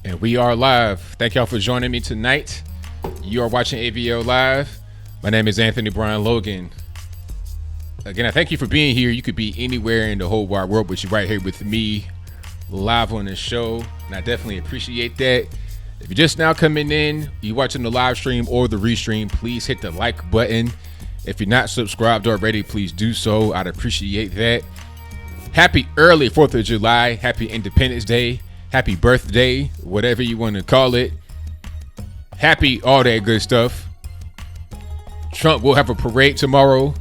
And we are live. Thank y'all for joining me tonight. You are watching ABL Live. My name is Anthony Brian Logan. Again, I thank you for being here. You could be anywhere in the whole wide world, but you're right here with me live on the show. And I definitely appreciate that. If you're just now coming in, you're watching the live stream or the restream, please hit the like button. If you're not subscribed already, please do so. I'd appreciate that. Happy early 4th of July. Happy Independence Day. Happy birthday, whatever you want to call it. Happy all that good stuff. Trump will have a parade tomorrow.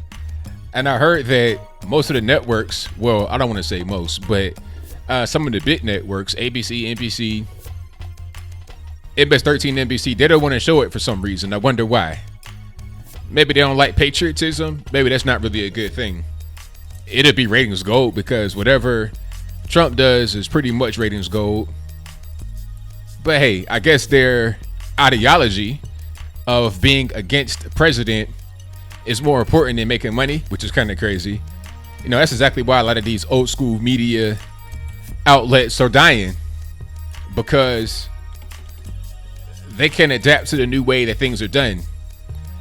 And I heard that most of the networks, well, I don't want to say most, but some of the big networks, ABC, NBC, MS13, NBC, they don't want to show it for some reason. I wonder why. Maybe they don't like patriotism. Maybe that's not really a good thing. It'll be ratings gold because whatever Trump does is pretty much ratings gold. But hey, I guess their ideology of being against the president is more important than making money, which is kind of crazy. You know, that's exactly why a lot of these old school media outlets are dying, because they can't adapt to the new way that things are done.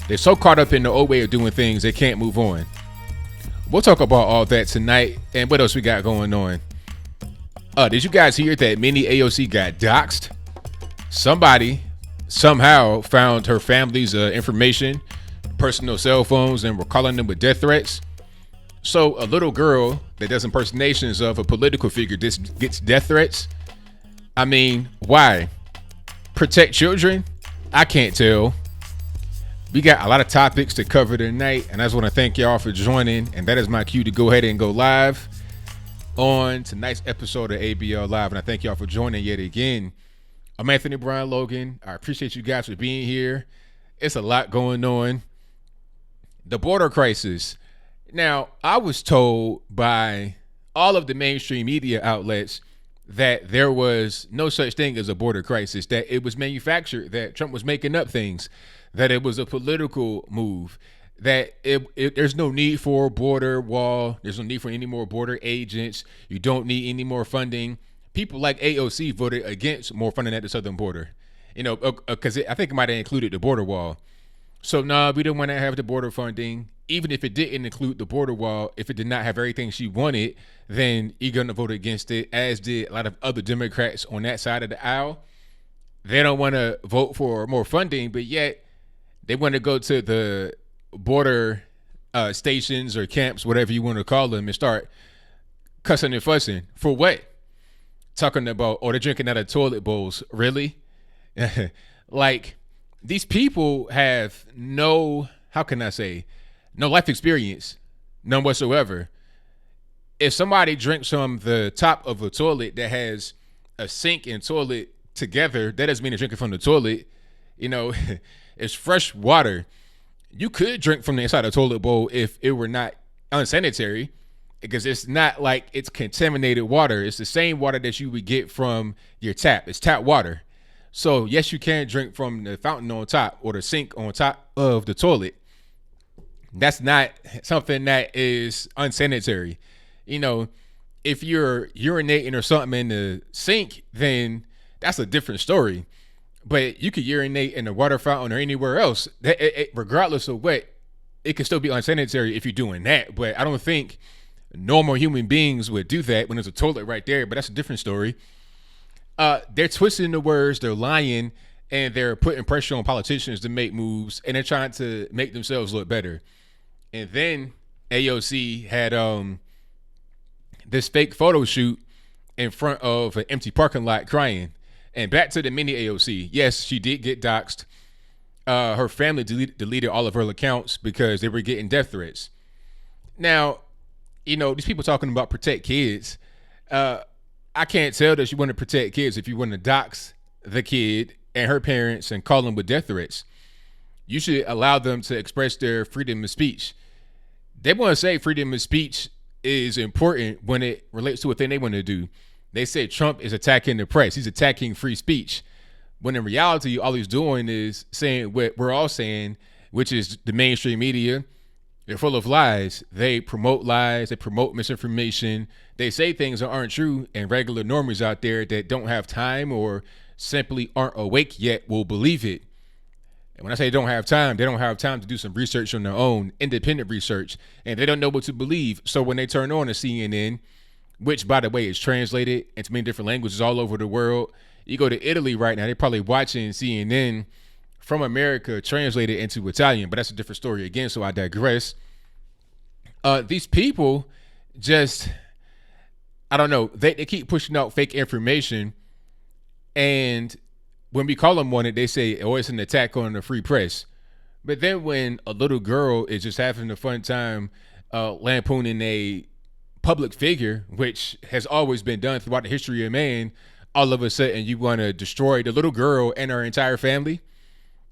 They're so caught up in the old way of doing things, they can't move on. We'll talk about all that tonight. And what else we got going on? Did you guys hear that Mini AOC got doxxed? Somebody somehow found her family's information, personal cell phones, and were calling them with death threats. So a little girl that does impersonations of a political figure gets death threats. I mean, why? Protect children? I can't tell. We got a lot of topics to cover tonight, and I just want to thank y'all for joining. And that is my cue to go ahead and go live on tonight's episode of ABL Live. And I thank y'all for joining yet again. I'm Anthony Brian Logan. I appreciate you guys for being here. It's a lot going on. The border crisis. Now, I was told by all of the mainstream media outlets that there was no such thing as a border crisis, that it was manufactured, that Trump was making up things, that it was a political move, that there's no need for a border wall. There's no need for any more border agents. You don't need any more funding. People like AOC voted against more funding at the southern border, you know, because I think it might have included the border wall. So, no, we didn't want to have the border funding. Even if it didn't include the border wall, if it did not have everything she wanted, then you're going to vote against it, as did a lot of other Democrats on that side of the aisle. They don't want to vote for more funding, but yet they want to go to the border stations or camps, whatever you want to call them, and start cussing and fussing. For what? Talking about, they're drinking out of toilet bowls. Really? Like, these people have no life experience, none whatsoever. If somebody drinks from the top of a toilet that has a sink and toilet together, that doesn't mean they're drinking from the toilet. You know, it's fresh water. You could drink from the inside of a toilet bowl if it were not unsanitary, because it's not like it's contaminated water. It's the same water that you would get from your tap. It's tap water. So yes, you can drink from the fountain on top or the sink on top of the toilet. That's not something that is unsanitary. You know, if you're urinating or something in the sink, then that's a different story. But you could urinate in the water fountain or anywhere else. Regardless of what, it could still be unsanitary if you're doing that. But I don't think normal human beings would do that when there's a toilet right there. But that's a different story. They're twisting the words, they're lying, and they're putting pressure on politicians to make moves, and they're trying to make themselves look better. And then AOC had this fake photo shoot in front of an empty parking lot crying. And back to the mini AOC. Yes, she did get doxxed. Her family deleted all of her accounts because they were getting death threats. Now, you know, these people talking about protect kids. I can't tell that you want to protect kids if you want to dox the kid and her parents and call them with death threats. You should allow them to express their freedom of speech. They want to say freedom of speech is important when it relates to a thing they want to do. They say Trump is attacking the press. He's attacking free speech. When in reality, all he's doing is saying what we're all saying, which is the mainstream media. They're full of lies. They promote lies. They promote misinformation. They say things that aren't true, and regular normies out there that don't have time or simply aren't awake yet will believe it. And when I say they don't have time to do some research on their own, independent research, and they don't know what to believe. So when they turn on a CNN, which, by the way, is translated into many different languages all over the world, you go to Italy right now, they're probably watching CNN from America translated into Italian, but that's a different story again, so I digress. These people just, I don't know, they keep pushing out fake information, and when we call them on it, they say, oh, it's an attack on the free press. But then when a little girl is just having a fun time lampooning a public figure, which has always been done throughout the history of man, all of a sudden you want to destroy the little girl and her entire family,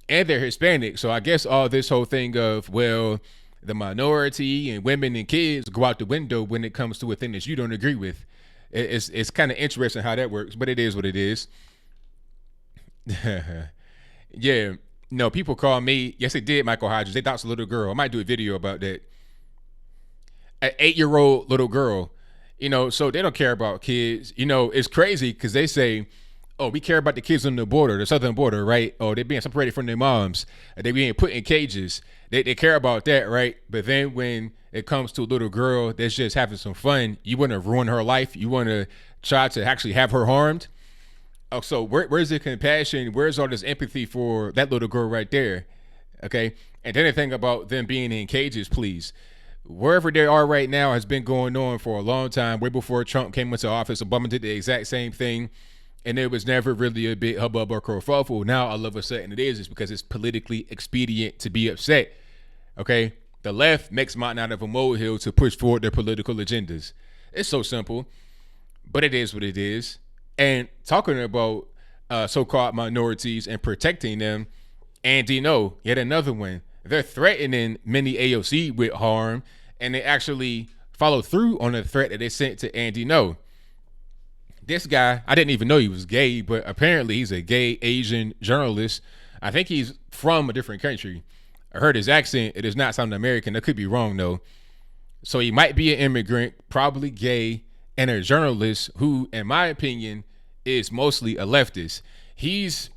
and they're Hispanic. So I guess all this whole thing of, well, the minority and women and kids go out the window when it comes to a thing that you don't agree with. It's kind of interesting how that works, but it is what it is. Yeah, no, people call me. Yes, they did, Michael Hodges. They thought it's a little girl. I might do a video about that. An 8-year-old little girl, so they don't care about kids. It's crazy because they say, oh, we care about the kids on the border, the southern border, right? Oh, they're being separated from their moms. They're being put in cages. They care about that, right? But then when it comes to a little girl that's just having some fun, you want to ruin her life. You want to try to actually have her harmed. Oh, so where's the compassion? Where's all this empathy for that little girl right there? Okay. And then the thing about them being in cages, please. Wherever they are right now has been going on for a long time. Way before Trump came into office, Obama did the exact same thing. And there was never really a big hubbub or kerfuffle. Now all of a sudden it is. It's because it's politically expedient to be upset. Okay. The left makes mountain out of a molehill to push forward their political agendas. It's so simple, but it is what it is. And talking about so-called minorities and protecting them, Andy No, yet another one. They're threatening many AOC with harm, and they actually follow through on the threat that they sent to Andy No. This guy, I didn't even know he was gay, but apparently he's a gay Asian journalist. I think he's from a different country. I heard his accent. It does not sound American. I could be wrong, though. So he might be an immigrant, probably gay, and a journalist who, in my opinion, is mostly a leftist. He's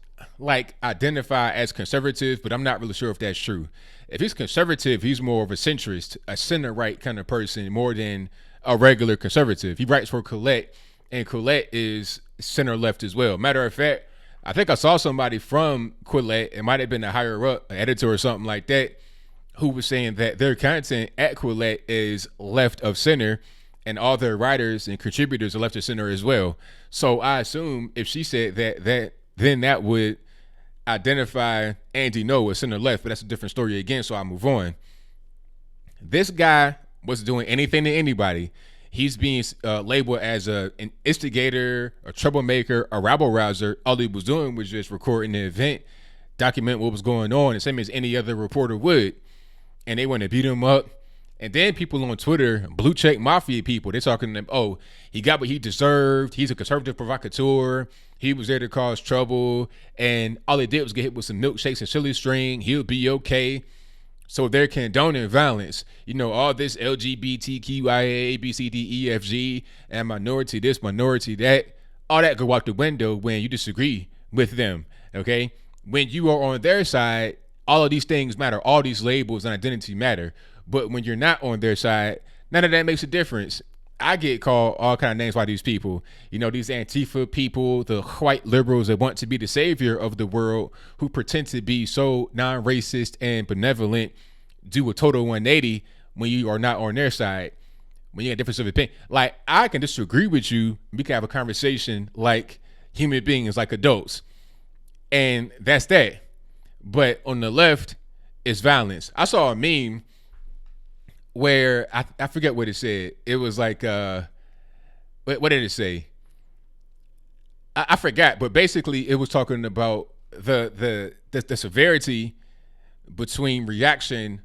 identified as conservative, but I'm not really sure if that's true. If he's conservative, he's more of a centrist, a center-right kind of person, more than a regular conservative. He writes for Colette, and Colette is center-left as well. Matter of fact, I think I saw somebody from Colette, it might have been a higher-up, an editor or something like that, who was saying that their content at Colette is left of center, and all their writers and contributors are left of center as well. So I assume if she said that then that would identify Andy No as center left, but that's a different story again, so I'll move on. This guy wasn't doing anything to anybody. He's being labeled as an instigator, a troublemaker, a rabble rouser. All he was doing was just recording the event, document what was going on, the same as any other reporter would. And they want to beat him up. And then people on Twitter, blue check mafia people, they're talking to them, oh, he got what he deserved. He's a conservative provocateur. He was there to cause trouble. And all he did was get hit with some milkshakes and silly string. He'll be okay. So they're condoning violence. All this LGBTQIA, ABCDEFG, and minority this, minority that, all that go out the window when you disagree with them, okay? When you are on their side, all of these things matter. All these labels and identity matter. But when you're not on their side, none of that makes a difference. I get called all kind of names by these people. These Antifa people, the white liberals that want to be the savior of the world, who pretend to be so non-racist and benevolent, do a total 180 when you are not on their side, when you have a difference of opinion. I can disagree with you. We can have a conversation like human beings, like adults. And that's that. But on the left, it's violence. I saw a meme where I forget what it said. It was like, what did it say? I forgot, but basically it was talking about the severity between reaction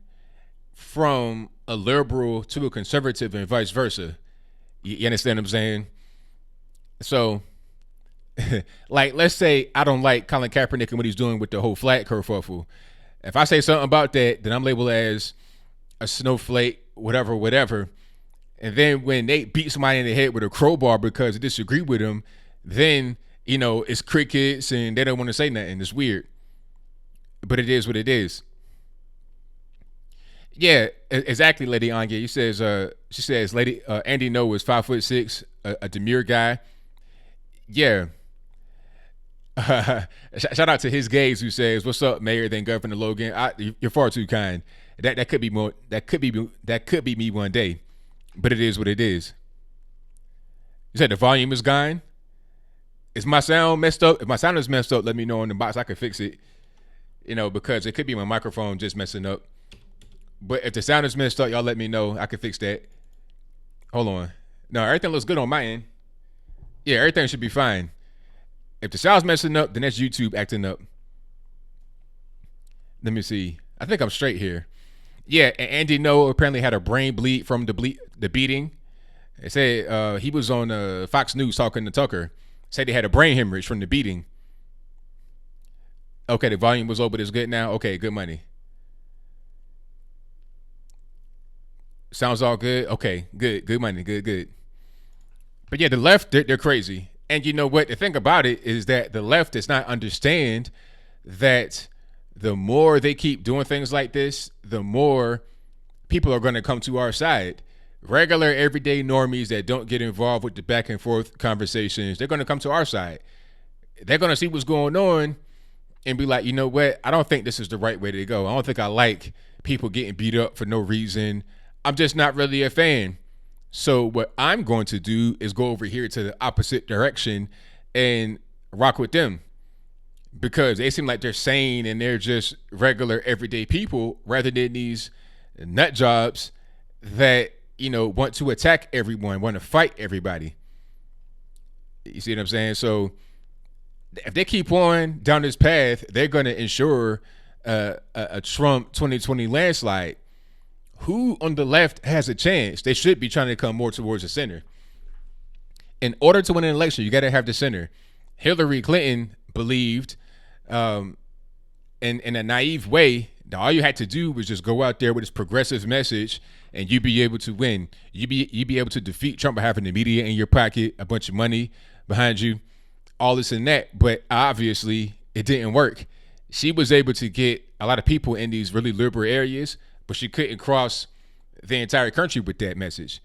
from a liberal to a conservative and vice versa. You understand what I'm saying? So, let's say I don't like Colin Kaepernick and what he's doing with the whole flag kerfuffle. If I say something about that, then I'm labeled as a snowflake, whatever. And then when they beat somebody in the head with a crowbar because they disagree with them, then It's crickets and they don't want to say nothing. It's weird, but it is what it is. Yeah, exactly, Lady Anya. She says, Lady Andy No is 5'6", a demure guy. Yeah. Shout out to his gays who says, "What's up, Mayor?" Then Governor Logan. You're far too kind. That could be more. That could be me one day, but it is what it is. You said the volume is gone. Is my sound messed up? If my sound is messed up, let me know in the box. I can fix it. Because it could be my microphone just messing up. But if the sound is messed up, y'all let me know. I can fix that. Hold on. No, everything looks good on my end. Yeah, everything should be fine. If the sound's messing up, then that's YouTube acting up. Let me see. I think I'm straight here. Yeah, and Andy No apparently had a brain bleed from the beating. They said he was on Fox News talking to Tucker. Said he had a brain hemorrhage from the beating. Okay, the volume was low, but it's good now. Okay, good money. Sounds all good. Okay, good money, good. But yeah, the left, they're crazy. And you know what? The thing about it is that the left does not understand that the more they keep doing things like this, the more people are going to come to our side. Regular, everyday normies that don't get involved with the back and forth conversations, they're going to come to our side. They're going to see what's going on and be like, you know what? I don't think this is the right way to go. I don't think I like people getting beat up for no reason. I'm just not really a fan. So what I'm going to do is go over here to the opposite direction and rock with them because they seem like they're sane and they're just regular everyday people rather than these nut jobs that, want to attack everyone, want to fight everybody. You see what I'm saying? So if they keep on down this path, they're going to ensure a Trump 2020 landslide. Who on the left has a chance? They should be trying to come more towards the center. In order to win an election, you got to have the center. Hillary Clinton believed in a naive way that all you had to do was just go out there with this progressive message and you'd be able to win. You'd be able to defeat Trump by having the media in your pocket, a bunch of money behind you, all this and that. But obviously, it didn't work. She was able to get a lot of people in these really liberal areas, but she couldn't cross the entire country with that message.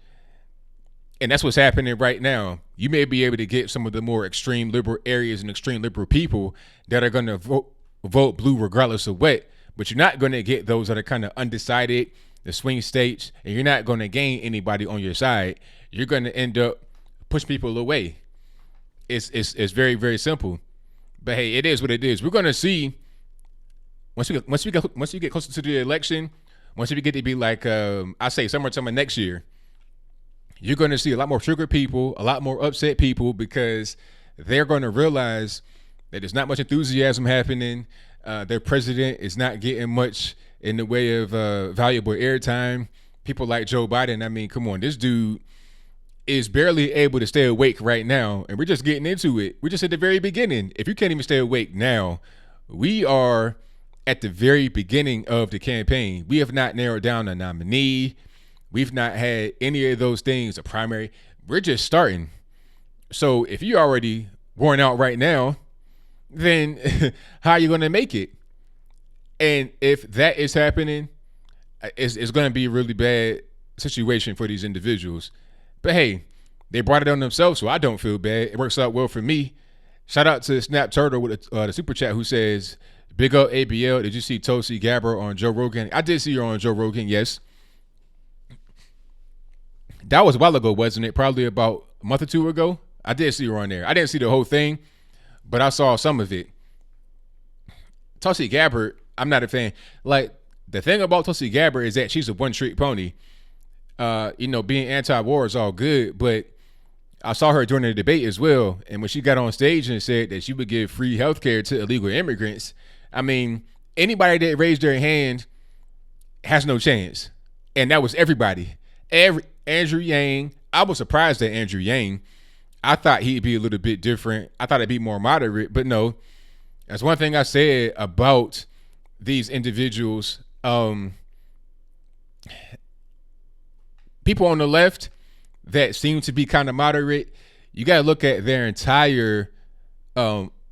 And that's what's happening right now. You may be able to get some of the more extreme liberal areas and extreme liberal people that are going to vote blue regardless of what, but you're not going to get those that are kind of undecided, the swing states, and you're not going to gain anybody on your side. You're going to end up pushing people away. It's very, very simple. But hey, it is what it is. We're going to see once you get closer to the election. Once we get to be like, I say summertime of next year, you're going to see a lot more triggered people, a lot more upset people because they're going to realize that there's not much enthusiasm happening. Their president is not getting much in the way of valuable airtime. People like Joe Biden, I mean, come on, this dude is barely able to stay awake right now, and we're just getting into it. We're just at the very beginning. If you can't even stay awake now, we are at the very beginning of the campaign. We have not narrowed down a nominee. We've not had any of those things, a primary. We're just starting. So if you're already worn out right now, then how are you going to make it? And if that is happening, it's going to be a really bad situation for these individuals. But hey, they brought it on themselves, so I don't feel bad. It works out well for me. Shout out to Snap Turtle with the super chat who says, big up ABL. Did you see Tulsi Gabbard on Joe Rogan? I did see her on Joe Rogan, yes. That was a while ago, wasn't it? Probably about a month or two ago. I did see her on there. I didn't see the whole thing, but I saw some of it. Tulsi Gabbard, I'm not a fan. Like, the thing about Tulsi Gabbard is that she's a one-trick pony. Being anti-war is all good, but I saw her during the debate as well. And when she got on stage and said that she would give free health care to illegal immigrants, I mean, anybody that raised their hand has no chance. And that was everybody. Andrew Yang. I was surprised at Andrew Yang. I thought he'd be a little bit different. I thought it'd be more moderate, but no. That's one thing I said about these individuals. People on the left that seem to be kind of moderate, you got to look at their entire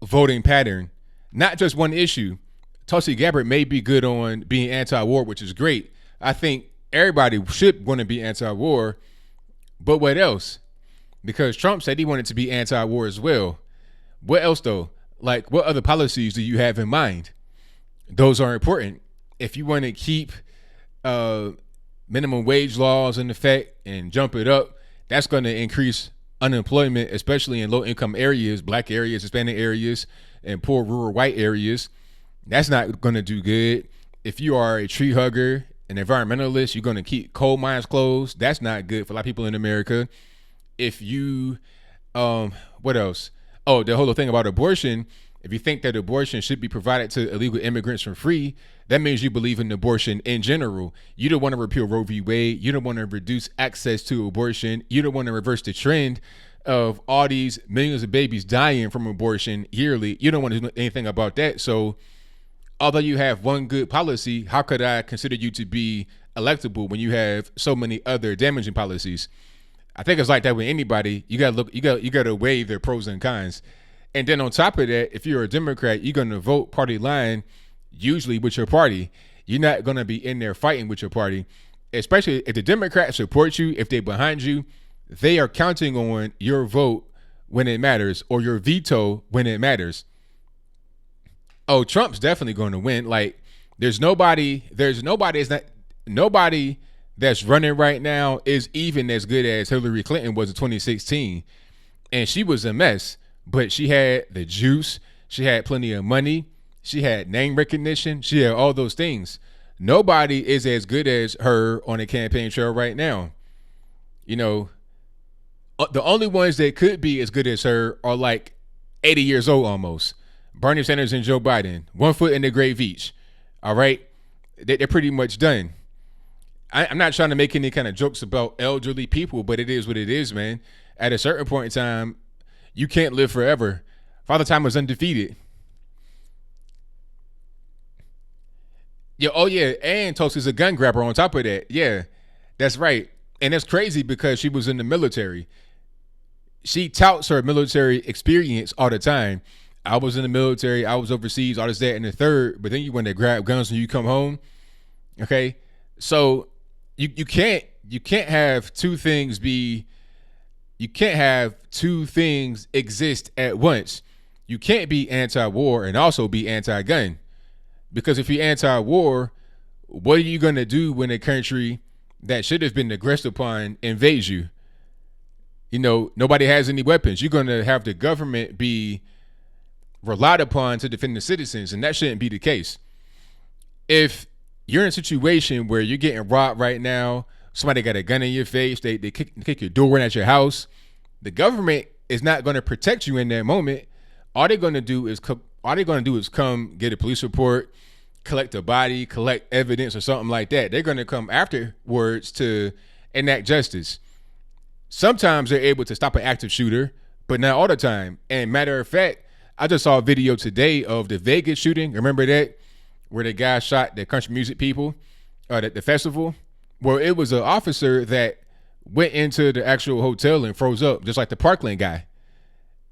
voting pattern, not just one issue. Tulsi Gabbard may be good on being anti-war, which is great. I think everybody should want to be anti-war, but what else? Because Trump said he wanted to be anti-war as well. What else though? Like, what other policies do you have in mind? Those are important. If you want to keep minimum wage laws in effect and jump it up, that's going to increase unemployment, especially in low-income areas, black areas, Hispanic areas, and poor rural white areas. That's not going to do good. If you are a tree hugger, an environmentalist, you're going to keep coal mines closed. That's not good for a lot of people in America. If you, what else? Oh, the whole thing about abortion. If you think that abortion should be provided to illegal immigrants for free, that means you believe in abortion in general. You don't want to repeal Roe v. Wade. You don't want to reduce access to abortion. You don't want to reverse the trend of all these millions of babies dying from abortion yearly. You don't want to do anything about that. So although you have one good policy, how could I consider you to be electable when you have so many other damaging policies? I think it's like that with anybody. You gotta look. You gotta weigh their pros and cons. And then on top of that, if you're a Democrat, you're gonna vote party line, usually with your party. You're not gonna be in there fighting with your party, especially if the Democrats support you. If they're behind you, they are counting on your vote when it matters, or your veto when it matters. Oh, Trump's definitely going to win. Like, nobody that's running right now is even as good as Hillary Clinton was in 2016. And she was a mess, but she had the juice. She had plenty of money. She had name recognition. She had all those things. Nobody is as good as her on the campaign trail right now. You know, the only ones that could be as good as her are like 80 years old almost. Bernie Sanders and Joe Biden, 1 foot in the grave each. All right? They're pretty much done. I'm not trying to make any kind of jokes about elderly people, but it is what it is, man. At a certain point in time, you can't live forever. Father Time was undefeated. Yeah, oh yeah, and Tulsi's a gun grabber on top of that. Yeah, that's right. And that's crazy because she was in the military. She touts her military experience all the time. I was in the military, I was overseas, all this, that, and the third, but then you want to grab guns when you come home. Okay? So you can't have two things exist at once. You can't be anti-war and also be anti-gun. Because if you're anti-war, what are you going to do when a country that should have been aggressed upon invades you? You know, nobody has any weapons. You're going to have the government be relied upon to defend the citizens, and that shouldn't be the case. If you're in a situation where you're getting robbed right now, somebody got a gun in your face, they kick your door in at your house, the government is not going to protect you in that moment. All they're going to do is come get a police report, collect a body, collect evidence or something like that. They're going to come afterwards to enact justice. Sometimes they're able to stop an active shooter, but not all the time. And matter of fact, I just saw a video today of the Vegas shooting. Remember that? Where the guy shot the country music people at the festival? Well, it was an officer that went into the actual hotel and froze up, just like the Parkland guy.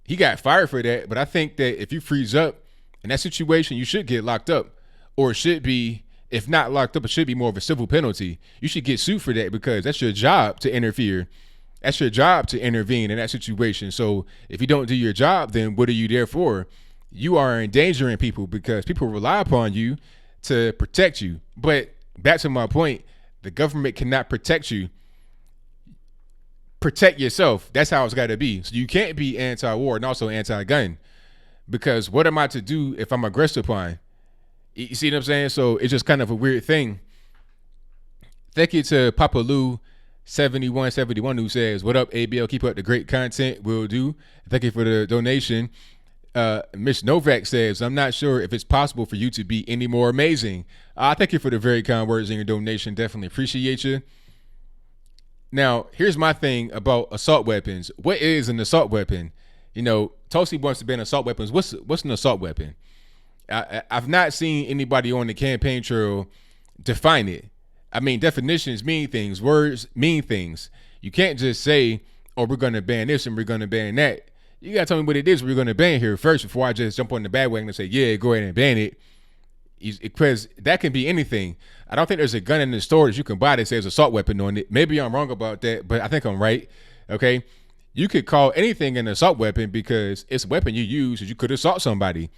He got fired for that, but I think that if you freeze up in that situation, you should get locked up. Or it should be, if not locked up, it should be more of a civil penalty. You should get sued for that because that's your job to interfere. That's your job to intervene in that situation. So if you don't do your job, then what are you there for? You are endangering people because people rely upon you to protect you. But back to my point, the government cannot protect you. Protect yourself. That's how it's got to be. So you can't be anti-war and also anti-gun, because what am I to do if I'm aggressed upon? You see what I'm saying? So it's just kind of a weird thing. Thank you to Papa Lou 7171 who says, "What up, ABL? Keep up the great content. Will do." Thank you for the donation. Miss Novak says, "I'm not sure if it's possible for you to be any more amazing." Thank you for the very kind words in your donation. Definitely appreciate you. Now, here's my thing about assault weapons. What is an assault weapon? You know, Tulsi wants to ban assault weapons. What's an assault weapon? I've not seen anybody on the campaign trail define it. I mean, definitions mean things. Words mean things. You can't just say, "Oh, we're going to ban this and we're going to ban that." You gotta tell me what it is we're gonna ban here first before I just jump on the bandwagon and say, yeah, go ahead and ban it. Because that can be anything. I don't think there's a gun in the store that you can buy that says assault weapon on it. Maybe I'm wrong about that, but I think I'm right. Okay. You could call anything an assault weapon because it's a weapon you use and you could assault somebody.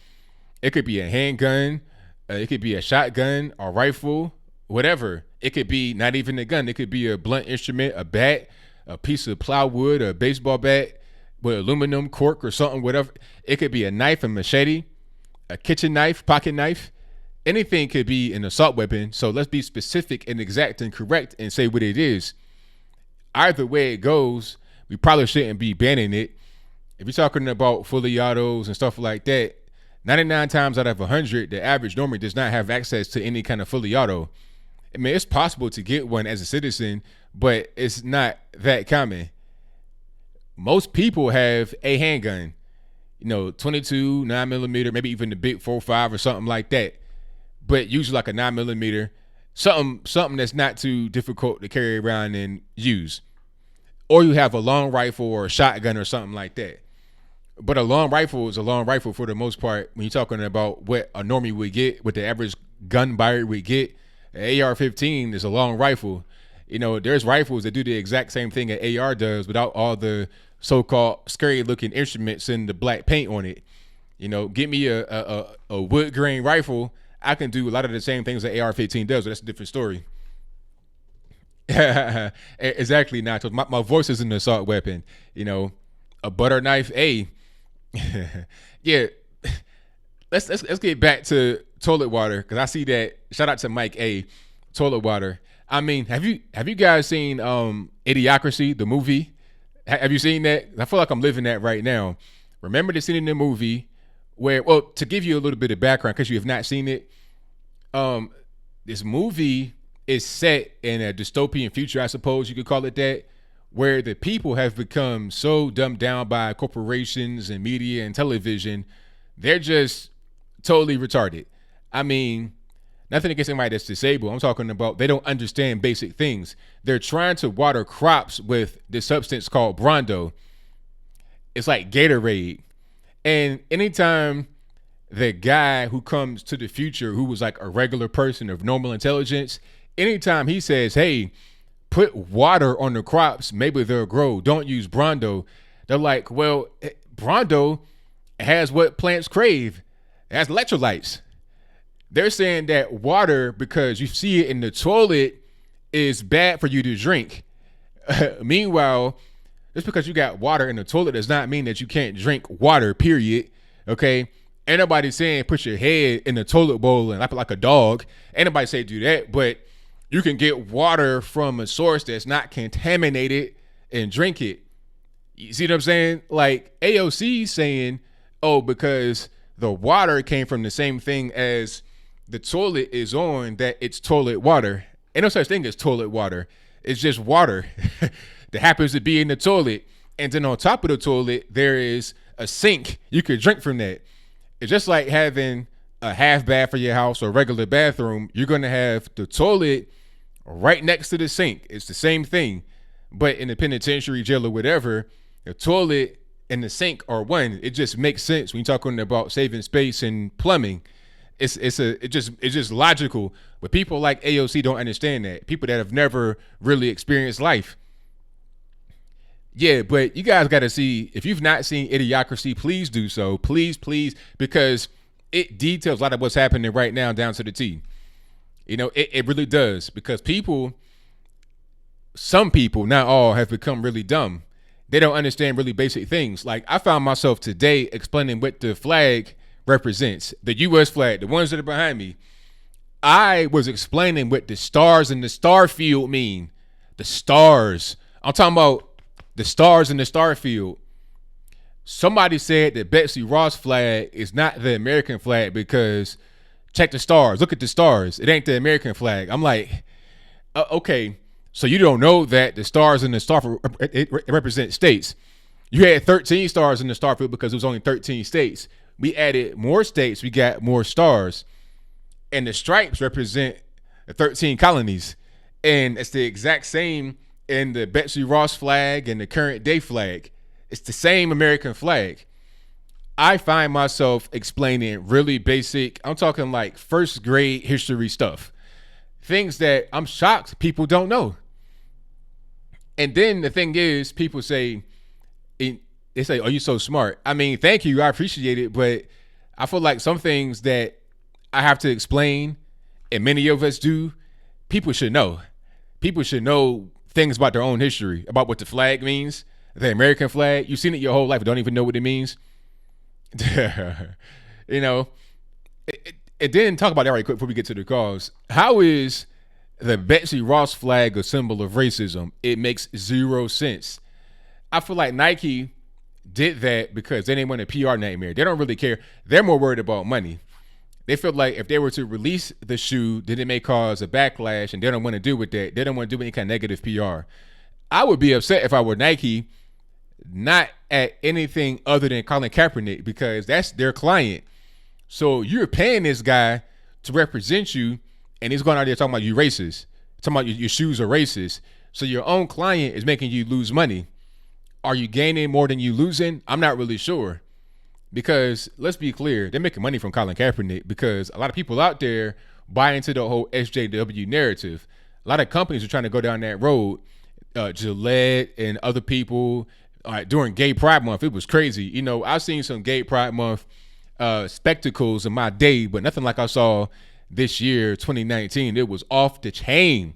It could be a handgun, it could be a shotgun, a rifle, whatever. It could be not even a gun. It could be a blunt instrument, a bat, a piece of plywood, a baseball bat with aluminum cork or something, whatever. It could be a knife, a machete, a kitchen knife, pocket knife. Anything could be an assault weapon. So let's be specific and exact and correct and say what it is. Either way it goes, we probably shouldn't be banning it. If you're talking about fully autos and stuff like that, 99 times out of 100, the average normally does not have access to any kind of fully auto. I mean, it's possible to get one as a citizen, but it's not that common. Most people have a handgun, 22, 9mm, maybe even the big 4.5 or something like that. But usually like a 9mm, something that's not too difficult to carry around and use. Or you have a long rifle or a shotgun or something like that. But a long rifle is a long rifle for the most part. When you're talking about what a normie would get, what the average gun buyer would get, an AR-15 is a long rifle. There's rifles that do the exact same thing an AR does without all the so-called scary-looking instruments and the black paint on it. Get me a wood grain rifle. I can do a lot of the same things that AR-15 does, but that's a different story. Exactly, Nacho. My voice is an assault weapon. A butter knife. Yeah. Let's get back to toilet water because I see that. Shout out to Mike A. Toilet water. I mean, have you guys seen Idiocracy, the movie? Have you seen that? I feel like I'm living that right now. Remember the scene in the movie where, well, to give you a little bit of background because you have not seen it, this movie is set in a dystopian future, I suppose you could call it that, where the people have become so dumbed down by corporations and media and television, they're just totally retarded. I mean, nothing against anybody that's disabled. I'm talking about they don't understand basic things. They're trying to water crops with this substance called Brondo. It's like Gatorade. And anytime the guy who comes to the future, who was like a regular person of normal intelligence, anytime he says, hey, put water on the crops, maybe they'll grow, don't use Brondo, they're like, well, Brondo has what plants crave. It has electrolytes. They're saying that water, because you see it in the toilet, is bad for you to drink. Meanwhile, just because you got water in the toilet does not mean that you can't drink water, period. Okay? Ain't nobody saying put your head in the toilet bowl and lap it like a dog. Ain't nobody say do that, but you can get water from a source that's not contaminated and drink it. You see what I'm saying? Like AOC saying, oh, because the water came from the same thing as the toilet is on, that it's toilet water. Ain't no such thing as toilet water. It's just water that happens to be in the toilet. And then on top of the toilet, there is a sink. You could drink from that. It's just like having a half bath for your house or regular bathroom. You're going to have the toilet right next to the sink. It's the same thing. But in the penitentiary, jail, or whatever, the toilet and the sink are one. It just makes sense when you're talking about saving space and plumbing. It's just logical. But people like AOC don't understand that. People that have never really experienced life. Yeah, but you guys got to see, if you've not seen Idiocracy, please do so. Please, because it details a lot of what's happening right now down to the T. It really does, because some people, not all, have become really dumb. They don't understand really basic things. Like I found myself today explaining what the flag represents, the U.S. flag, the ones that are behind me. I was explaining what the stars in the star field mean. The stars. I'm talking about the stars in the star field. Somebody said that Betsy Ross flag is not the American flag because check the stars. Look at the stars. It ain't the American flag. I'm like, okay, so you don't know that the stars in the star field it represent states. You had 13 stars in the star field because it was only 13 states. We added more states. We got more stars. And the stripes represent the 13 colonies. And it's the exact same in the Betsy Ross flag and the current day flag. It's the same American flag. I find myself explaining really basic, I'm talking like first grade history stuff. Things that I'm shocked people don't know. And then the thing is, people say, they say, "Are you so smart?" I mean, thank you, I appreciate it, but I feel like some things that I have to explain, and many of us do, people should know. People should know things about their own history, about what the flag means, the American flag. You've seen it your whole life, don't even know what it means. You know, it didn't talk about that right quick before we get to the cause. How is the Betsy Ross flag a symbol of racism? It makes zero sense. I feel like Nike did that because they didn't want a PR nightmare. They don't really care. They're more worried about money. They feel like if they were to release the shoe, then it may cause a backlash, and they don't want to do with that. They don't want to do any kind of negative PR. I would be upset if I were Nike, not at anything other than Colin Kaepernick, because that's their client. So you're paying this guy to represent you, and he's going out there talking about you racist, talking about your shoes are racist. So your own client is making you lose money. Are you gaining more than you losing? I'm not really sure. Because let's be clear, they're making money from Colin Kaepernick because a lot of people out there buy into the whole SJW narrative. A lot of companies are trying to go down that road. Gillette and other people during Gay Pride Month, it was crazy. You know, I've seen some Gay Pride Month spectacles in my day, but nothing like I saw this year, 2019. It was off the chain.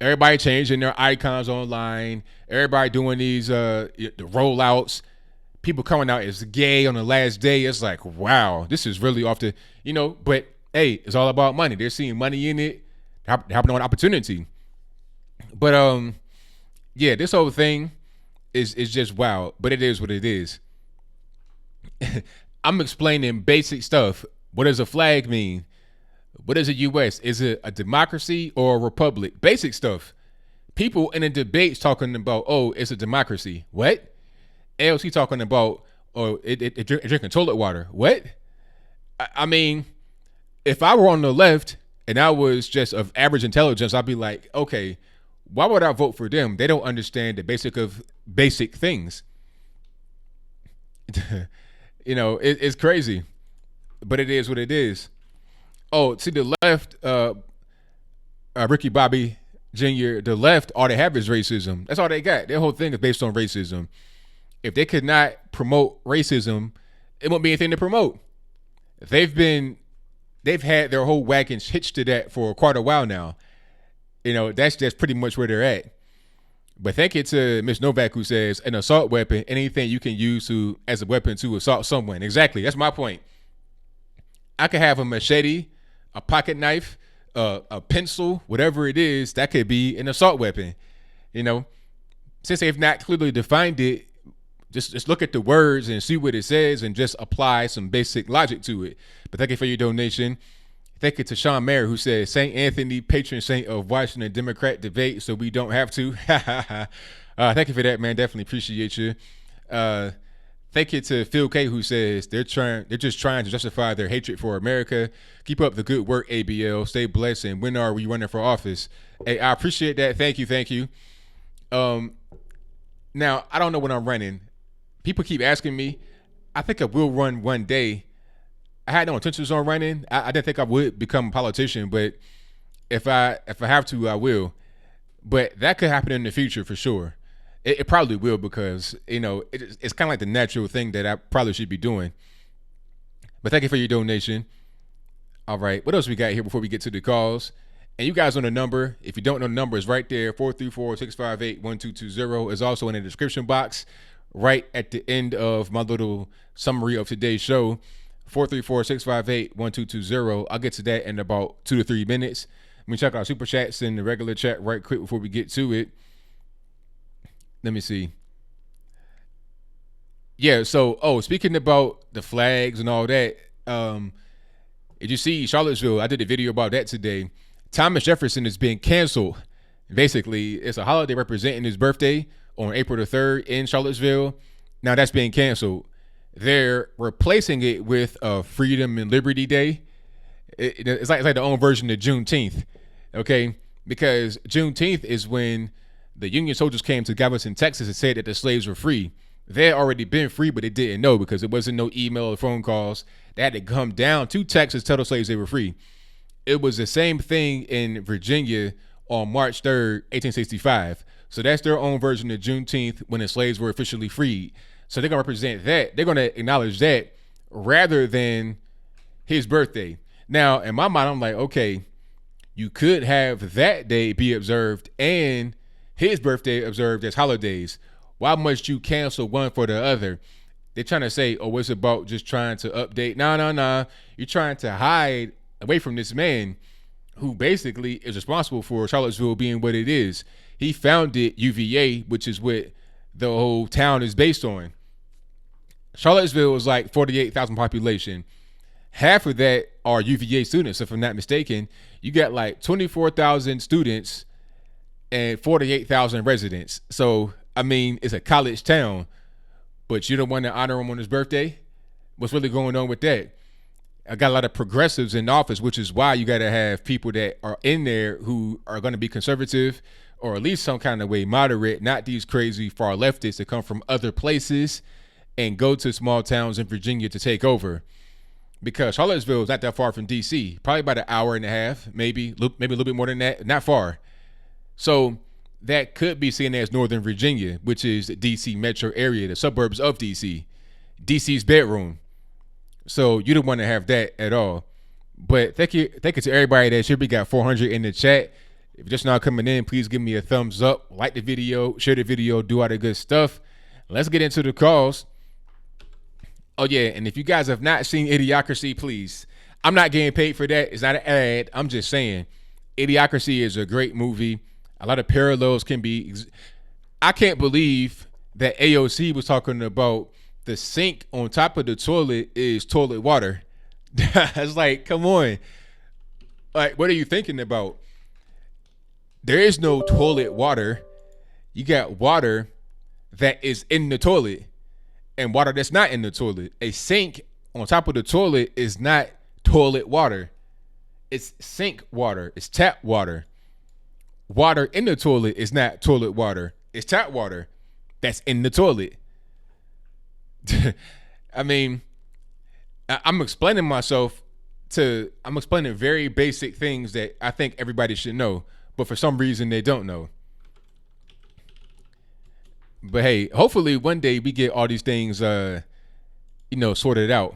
Everybody changing their icons online. Everybody doing these the rollouts. People coming out as gay on the last day. It's like, wow, this is really off the, but hey, it's all about money. They're seeing money in it. They're having an opportunity. But yeah, this whole thing is just wow. But it is what it is. I'm explaining basic stuff. What does a flag mean? What is a U.S.? Is it a democracy or a republic? Basic stuff. People in the debates talking about, oh, it's a democracy. What? ALC talking about, oh, it drinking toilet water. What? I mean, if I were on the left and I was just of average intelligence, I'd be like, okay, why would I vote for them? They don't understand the basic of basic things. It's crazy, but it is what it is. Oh, see, the left, Ricky Bobby Jr., the left, all they have is racism. That's all they got. Their whole thing is based on racism. If they could not promote racism, it won't be anything to promote. They've had their whole wagons hitched to that for quite a while now. That's just pretty much where they're at. But thank you to Ms. Novak, who says an assault weapon, anything you can use as a weapon to assault someone. Exactly. That's my point. I could have a machete, a pocket knife, a pencil, whatever it is, that could be an assault weapon. Since they've not clearly defined it, just look at the words and see what it says and just apply some basic logic to it. But thank you for your donation. Thank you to Sean Mayer, who says, St. Anthony, patron saint of Washington Democrat debate, so we don't have to. Thank you for that, man. Definitely appreciate you. Thank you to Phil K, who says they're just trying to justify their hatred for America. Keep up the good work, ABL. Stay blessed. And when are we running for office? Hey, I appreciate that. Thank you. Now, I don't know when I'm running. People keep asking me. I think I will run one day. I had no intentions on running. I didn't think I would become a politician, but if I have to, I will. But that could happen in the future for sure. It probably will because, it's kind of like the natural thing that I probably should be doing. But thank you for your donation. All right. What else we got here before we get to the calls? And you guys know the number. If you don't know the number, it's right there. 434-658-1220 is also in the description box right at the end of my little summary of today's show. 434-658-1220. I'll get to that in about 2 to 3 minutes. Let me check our super chats in the regular chat right quick before we get to it. Let me see. Yeah, so, speaking about the flags and all that, did you see Charlottesville? I did a video about that today. Thomas Jefferson is being canceled. Basically, it's a holiday representing his birthday on April the 3rd in Charlottesville. Now that's being canceled. They're replacing it with a Freedom and Liberty Day. It's like the own version of Juneteenth, okay? Because Juneteenth is when the Union soldiers came to Galveston, Texas, and said that the slaves were free. they had already been free, but they didn't know because it wasn't no email or phone calls. They had to come down to Texas, tell the slaves they were free. It was the same thing in Virginia on March 3rd, 1865. So that's their own version of Juneteenth when the slaves were officially freed. So they're going to represent that. They're going to acknowledge that rather than his birthday. Now, in my mind, I'm like, okay, you could have that day be observed and his birthday observed as holidays. Why must you cancel one for the other? They're trying to say, oh, it's about just trying to update. No. You're trying to hide away from this man who basically is responsible for Charlottesville being what it is. He founded UVA, which is what the whole town is based on. Charlottesville is like 48,000 population. Half of that are UVA students, if I'm not mistaken. You got like 24,000 students and 48,000 residents. So, I mean, it's a college town, but you don't want to honor him on his birthday? What's really going on with that? I got a lot of progressives in office, which is why you got to have people that are in there who are going to be conservative or at least some kind of way moderate, not these crazy far leftists that come from other places and go to small towns in Virginia to take over. Because Charlottesville is not that far from D.C., probably about an hour and a half, maybe a little bit more than that, not far. So that could be seen as Northern Virginia, which is the D.C. metro area, the suburbs of D.C., D.C.'s bedroom. So you don't want to have that at all. But thank you to everybody that should be got 400 in the chat. If you're just now coming in, please give me a thumbs up, like the video, share the video, do all the good stuff. Let's get into the calls. Oh, yeah, and if you guys have not seen Idiocracy, please. I'm not getting paid for that. It's not an ad. I'm just saying. Idiocracy is a great movie. A lot of parallels can be. I can't believe that AOC was talking about the sink on top of the toilet is toilet water. It's like, come on. Like, what are you thinking about? There is no toilet water. You got water that is in the toilet and water that's not in the toilet. A sink on top of the toilet is not toilet water. It's sink water. It's tap water. Water in the toilet is not toilet water. It's tap water that's in the toilet. I mean, I'm explaining very basic things that I think everybody should know, but for some reason they don't know. But hey, hopefully one day we get all these things, sorted out.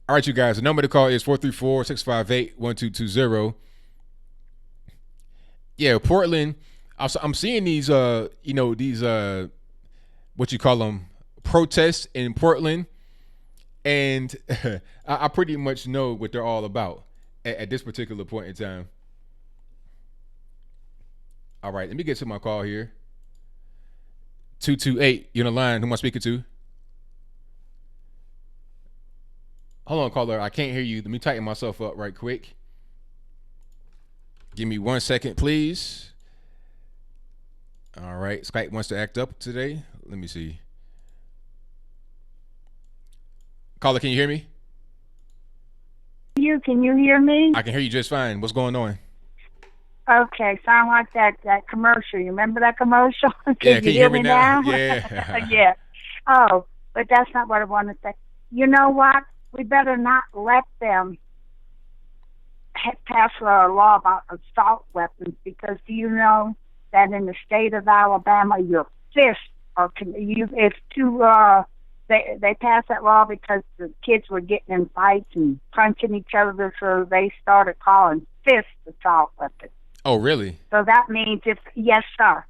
All right, you guys, the number to call is 434-658-1220. Yeah, Portland. I'm seeing these, what you call them, protests in Portland, and I pretty much know what they're all about at this particular point in time. All right, let me get to my call here. 228, you're on the line. Who am I speaking to? Hold on, caller. I can't hear you. Let me tighten myself up right quick. Give me 1 second, please. All right. Skype wants to act up today. Let me see. Caller, can you hear me? Can you hear me? I can hear you just fine. What's going on? Okay, sound like that commercial. You remember that commercial? Yeah, can you hear me now? Yeah. Yeah. Oh, but that's not what I want to say. You know what? We better not let them pass a law about assault weapons, because do you know that in the state of Alabama, your fist they passed that law because the kids were getting in fights and punching each other, so they started calling fists assault weapons. Oh, really? So that means yes, sir.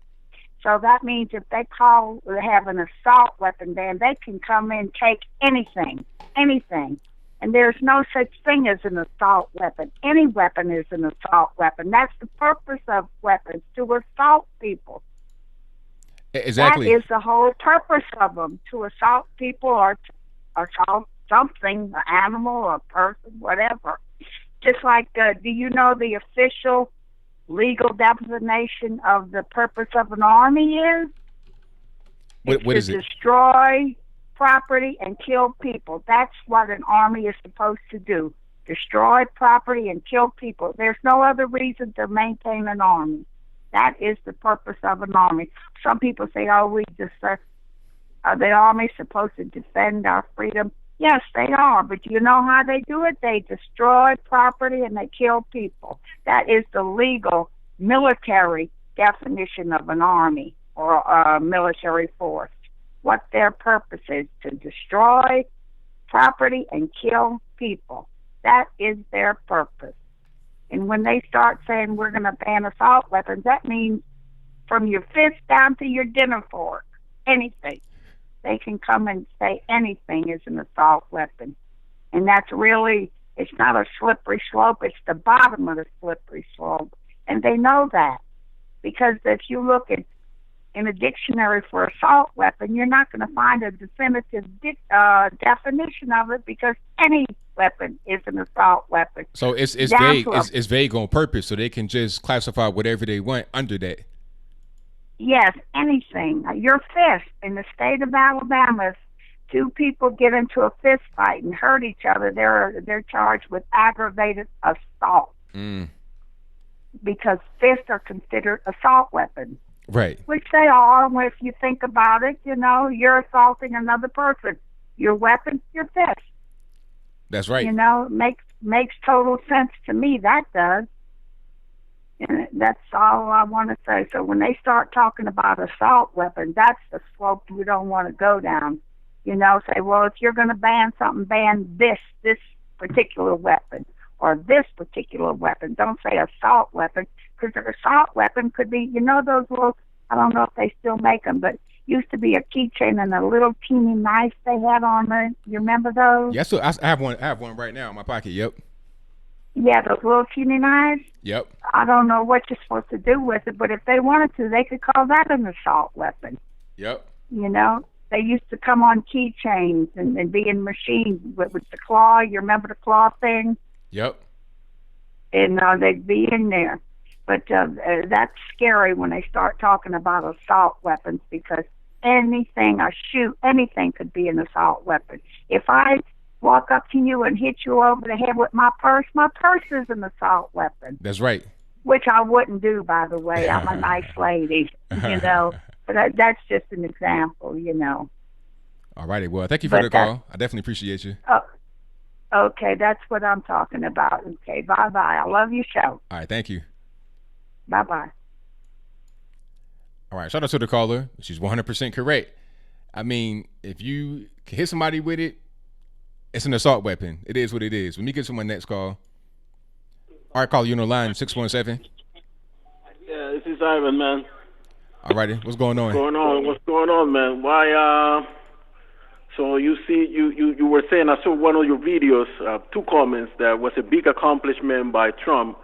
So that means if they have an assault weapon ban, they can come in and take anything. And there's no such thing as an assault weapon. Any weapon is an assault weapon. That's the purpose of weapons, to assault people. Exactly. That is the whole purpose of them, to assault people or assault something, an animal, a person, whatever. Just like, do you know the official legal definition of the purpose of an army is? What is it? To destroy property and kill people. That's what an army is supposed to do. Destroy property and kill people. There's no other reason to maintain an army. That is the purpose of an army. Some people say, oh, we just Are the Army supposed to defend our freedom? Yes, they are. But you know how they do it? They destroy property and they kill people. That is the legal military definition of an army or a military force. What their purpose is to destroy property and kill people. That is their purpose. And when they start saying we're going to ban assault weapons, that means from your fist down to your dinner fork, anything. They can come and say anything is an assault weapon. And that's really, it's not a slippery slope, it's the bottom of the slippery slope. And they know that. Because if you look at in a dictionary for assault weapon, you're not going to find a definitive definition of it because any weapon is an assault weapon. So it's vague. It's vague on purpose, so they can just classify whatever they want under that. Yes, anything. Your fist in the state of Alabama, if two people get into a fist fight and hurt each other, they're charged with aggravated assault. Because fists are considered assault weapons. Right. Which they are. If you think about it, you're assaulting another person. Your weapon, your fist. That's right. Makes total sense to me. That does. And that's all I want to say. So when they start talking about assault weapons, that's the slope we don't want to go down. Say, well, if you're going to ban something, ban this particular weapon or this particular weapon. Don't say assault weapon, because an assault weapon could be, those little, I don't know if they still make them, but used to be a keychain and a little teeny knife they had on there. You remember those? Yeah, so I have one right now in my pocket. Yep. Yeah, those little teeny knives. Yep. I don't know what you're supposed to do with it, but if they wanted to, they could call that an assault weapon. Yep. They used to come on keychains and be in machines with the claw. You remember the claw thing? Yep. And they'd be in there. But that's scary when they start talking about assault weapons, because anything, anything could be an assault weapon. If I walk up to you and hit you over the head with my purse is an assault weapon. That's right. Which I wouldn't do, by the way. I'm a nice lady, But that's just an example, All righty. Well, thank you for the call. I definitely appreciate you. Okay, that's what I'm talking about. Okay, bye-bye. I love your show. All right, thank you. Bye-bye. All right, shout out to the caller. She's 100% correct. I mean, if you can hit somebody with it, it's an assault weapon. It is what it is. Let me get to my next call. All right, caller, you on the line, 617. Yeah, this is Ivan, man. All righty, what's going on? What's going on, man? Why, so you see, you were saying, I saw one of your videos, 2 comments, that was a big accomplishment by Trump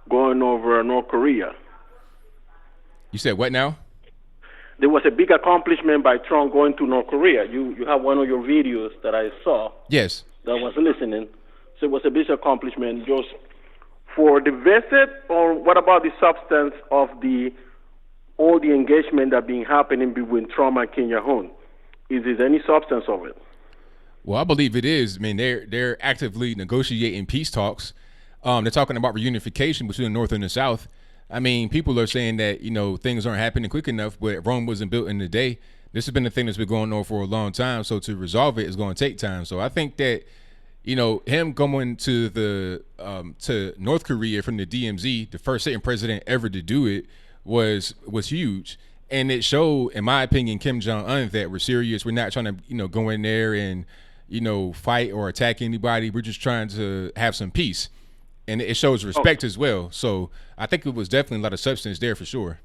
going over North Korea. You said what now? There was a big accomplishment by Trump going to North Korea. You have one of your videos that I saw. Yes. That I was listening. So it was a big accomplishment just for the visit, or what about the substance of all the engagement that been happening between Trump and Kim Jong-un? Is there any substance of it? Well, I believe it is. I mean, they're actively negotiating peace talks. They're talking about reunification between the North and the South. I mean, people are saying that, things aren't happening quick enough, but Rome wasn't built in a day. This has been a thing that's been going on for a long time. So to resolve it is going to take time. So I think that, him going to to North Korea from the DMZ, the first sitting president ever to do it, was huge. And it showed, in my opinion, Kim Jong-un, that we're serious. We're not trying to, go in there and, fight or attack anybody. We're just trying to have some peace. And it shows respect as well. So I think it was definitely a lot of substance there for sure.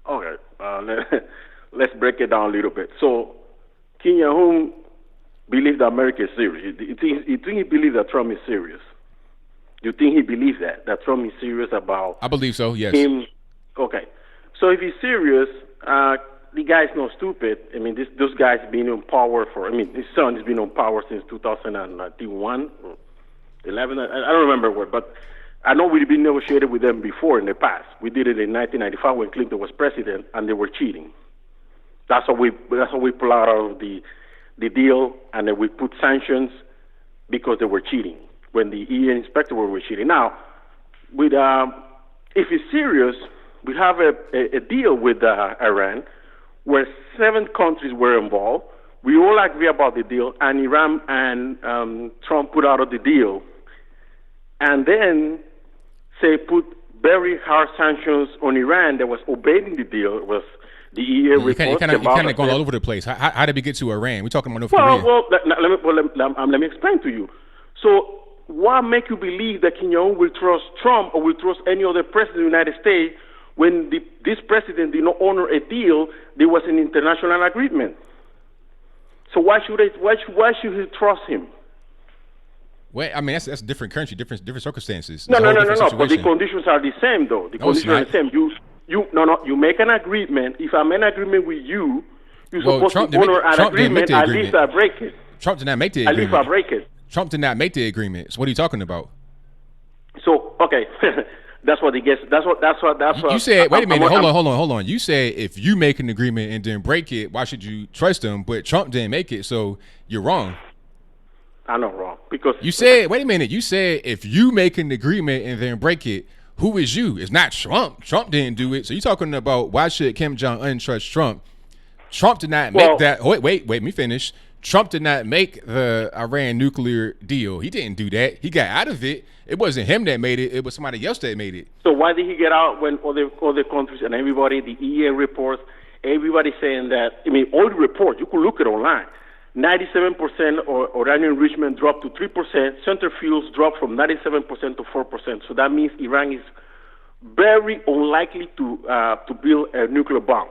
Okay. Let's break it down a little bit. So Kim Jong-un believes that America is serious. You think he believes that Trump is serious? You think he believes that Trump is serious about... I believe so, yes. Him? Okay. So if he's serious, the guy's not stupid. I mean, those guys been in power his son has been in power since 2001 or 11. I don't remember what, but I know we've been negotiated with them before in the past. We did it in 1995 when Clinton was president, and they were cheating. That's how we pull out of the deal, and then we put sanctions because they were cheating when the EA inspector were cheating. Now, with if he's serious, we have a deal with Iran where 7 countries were involved. We all agree about the deal, and Iran and Trump put out of the deal, and then put very hard sanctions on Iran that was obeying the deal. It was the EA report. You kind of going all over the place. How did we get to Iran? We're talking about North Korea. Let me explain to you. So, what make you believe that Kim Jong-un will trust Trump or will trust any other president of the United States when this president did not honor a deal? There was an international agreement. So why should he trust him? Well, I mean, that's a different country, different circumstances. No. But the conditions are the same, though. The conditions are the same. You make an agreement. If I make an agreement with you, you're supposed to honor an agreement. At least I break it. Trump did not make the agreement. At least I break it. Trump did not make the agreement. So what are you talking about? So okay. That's what he gets. That's what. You said. Wait a minute. Hold on. You said if you make an agreement and then break it, why should you trust him? But Trump didn't make it, so you're wrong. I'm not wrong because you said. Wait a minute. You said if you make an agreement and then break it, who is you? It's not Trump. Trump didn't do it. So you're talking about why should Kim Jong-un trust Trump? Trump did not make that. Wait. Let me finish. Trump did not make the Iran nuclear deal. He didn't do that. He got out of it. It wasn't him that made it. It was somebody else that made it. So why did he get out when other countries and everybody, the EA reports, everybody saying that, I mean, all the reports, you could look it online. 97% uranium enrichment dropped to 3%. Centrifuges dropped from 97% to 4%. So that means Iran is very unlikely to build a nuclear bomb.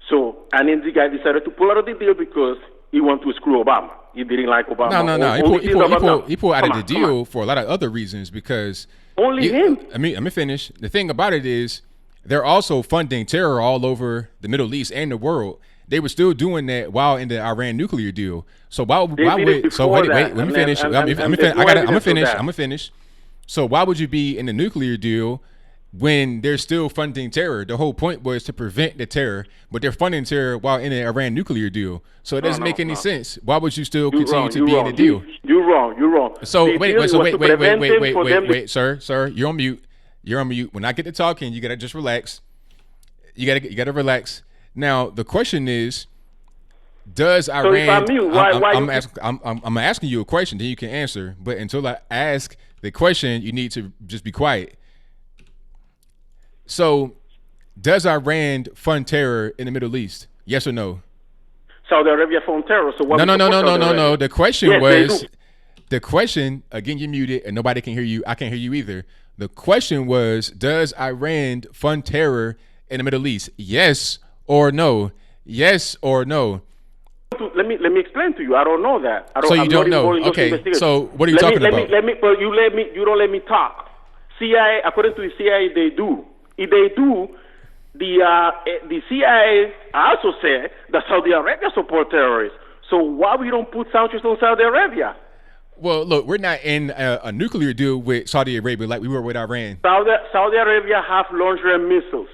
So, and then the guy decided to pull out of the deal because he wanted to screw Obama. He didn't like Obama. No. He pulled out of the deal for a lot of other reasons because him. Let me finish. The thing about it is they're also funding terror all over the Middle East and the world. They were still doing that while in the Iran nuclear deal. So wait, let me finish. I'm gonna finish. So why would you be in the nuclear deal when they're still funding terror? The whole point was to prevent the terror, but they're funding terror while in the Iran nuclear deal. So it doesn't make any sense. Why would you still continue to be in the deal? You're wrong. So wait, sir, you're on mute. When I get to talking, you gotta just relax. You gotta relax. Now the question is, does Iran? So if I'm asking you a question, then you can answer. But until I ask the question, you need to just be quiet. So, does Iran fund terror in the Middle East? Yes or no? Saudi Arabia fund terror. So what? No. The question was, again, you're muted and nobody can hear you. I can't hear you either. The question was, does Iran fund terror in the Middle East? Yes or no? Yes or no? Let me explain to you. I don't know that. So you don't know? Okay. So what are you talking about? You don't let me talk. CIA, according to the CIA, they do. If they do, the CIA also said that Saudi Arabia support terrorists. So why we don't put sanctions on Saudi Arabia? Well, look, we're not in a nuclear deal with Saudi Arabia like we were with Iran. Saudi Arabia have long-range missiles,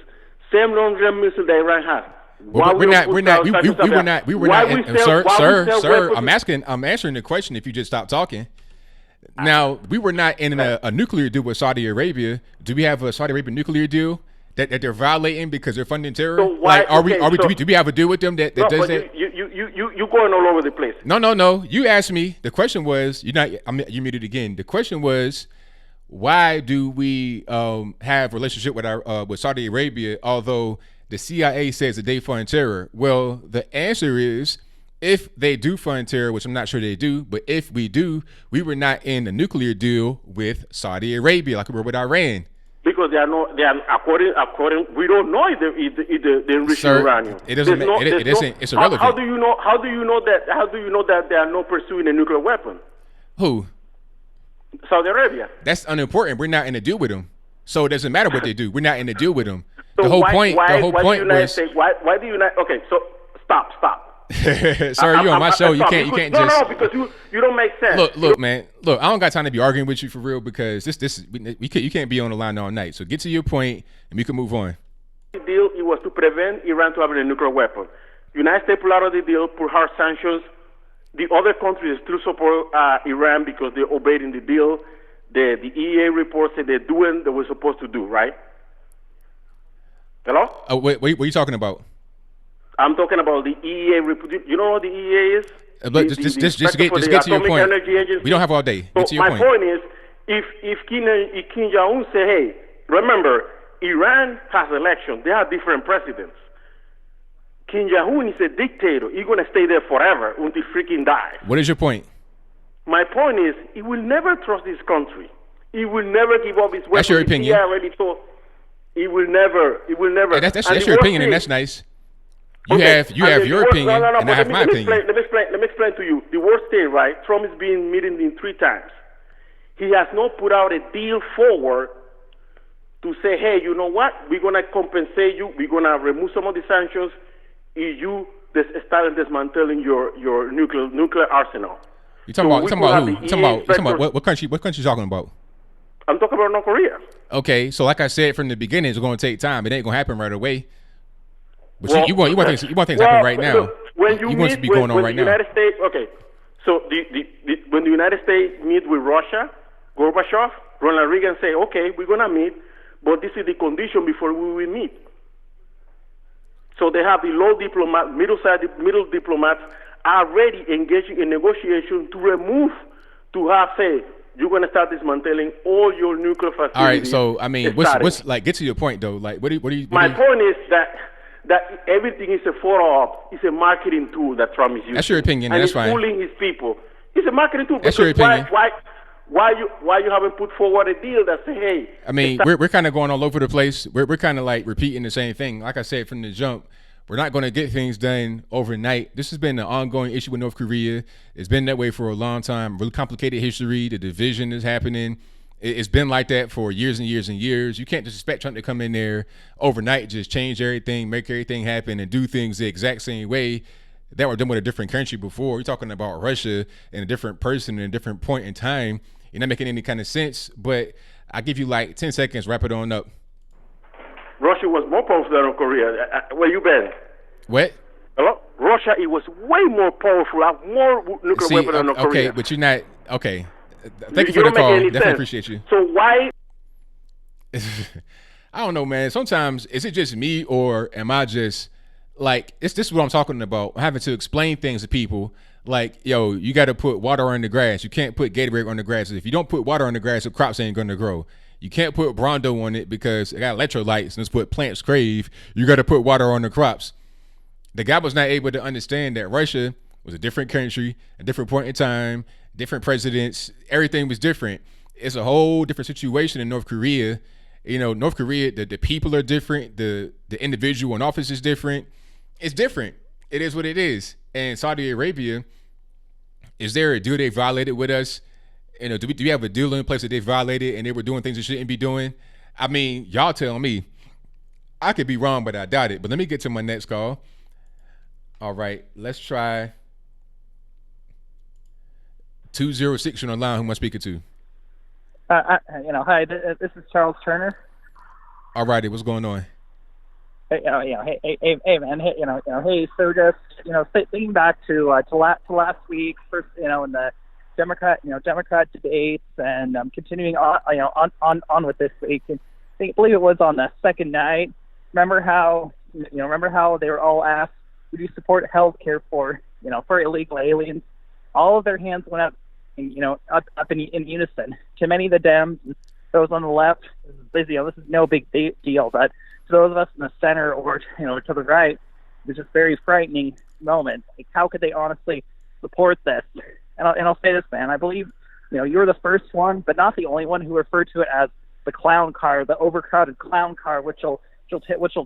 same long-range missile that Iran has. Sir. I'm answering the question. If you just stop talking. Now, we were not in a nuclear deal with Saudi Arabia. Do we have a Saudi Arabia nuclear deal that they're violating because they're funding terror? So why, do we have a deal with them that does that? You're going all over the place. No. You asked me. The question was, you muted again. The question was, why do we have relationship with Saudi Arabia, although the CIA says that they fund terror? Well, the answer is, if they do fund terror, which I'm not sure they do, but if we do, we were not in a nuclear deal with Saudi Arabia like we were with Iran. Because they are according. We don't know if they enrich uranium. It doesn't. It's irrelevant. How do you know that they are not pursuing a nuclear weapon? Who? Saudi Arabia. That's unimportant. We're not in a deal with them, so it doesn't matter what they do. We're not in a deal with them. So the whole point was. Why do you not? Okay, so stop. Sir, you on my show. You can't just. No, because you don't make sense. Look, man. Look, I don't got time to be arguing with you for real because you can't be on the line all night. So get to your point and we can move on. The deal it was to prevent Iran to having a nuclear weapon. United States pulled out of the deal, put hard sanctions. The other countries still support Iran because they're obeying the deal. The EA report said they're doing what we're supposed to do, right? Hello? What are you talking about? I'm talking about the EA. You know what the EA is? But just get to your point. We don't have all day. Get to your point. My point is, if Kim Jong-un say, hey, remember, Iran has elections. They have different presidents. Kim Jong-un is a dictator. He's going to stay there forever until he freaking dies. What is your point? My point is, he will never trust this country. He will never give up his weapons. That's your opinion. He already told. He will never. He will never. That's your opinion, and that's nice. You have your opinion, and I have my opinion. Let me explain to you. The worst thing, right? Trump has been meeting in 3 times. He has not put out a deal forward to say, hey, you know what? We're going to compensate you. We're going to remove some of the sanctions if you start dismantling your nuclear arsenal. You talking about who? You talking about what country? What country you talking about? I'm talking about North Korea. Okay, so like I said from the beginning, it's going to take time. It ain't going to happen right away. But you want things to happen right now. When you want it to be going on right now. United States, okay. So when the United States meet with Russia, Gorbachev, Ronald Reagan say, okay, we're gonna meet, but this is the condition before we will meet. So they have the middle diplomats already engaging in negotiation to have say, you're gonna start dismantling all your nuclear facilities. All right. So I mean, what's like? Get to your point though. Like, what do you? My point is that everything is a photo-op. It's a marketing tool that Trump is using. That's your opinion, and that's fine. Fooling his people. It's a marketing tool. That's your opinion. Why you haven't put forward a deal that say, hey? I mean, we're kind of going all over the place. We're kind of like repeating the same thing. Like I said from the jump, we're not going to get things done overnight. This has been an ongoing issue with North Korea. It's been that way for a long time. Really complicated history. The division is happening. It's been like that for years and years and years. You can't just expect Trump to come in there overnight, just change everything, make everything happen, and do things the exact same way that were done with a different country before. You're talking about Russia and a different person in a different point in time. You're not making any kind of sense, but I'll give you like 10 seconds, wrap it on up. Russia was more powerful than North Korea. Where you been? What? Hello? Russia, it was way more powerful, have more nuclear weapons than North Korea. Okay, but you're not, okay. Thank you for the call. Definitely appreciate you. So why? I don't know, man. Sometimes is it just me or am I just like this is what I'm talking about. Having to explain things to people like, yo, you got to put water on the grass. You can't put Gatorade on the grass. If you don't put water on the grass, the crops ain't going to grow. You can't put Brondo on it because it got electrolytes and it's what plants crave. You got to put water on the crops. The guy was not able to understand that Russia was a different country, a different point in time, different presidents, everything was different. It's a whole different situation in North Korea. You know, North Korea, the people are different. The individual in office is different. It's different. It is what it is. And Saudi Arabia, is there a deal they violated with us? You know, do we have a deal in place that they violated and they were doing things they shouldn't be doing? I mean, y'all tell me. I could be wrong, but I doubt it. But let me get to my next call. All right, let's try 206 on the line. Who am I speaking to? Hi. This is Charles Turner. All righty, what's going on? Hey, man. Hey. So just, thinking back to last week, first, in the Democrat debates, and continuing on with this week. I believe it was on the second night. Remember how they were all asked, would you support health care for illegal aliens? All of their hands went up, up in unison. To many of the Dems, those on the left, this is no big deal. But to those of us in the center or to the right, it was just a very frightening moment. Like, how could they honestly support this? And I'll say this, man. I believe you were the first one, but not the only one who referred to it as the clown car, the overcrowded clown car, which will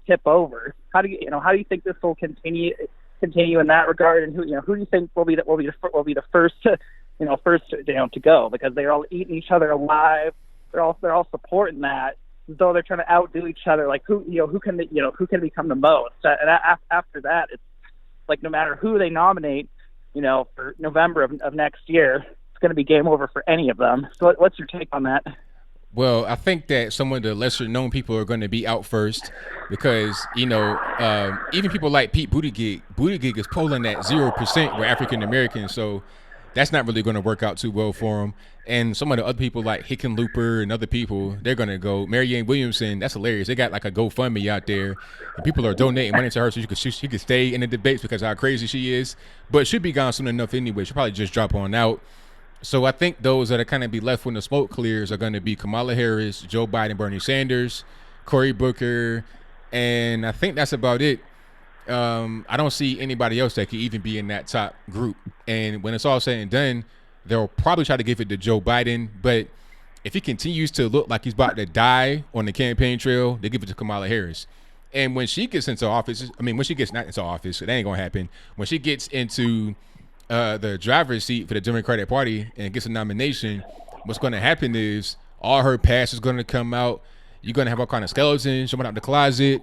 tip over. How do you think this will continue in that regard? And who do you think will be the first to go? Because they're all eating each other alive. They're all supporting that, as though they're trying to outdo each other. Like who can become the most? And after that, it's like no matter who they nominate, for November of next year, it's going to be game over for any of them. So what's your take on that? Well, I think that some of the lesser known people are going to be out first because, even people like Pete Buttigieg is polling at 0% with African Americans. So that's not really going to work out too well for him. And some of the other people like Hickenlooper and other people, they're going to go. Marianne Williamson, that's hilarious. They got like a GoFundMe out there, and people are donating money to her so she could stay in the debates because of how crazy she is. But she'll be gone soon enough anyway. She'll probably just drop on out. So I think those that are kind of be left when the smoke clears are going to be Kamala Harris, Joe Biden, Bernie Sanders, Cory Booker, and I think that's about it. I don't see anybody else that could even be in that top group. And when it's all said and done, they'll probably try to give it to Joe Biden. But if he continues to look like he's about to die on the campaign trail, they give it to Kamala Harris. And when she gets into office, when she gets not into office, that ain't going to happen. When she gets into the driver's seat for the Democratic Party and gets a nomination, what's going to happen is all her past is going to come out. You're going to have all kind of skeletons coming out the closet.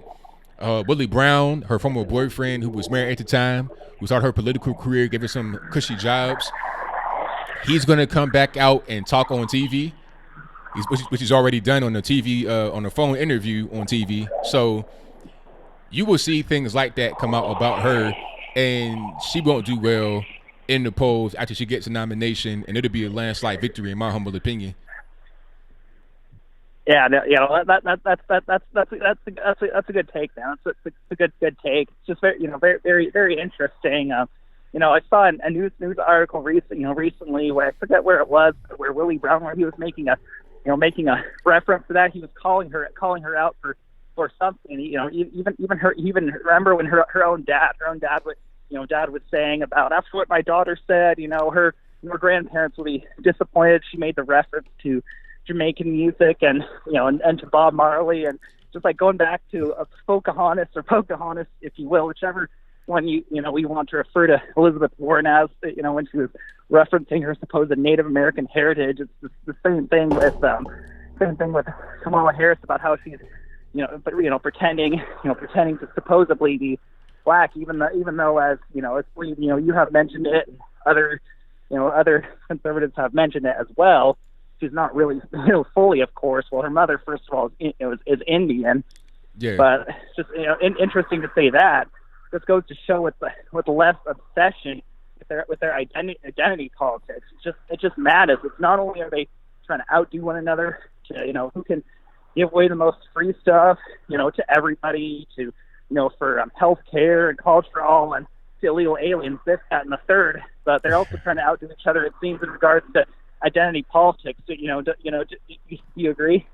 Willie Brown, her former boyfriend who was married at the time, who started her political career, gave her some cushy jobs. He's going to come back out and talk on TV, which he's already done on the TV, on the phone interview on TV. So you will see things like that come out about her, and she won't do well in the polls after she gets a nomination, and it'll be a landslide victory in my humble opinion. Yeah, that's a good take, man. It's a good take. It's just very interesting. I saw a news article recently where I forget where it was, where Willie Brown, where he was making a reference to that. He was calling her out for something. Even remember when her own dad was saying about, after what my daughter said, her grandparents will be disappointed. She made the reference to Jamaican music and to Bob Marley, and just like going back to Pocahontas, if you will, whichever one we want to refer to Elizabeth Warren as, when she was referencing her supposed Native American heritage. It's the same thing with Kamala Harris about how she's pretending to supposedly be black, even though as you have mentioned it, and other conservatives have mentioned it as well. She's not really, fully, of course. Well, her mother, first of all, is Indian. Yeah. But it's just interesting to say that. This goes to show with the left obsession with their identity politics. It's just madness. It's not only are they trying to outdo one another to who can give away the most free stuff to everybody, to for health care and college for all and to illegal aliens, this, that, and the third. But they're also trying to outdo each other, it seems, in regards to identity politics. Do you agree?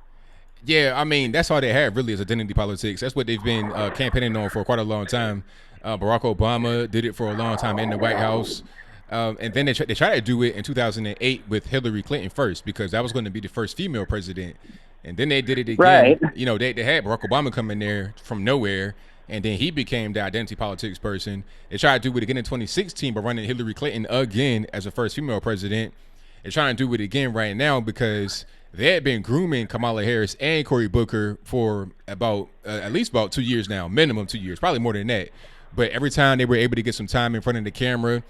Yeah, that's all they have really is identity politics. That's what they've been campaigning on for quite a long time. Barack Obama did it for a long time in the White House. And then they tried to do it in 2008 with Hillary Clinton first, because that was going to be the first female president. And then they did it again. Right. They had Barack Obama come in there from nowhere, and then he became the identity politics person. They tried to do it again in 2016 by running Hillary Clinton again as the first female president. They're trying to do it again right now because they had been grooming Kamala Harris and Cory Booker for about at least about 2 years now, minimum 2 years, probably more than that. But every time they were able to get some time in front of the camera,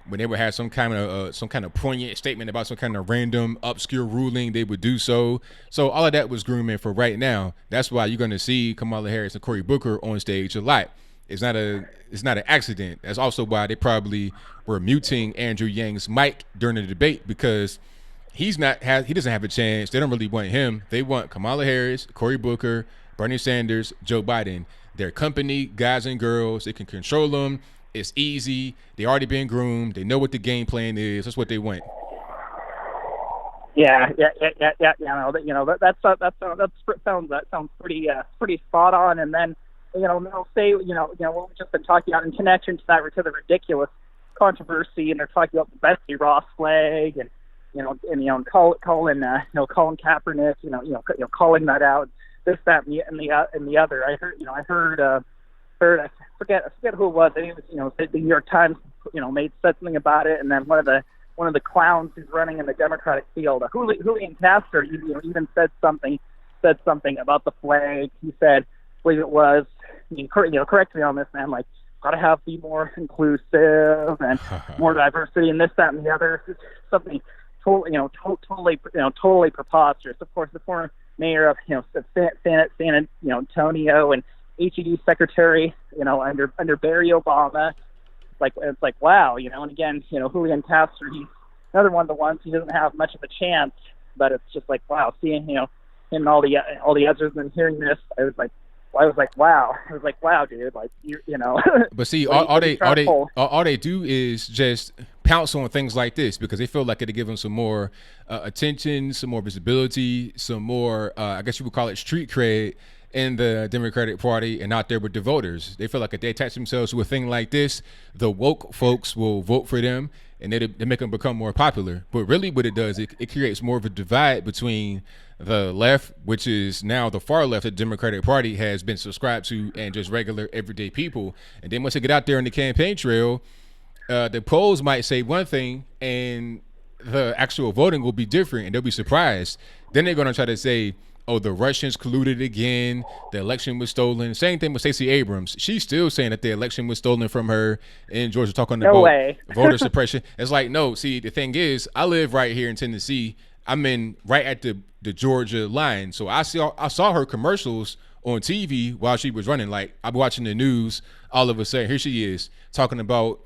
when they would have some kind of poignant statement about some kind of random obscure ruling, they would do so. So all of that was grooming for right now. That's why you're going to see Kamala Harris and Cory Booker on stage a lot. It's not an accident. That's also why they probably were muting Andrew Yang's mic during the debate, because he doesn't have a chance. They don't really want him. They want Kamala Harris, Cory Booker, Bernie Sanders, Joe Biden. They're company guys and girls. They can control them. It's easy. They already been groomed. They know what the game plan is. That's what they want. Yeah. That sounds pretty spot on. And then they'll say what we've just been talking about in connection to the ridiculous controversy, and they're talking about the Betsy Ross flag and Colin Kaepernick, calling that out, this, that, and the other. I heard I forget who it was. I think it was the New York Times said something about it, and then one of the clowns who's running in the Democratic field, Julian Castro, even said something about the flag. He said, I believe it was, correct me on this, man, like, gotta be more inclusive and more diversity and this, that, and the other. It's something totally preposterous. Of course, the former mayor of San Antonio and HED secretary, under Barry Obama, it's like wow, and again, Julian Castro, another one of the ones who doesn't have much of a chance. But it's just like, wow, seeing him and all the others and hearing this, I was like, wow, dude, like you know. But see, all they do is just pounce on things like this because they feel like it'll give them some more attention, some more visibility, some more, I guess you would call it street cred in the Democratic Party and out there with the voters. They feel like if they attach themselves to a thing like this, the woke folks will vote for them and they make them become more popular. But really what it does, it creates more of a divide between the left, which is now the far left of the Democratic Party has been subscribed to, and just regular everyday people. And then once they get out there on the campaign trail, the polls might say one thing and the actual voting will be different and they'll be surprised. Then they're going to try to say, oh, the Russians colluded again. The election was stolen. Same thing with Stacey Abrams. She's still saying that the election was stolen from her in Georgia, talking about voter suppression. It's like, no, see, the thing is, I live right here in Tennessee. I'm in right at the Georgia line. So I saw her commercials on TV while she was running. Like, I'd be watching the news. All of a sudden, here she is talking about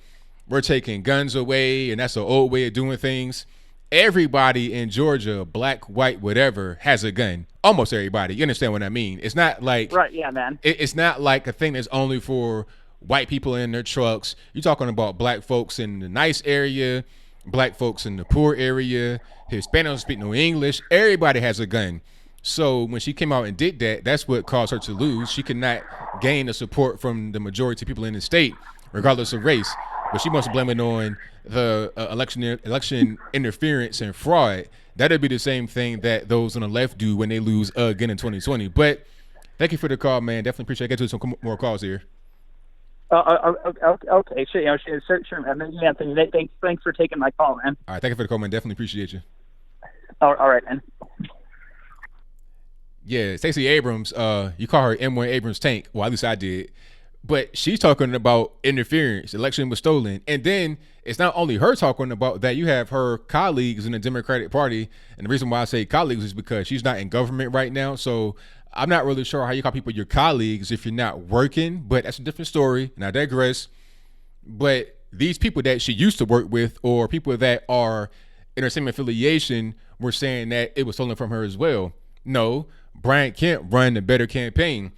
we're taking guns away, and that's an old way of doing things. Everybody in Georgia, black, white, whatever, has a gun. Almost everybody. You understand what I mean? It's not like right, yeah, man. It's not like a thing that's only for white people in their trucks. You're talking about black folks in the nice area, black folks in the poor area, Hispanics don't speak no English. Everybody has a gun. So when she came out and did that, that's what caused her to lose. She could not gain the support from the majority of people in the state, regardless of race. But she wants to blame it on the election interference and fraud. That'd be the same thing that those on the left do when they lose again in 2020. But thank you for the call, man. Definitely appreciate it. Get to some more calls here. Okay, sure, man. Yeah, thanks for taking my call, man. All right, thank you for the call, man. Definitely appreciate you. All right, man. Yeah, Stacey Abrams, you call her M1 Abrams tank. Well, at least I did. But she's talking about interference. Election was stolen. And then it's not only her talking about that. You have her colleagues in the Democratic Party. And the reason why I say colleagues is because she's not in government right now. So I'm not really sure how you call people your colleagues if you're not working. But that's a different story. And I digress. But these people that she used to work with or people that are in her same affiliation were saying that it was stolen from her as well. No, Brian Kemp run a better campaign.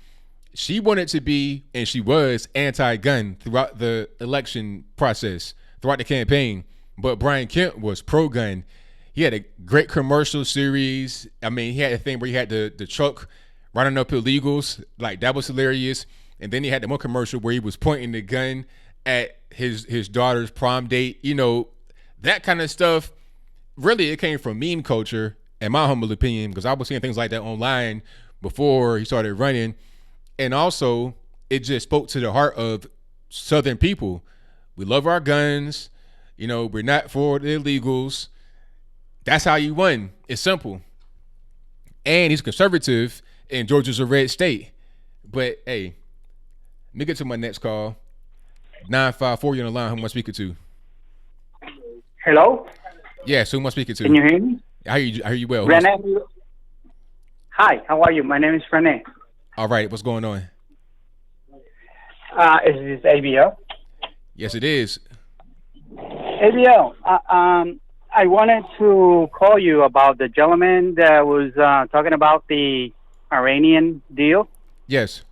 She wanted to be, and she was, anti-gun throughout the election process, throughout the campaign. But Brian Kemp was pro-gun. He had a great commercial series. I mean, he had a thing where he had the truck running up illegals. Like, that was hilarious. And then he had the one commercial where he was pointing the gun at his daughter's prom date. You know, that kind of stuff. Really, it came from meme culture, in my humble opinion, because I was seeing things like that online before he started running. And also, it just spoke to the heart of Southern people. We love our guns. You know, we're not for the illegals. That's how you won. It's simple. And he's conservative, and Georgia's a red state. But, hey, let me get to my next call. 954, you're on the line. Who am I speaking to? Hello? Yes, who am I speaking to? Can you hear me? I hear you well. Rene? Hi, how are you? My name is Rene. All right, what's going on? Is this ABL? Yes, it is. ABL, I wanted to call you about the gentleman that was talking about the Iranian deal. Yes.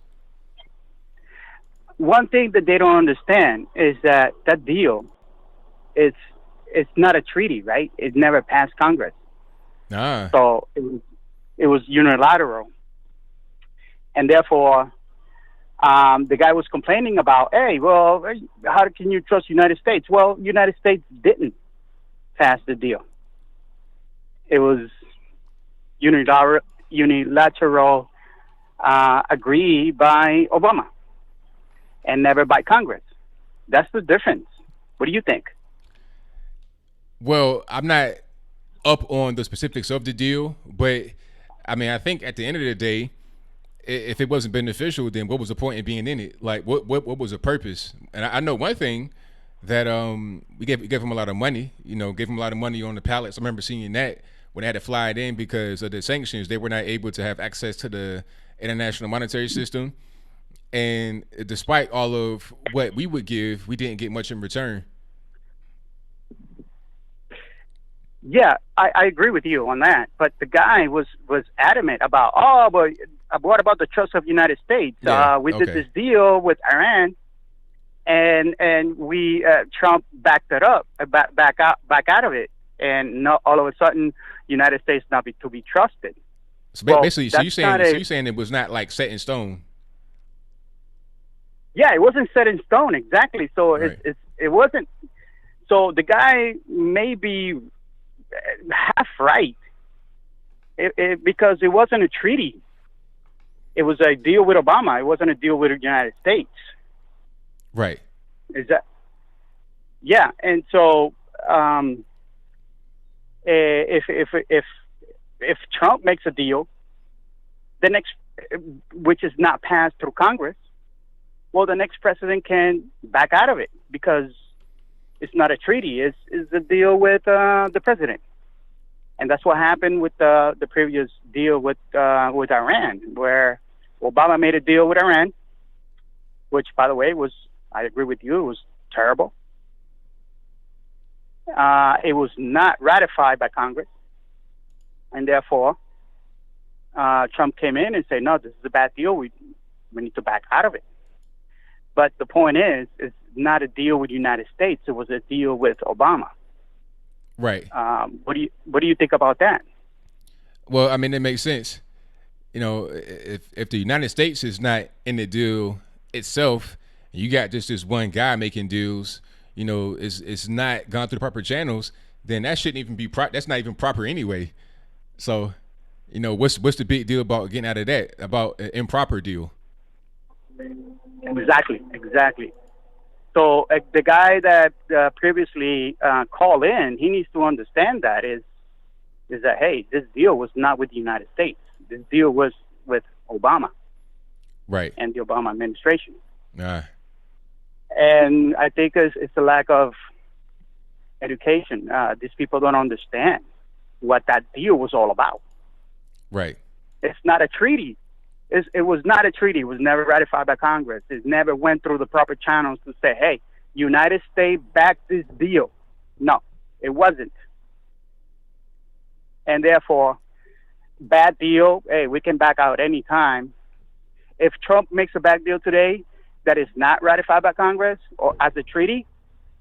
One thing that they don't understand is that deal, it's not a treaty, right? It never passed Congress. So it was unilateral. And therefore, the guy was complaining about, hey, well, how can you trust United States? Well, United States didn't pass the deal. It was unilateral agreed by Obama and never by Congress. That's the difference. What do you think? Well, I'm not up on the specifics of the deal, but I mean, I think at the end of the day, if it wasn't beneficial, then what was the point in being in it? Like, what was the purpose? And I know one thing that we gave him a lot of money. You know, gave him a lot of money on the pallets. I remember seeing that when they had to fly it in because of the sanctions. They were not able to have access to the international monetary system. And despite all of what we would give, we didn't get much in return. Yeah, I agree with you on that. But the guy was adamant about, but what about the trust of the United States? Yeah, we did this deal with Iran, and we Trump backed it up, back out of it, and not all of a sudden, United States not be to be trusted. So basically, so you're saying it was not like set in stone. Yeah, it wasn't set in stone exactly. So right. it wasn't. So the guy may be half right, because it wasn't a treaty. It was a deal with Obama. It wasn't a deal with the United States. Right. Is that? Yeah, and so if Trump makes a deal, the next, which is not passed through Congress, well, the next president can back out of it because it's not a treaty. It's a deal with the president, and that's what happened with the previous deal with Iran, where Obama made a deal with Iran, which, by the way, I agree with you, it was terrible. It was not ratified by Congress, and therefore Trump came in and said, "No, this is a bad deal. We need to back out of it." But the point is, it's not a deal with the United States. It was a deal with Obama. Right. What do you think about that? Well, I mean, it makes sense. You know, if the United States is not in the deal itself, and you got just this one guy making deals, you know, it's not gone through the proper channels, then that shouldn't even be that's not even proper anyway. So, you know, what's the big deal about getting out of that, about an improper deal? Exactly. So the guy that previously called in, he needs to understand that is that, hey, this deal was not with the United States. This deal was with Obama, right, and the Obama administration. Nah. And I think it's a lack of education. These people don't understand what that deal was all about. Right. It's not a treaty. It was not a treaty. It was never ratified by Congress. It never went through the proper channels to say, hey, United States backed this deal. No, it wasn't. And therefore, bad deal, hey, we can back out any time. If Trump makes a bad deal today that is not ratified by Congress or as a treaty,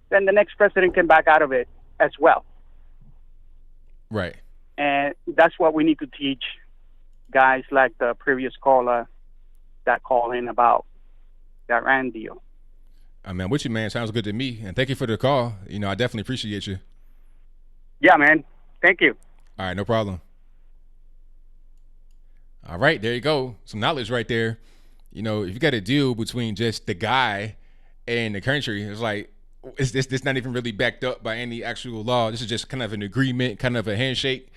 then the next president can back out of it as well. Right. And that's what we need to teach guys like the previous caller that called in about that Iran deal. I mean, with you, man. Sounds good to me. And thank you for the call. You know, I definitely appreciate you. Yeah, man. Thank you. All right, no problem. All right, there you go. Some knowledge right there. You know, if you got a deal between just the guy and the country, it's like, is this not even really backed up by any actual law? This is just kind of an agreement, kind of a handshake.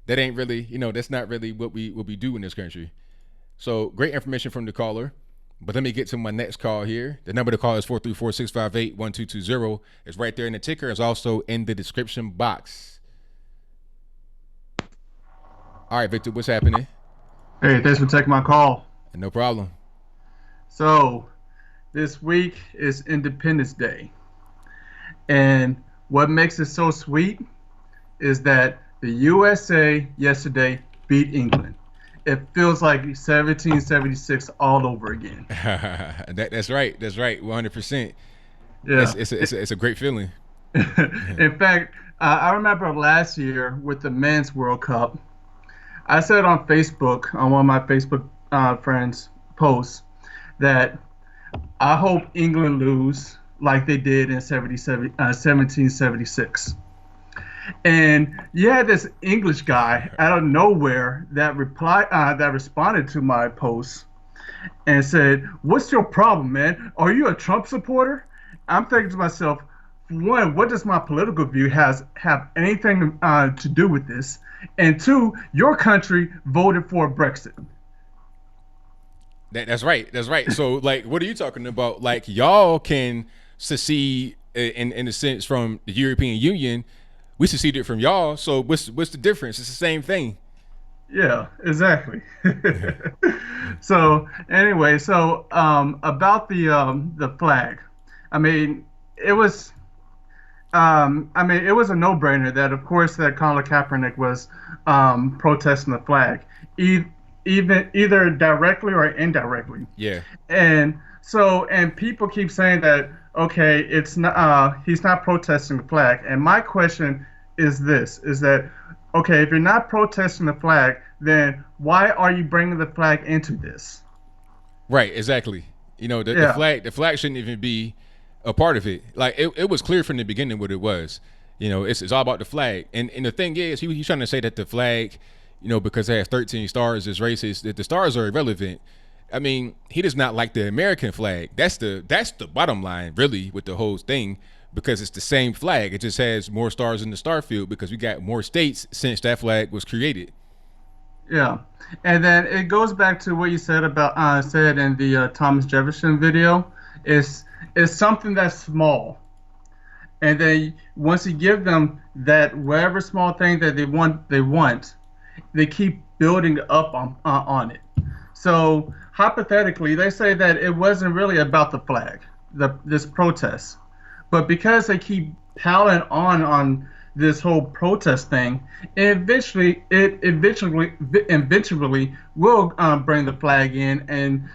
That ain't really, you know, that's not really what we do in this country. So great information from the caller. But let me get to my next call here. The number to call is 434-658-1220. It's right there in the ticker. It's also in the description box. All right, Victor, what's happening? Hey, thanks for taking my call. No problem. So this week is Independence Day. And what makes it so sweet is that the USA yesterday beat England. It feels like 1776 all over again. That's right. That's right. 100%. Yeah, it's a great feeling. In fact, I remember last year with the Men's World Cup, I said on Facebook, on one of my Facebook friends' posts, that I hope England lose like they did in 1776. And you had this English guy out of nowhere that responded to my post and said, "What's your problem, man? Are you a Trump supporter?" I'm thinking to myself, one, what does my political view have anything to do with this? And two, your country voted for Brexit. That's right. That's right. So, like, what are you talking about? Like, y'all can secede in a sense from the European Union. We seceded from y'all, so what's the difference? It's the same thing. Yeah, exactly. So anyway, about the flag. I mean, it was. I mean, it was a no-brainer that, of course, that Colin Kaepernick was protesting the flag, even either directly or indirectly. Yeah. And so, and people keep saying that, okay, it's not, he's not protesting the flag. And my question is this: is that, okay, if you're not protesting the flag, then why are you bringing the flag into this? Right. Exactly. You know, the flag shouldn't even be a part of it. Like it was clear from the beginning what it was. You know, it's all about the flag. And the thing is, he's trying to say that the flag, you know, because it has 13 stars, is racist. That the stars are irrelevant. I mean, he does not like the American flag. That's the bottom line, really, with the whole thing, because it's the same flag. It just has more stars in the star field because we got more states since that flag was created. Yeah, and then it goes back to what you said about said in the Thomas Jefferson video. It's something that's small, and then once you give them that whatever small thing that they want, they keep building up on it. So hypothetically, they say that it wasn't really about the flag, this protest, but because they keep piling on this whole protest thing, eventually will bring the flag in, and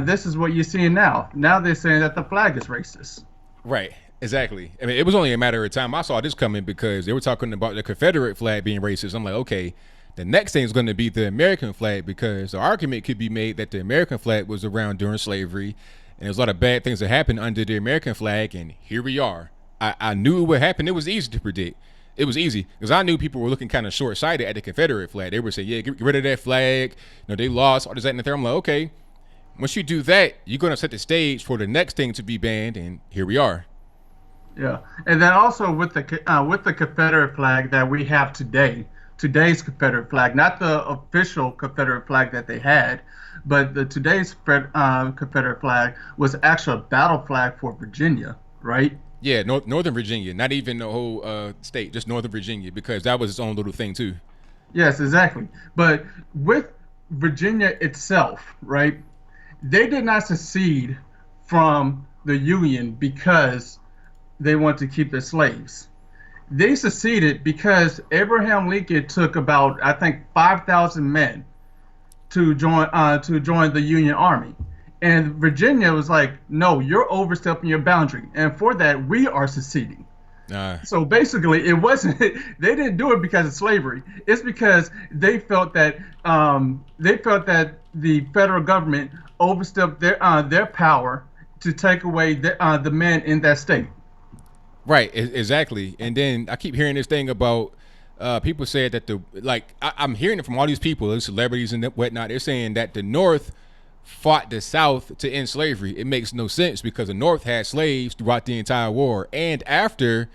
this is what you're seeing now. Now they're saying that the flag is racist. Right. Exactly. I mean, it was only a matter of time. I saw this coming because they were talking about the Confederate flag being racist. I'm like, okay, the next thing is going to be the American flag, because the argument could be made that the American flag was around during slavery, and there's a lot of bad things that happened under the American flag, and here we are. I knew what happened. It was easy to predict. It was easy because I knew people were looking kind of short-sighted at the Confederate flag. They were saying, yeah, get rid of that flag. You know, they lost all this, that, and the third. I'm like, okay, once you do that, you're going to set the stage for the next thing to be banned, and here we are. Yeah, and then also with the Confederate flag that we have today's Confederate flag, not the official Confederate flag that they had, but today's Confederate flag was actually a battle flag for Virginia, right? Yeah, Northern Virginia, not even the whole state, just Northern Virginia, because that was its own little thing too. Yes, exactly. But with Virginia itself, right, they did not secede from the Union because they want to keep their slaves. They seceded because Abraham Lincoln took about, I think, 5,000 men to join the Union Army. And Virginia was like, no, you're overstepping your boundary. And for that, we are seceding. So basically, it wasn't, they didn't do it because of slavery. It's because they felt that the federal government overstepped their power to take away the men in that state. Right, exactly. And then I keep hearing this thing about people said that I'm hearing it from all these people, these celebrities and whatnot. They're saying that the North fought the South to end slavery. It makes no sense because the North had slaves throughout the entire war, and after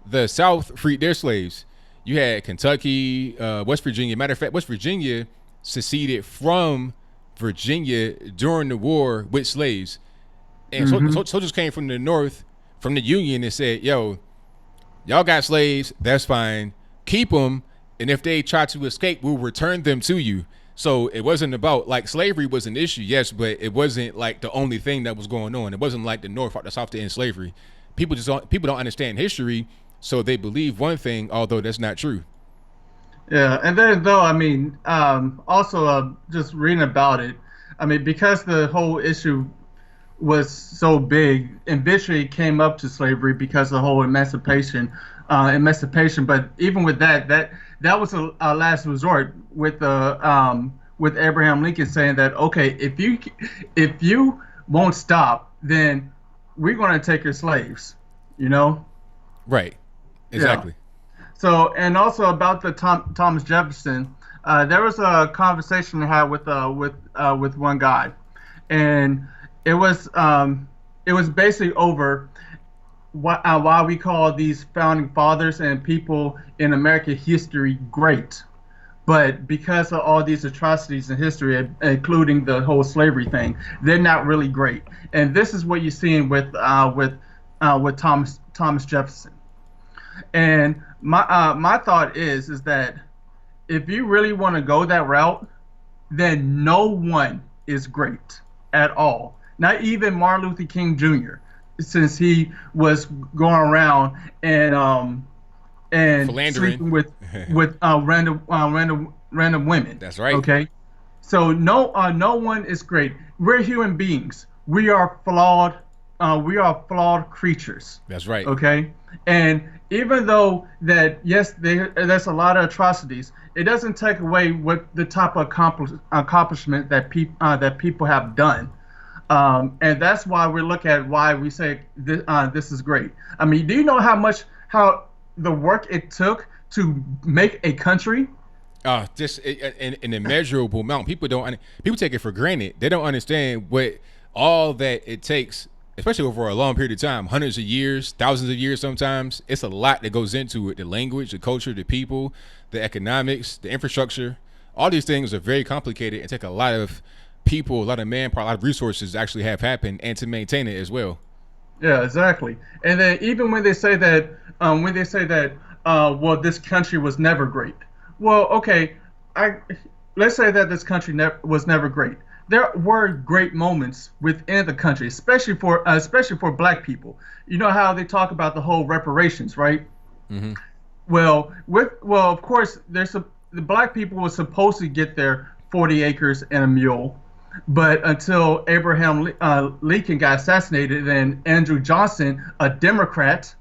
the South freed their slaves, you had Kentucky, West Virginia. Matter of fact, West Virginia seceded from Virginia during the war with slaves, and soldiers came from the North, from the Union, and said, yo, y'all got slaves, that's fine, keep them, and if they try to escape, we'll return them to you. So it wasn't about, like, slavery was an issue, yes, but it wasn't like the only thing that was going on. It wasn't like the North fought the South to end slavery. People don't understand history, so they believe one thing, although that's not true. Yeah, and then though, I mean, also just reading about it, I mean, because the whole issue was so big, eventually came up to slavery because of the whole emancipation. But even with that was a last resort with Abraham Lincoln saying that, okay, if you won't stop, then we're going to take your slaves, you know? Right. Exactly. Yeah. So, and also about the Thomas Jefferson, there was a conversation I had with one guy, and it was basically over why we call these founding fathers and people in American history great, but because of all these atrocities in history, including the whole slavery thing, they're not really great. And this is what you're seeing with Thomas Jefferson. And my thought is that if you really want to go that route, then no one is great at all. Not even Martin Luther King Jr. since he was going around and Philandering. sleeping with random women. That's right. Okay, so no one is great. We're human beings. We are flawed. We are flawed creatures. That's right. Okay, and even though that yes, there's a lot of atrocities, it doesn't take away what the type of accomplishment that people have done. And that's why we look at why we say this is great. I mean, do you know how the work it took to make a country? Just an immeasurable amount. People take it for granted. They don't understand what all that it takes, especially over a long period of time, hundreds of years, thousands of years sometimes. It's a lot that goes into it. The language, the culture, the people, the economics, the infrastructure. All these things are very complicated and take a lot of people, a lot of manpower, a lot of resources to actually have happen and to maintain it as well. Yeah, exactly. And then even when they say that, well, this country was never great. Well, okay, let's say that this country was never great. There were great moments within the country, especially for Black people. You know how they talk about the whole reparations, right? Mm-hmm. Well, of course, the Black people were supposed to get their 40 acres and a mule. But until Abraham Lincoln got assassinated, and Andrew Johnson, a Democrat,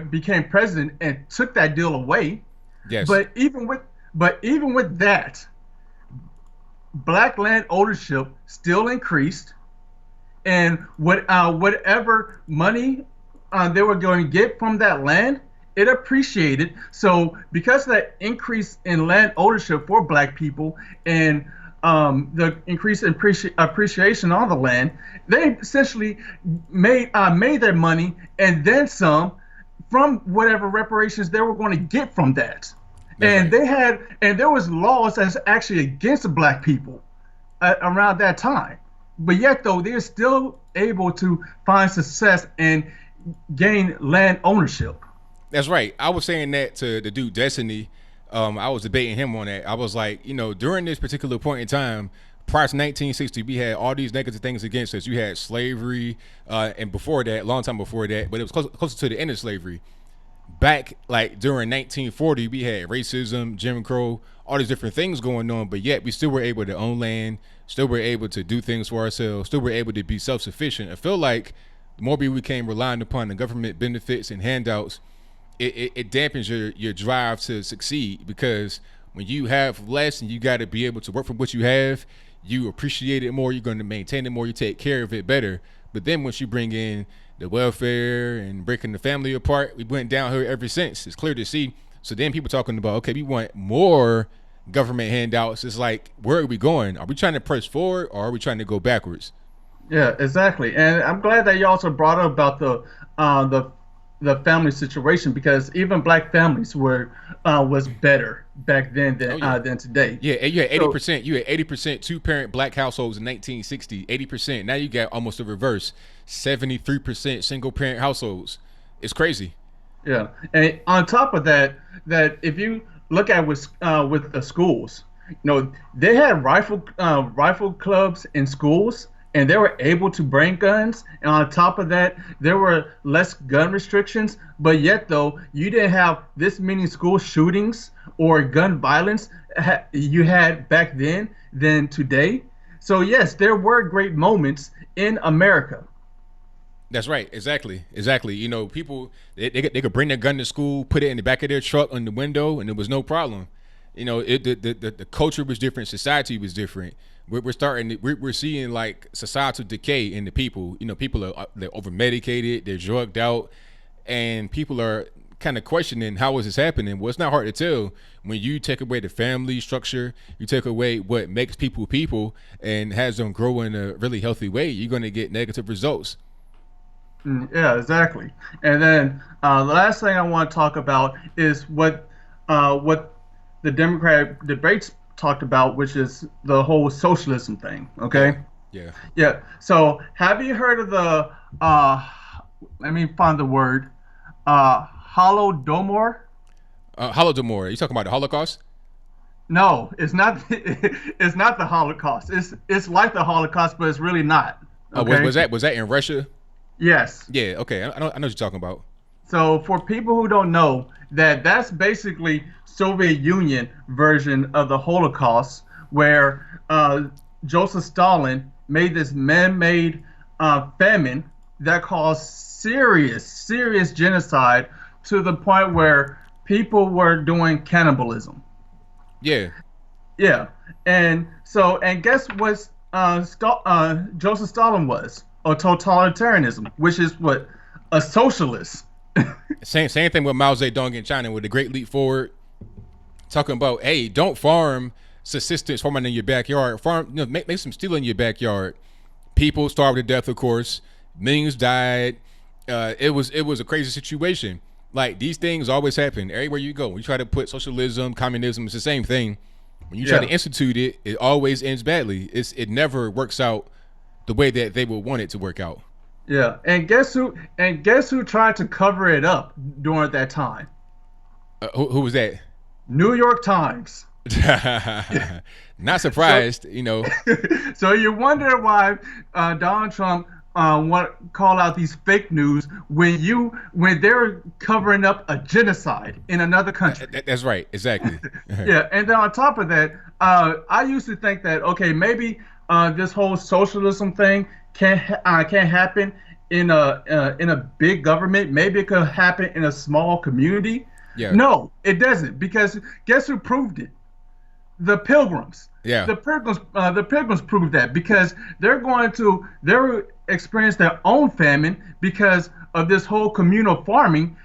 became president and took that deal away. Yes. But even with that, Black land ownership still increased, and whatever money they were going to get from that land, it appreciated. So because of that increase in land ownership for Black people and the increase in appreciation on the land, they essentially made their money and then some from whatever reparations they were going to get from that. That's right. There was laws that's actually against Black people around that time, but yet though they're still able to find success and gain land ownership. That's right. I was saying that to the dude Destiny. I was debating him on that. I was like, during this particular point in time, prior to 1960, we had all these negative things against us. You had slavery, and before that, long time before that, but it was closer to the end of slavery. Back like during 1940, we had racism, Jim Crow, all these different things going on, but yet we still were able to own land, still were able to do things for ourselves, still were able to be self-sufficient. I feel like the more we became reliant upon the government benefits and handouts, it dampens your drive to succeed, because when you have less and you got to be able to work for what you have, you appreciate it more, you're going to maintain it more, you take care of it better. But then once you bring in the welfare and breaking the family apart, we went down here ever since. It's clear to see. So then people talking about, okay, we want more government handouts. It's like, where are we going? Are we trying to press forward or are we trying to go backwards? Yeah, exactly. And I'm glad that you also brought up about the family situation, because even Black families was better back then than today. Yeah, you had 80%. You had 80% two-parent Black households in 1960. 80%. Now you got almost the reverse. 73% single-parent households. It's crazy. Yeah, and on top of that if you look at with the schools, they had rifle clubs in schools, and they were able to bring guns. And on top of that, there were less gun restrictions. But yet, though, you didn't have this many school shootings or gun violence you had back then than today. So, yes, there were great moments in America. That's right. Exactly. People, they could bring their gun to school, put it in the back of their truck on the window, and there was no problem. The culture was different. Society was different. We're seeing like societal decay in the people. People they're over medicated, they're drugged out, and people are kind of questioning, how is this happening? Well, it's not hard to tell. When you take away the family structure, you take away what makes people and has them grow in a really healthy way, you're going to get negative results. Yeah, exactly. And then the last thing I want to talk about is what the Democratic debates talked about, which is the whole socialism thing. Okay. Yeah. So have you heard of the let me find the word, Holodomor? Holodomor. Are you talking about the Holocaust? No, it's not. It's not the Holocaust. It's like the Holocaust, but it's really not. Okay. Was that in Russia? Yes. Yeah. Okay. I know what you're talking about. So for people who don't know, that's basically Soviet Union version of the Holocaust, where Joseph Stalin made this man-made famine that caused serious genocide to the point where people were doing cannibalism. Yeah. Yeah, and guess what? Joseph Stalin was a totalitarianism, which is what a socialist. Same thing with Mao Zedong in China with the Great Leap Forward, talking about, hey, don't farm subsistence farming in your backyard. Farm, make some steel in your backyard. People starved to death, of course. Millions died. It was a crazy situation. Like, these things always happen everywhere you go. When you try to put socialism, communism, it's the same thing. When you try to institute it, it always ends badly. It never works out the way that they would want it to work out. Yeah, and guess who tried to cover it up during that time? Who was that? New York Times. Not surprised, So you wonder why Donald Trump call out these fake news when they're covering up a genocide in another country. That's right, exactly. Yeah, and then on top of that, I used to think that maybe this whole socialism thing can't happen in a big government. Maybe it could happen in a small community. Yeah. No, it doesn't, because guess who proved it? The Pilgrims. Yeah. The Pilgrims proved that, because they're experience their own famine because of this whole communal farming.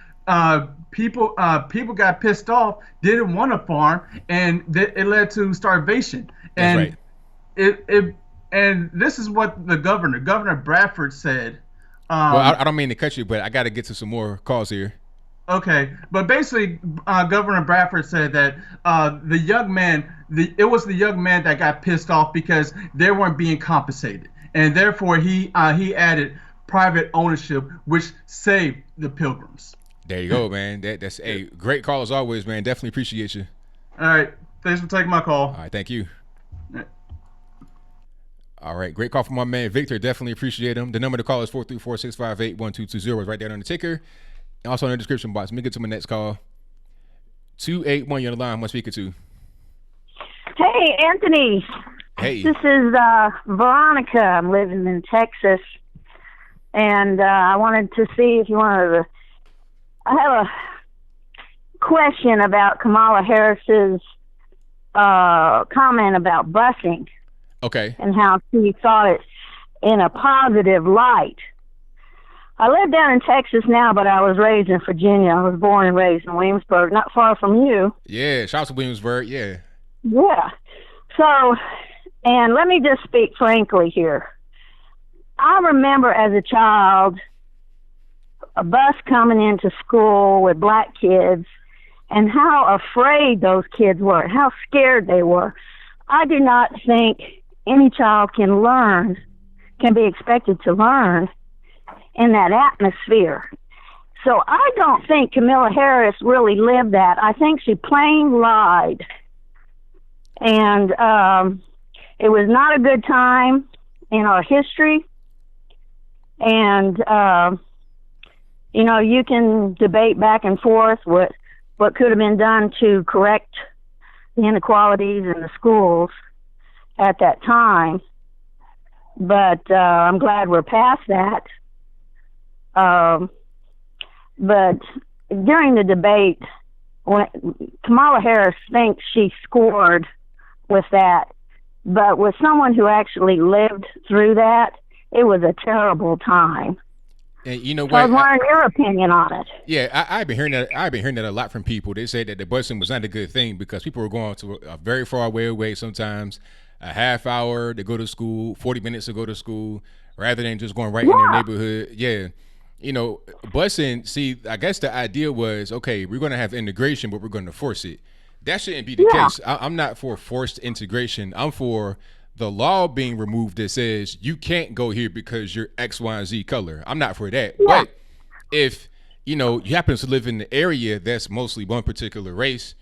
People got pissed off, didn't want to farm, and it led to starvation. And that's right. And this is what Governor Bradford said. Well, I don't mean to cut you, but I got to get to some more calls here. Okay, but basically, Governor Bradford said that it was the young man that got pissed off because they weren't being compensated, and therefore he added private ownership, which saved the Pilgrims. There you go, man. That's a great call as always, man. Definitely appreciate you. All right, thanks for taking my call. All right, thank you. All right, great call from my man Victor. Definitely appreciate him. The number to call is 434-658-1220. It's right there on the ticker. Also in the description box. Let me get to my next call. 281, you're on the line. Who am I speaking to? Hey, Anthony. Hey. This is Veronica. I'm living in Texas. And I wanted to see if you wanted to... I have a question about Kamala Harris's comment about busing. Okay. And how she saw it in a positive light. I live down in Texas now, but I was raised in Virginia. I was born and raised in Williamsburg, not far from you. Yeah, shout out to Williamsburg, yeah. Yeah. So, and let me just speak frankly here. I remember as a child a bus coming into school with black kids and how afraid those kids were, how scared they were. I do not think any child can be expected to learn in that atmosphere. So I don't think Kamala Harris really lived that. I think she plain lied. And it was not a good time in our history. And, you can debate back and forth what could have been done to correct the inequalities in the schools at that time. But I'm glad we're past that. But during the debate, when Kamala Harris thinks she scored with that, but with someone who actually lived through that, it was a terrible time. And you know what? So I was wondering your opinion on it. Yeah, I've been hearing that. I've been hearing that a lot from people. They said that the busing was not a good thing because people were going to a very far away, sometimes a half hour to go to school, 40 minutes to go to school, rather than just going right in their neighborhood. Yeah. Busing, see, I guess the idea was, okay, we're going to have integration, but we're going to force it. That shouldn't be the case. I'm not for forced integration. I'm for the law being removed that says you can't go here because you're X, Y, and Z color. I'm not for that. Yeah. But if, you happen to live in the area that's mostly one particular race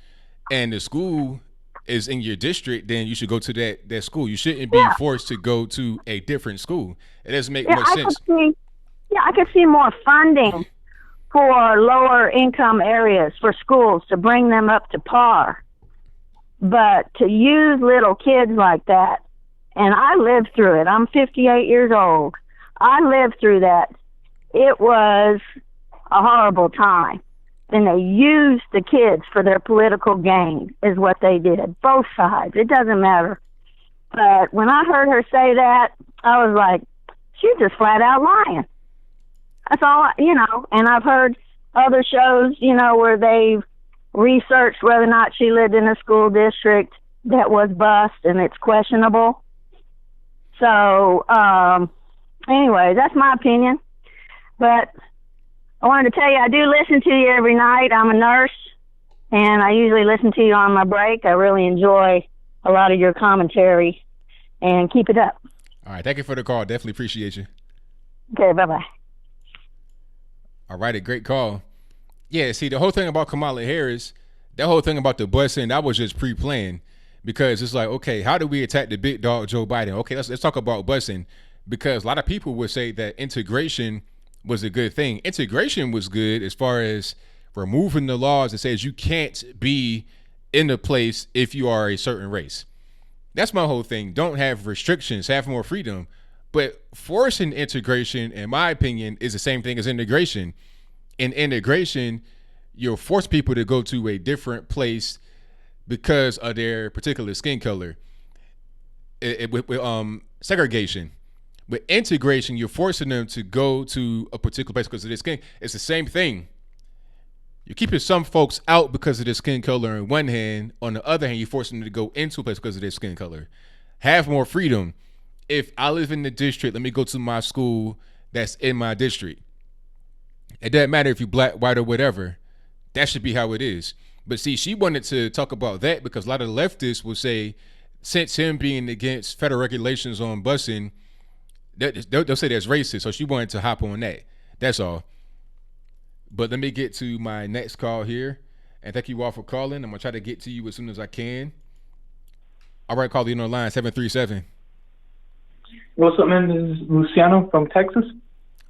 and the school is in your district, then you should go to that school. You shouldn't be forced to go to a different school. It doesn't make much sense. I could see more funding for lower income areas for schools to bring them up to par. But to use little kids like that, and I lived through it. I'm 58 years old. I lived through that. It was a horrible time. And they used the kids for their political gain is what they did. Both sides. It doesn't matter. But when I heard her say that, I was like, she's just flat out lying. That's all, and I've heard other shows, where they've researched whether or not she lived in a school district that was bust and it's questionable. So, anyway, that's my opinion. But I wanted to tell you, I do listen to you every night. I'm a nurse, and I usually listen to you on my break. I really enjoy a lot of your commentary, and keep it up. All right. Thank you for the call. Definitely appreciate you. Okay, bye-bye. All right, a great call. Yeah, see, the whole thing about Kamala Harris, that whole thing about the busing, that was just pre-planned, because it's like, okay, how do we attack the big dog Joe Biden? Okay, let's talk about busing, because a lot of people would say that integration was a good thing. Integration was good as far as removing the laws that says you can't be in a place if you are a certain race. That's my whole thing. Don't have restrictions, have more freedom. But forcing integration, in my opinion, is the same thing as integration. In integration, you'll force people to go to a different place because of their particular skin color. With segregation. With integration, you're forcing them to go to a particular place because of their skin. It's the same thing. You're keeping some folks out because of their skin color on one hand. On the other hand, you're forcing them to go into a place because of their skin color. Have more freedom. If I live in the district, let me go to my school that's in my district. It doesn't matter if you're black, white, or whatever. That should be how it is. But see, she wanted to talk about that because a lot of the leftists will say, since him being against federal regulations on busing, they'll say that's racist. So she wanted to hop on that. That's all. But let me get to my next call here. And thank you all for calling. I'm going to try to get to you as soon as I can. All right, call you on the line, 737. What's up, man? This is Luciano from Texas.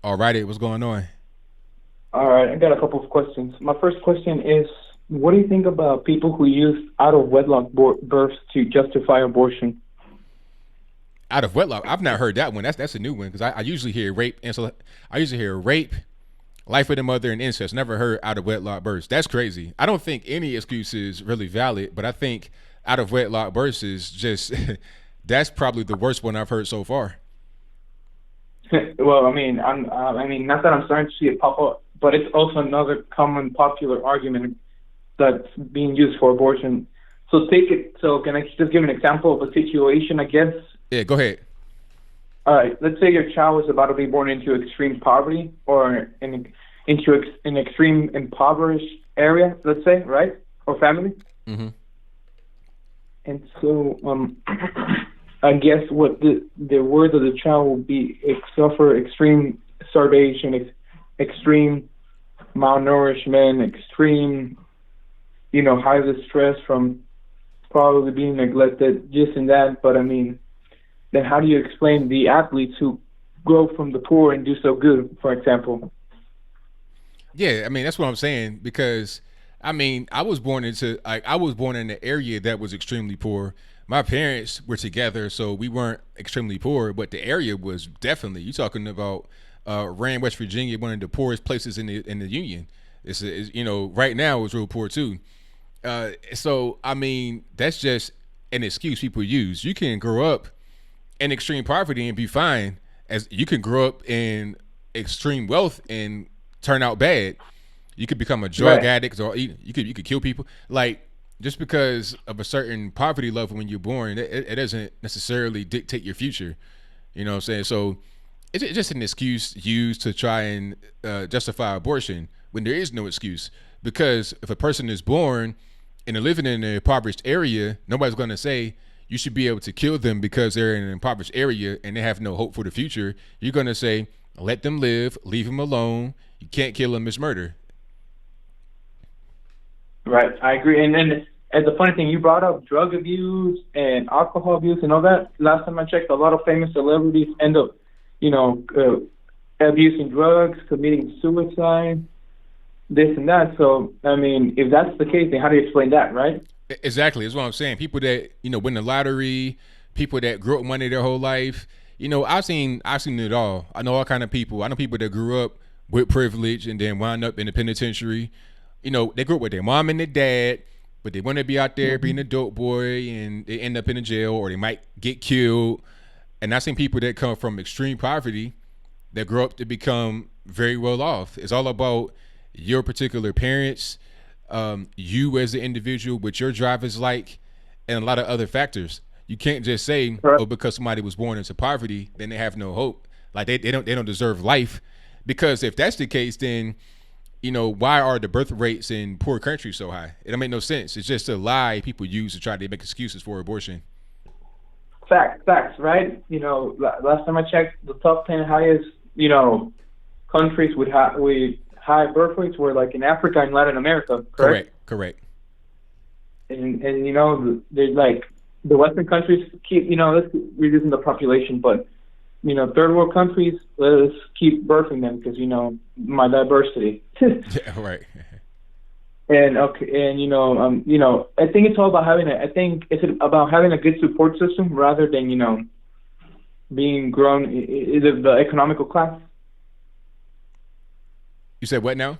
All righty, what's going on? All right, I got a couple of questions. My first question is, what do you think about people who use out-of-wedlock births to justify abortion? Out of wedlock? I've not heard that one. That's a new one because I usually hear rape, and so I usually hear rape, life with the mother, and incest. Never heard out of wedlock births. That's crazy. I don't think any excuse is really valid, but I think out of wedlock births is just that's probably the worst one I've heard so far. Well, I mean, not that I'm starting to see it pop up, but it's also another common popular argument that's being used for abortion. So can I just give an example of a situation, I guess? Yeah, go ahead. All right, let's say your child is about to be born into extreme poverty or into an extreme impoverished area, let's say, right? Or family. Mm-hmm. And so I guess what the words of the child will be suffer extreme starvation, extreme malnourishment, extreme, high distress from probably being neglected, this and that. But I mean, then how do you explain the athletes who grow from the poor and do so good, for example? Yeah, I mean, that's what I'm saying, because I mean, I was born in an area that was extremely poor. My parents were together, so we weren't extremely poor, but the area was definitely, you're talking about Rand, West Virginia, one of the poorest places in the Union. It's right now it's real poor too. So I mean, that's just an excuse people use. You can grow up in extreme poverty and be fine, as you can grow up in extreme wealth and turn out bad. You could become a drug addict, or you could kill people. Like, just because of a certain poverty level when you're born, it doesn't necessarily dictate your future. You know what I'm saying? So it's just an excuse used to try and justify abortion when there is no excuse. Because if a person is born and they're living in an impoverished area, nobody's going to say you should be able to kill them because they're in an impoverished area and they have no hope for the future. You're going to say, let them live, leave them alone. You can't kill them, it's murder. Right, I agree. And And the funny thing, you brought up drug abuse and alcohol abuse and all that. Last time I checked, a lot of famous celebrities end up, abusing drugs, committing suicide, this and that. So, I mean, if that's the case, then how do you explain that, right? Exactly. That's what I'm saying. People that, win the lottery, people that grew up with money their whole life. I've seen it all. I know all kind of people. I know people that grew up with privilege and then wound up in the penitentiary. They grew up with their mom and their dad, but they want to be out there being a dope boy and they end up in a jail or they might get killed. And I've seen people that come from extreme poverty that grow up to become very well off. It's all about your particular parents, you as an individual, what your drive is like, and a lot of other factors. You can't just say, because somebody was born into poverty, then they have no hope. Like they don't deserve life. Because if that's the case, then why are the birth rates in poor countries so high? It don't make no sense. It's just a lie people use to try to make excuses for abortion. Facts, right? Last time I checked, the top 10 highest, countries with high birth rates were like in Africa and Latin America, correct? Correct. And there's like the Western countries keep, let's reducing the population, but third world countries, let's keep birthing them because my diversity. Yeah, right. And I think it's all about having a good support system rather than being grown the economical class. You said what now?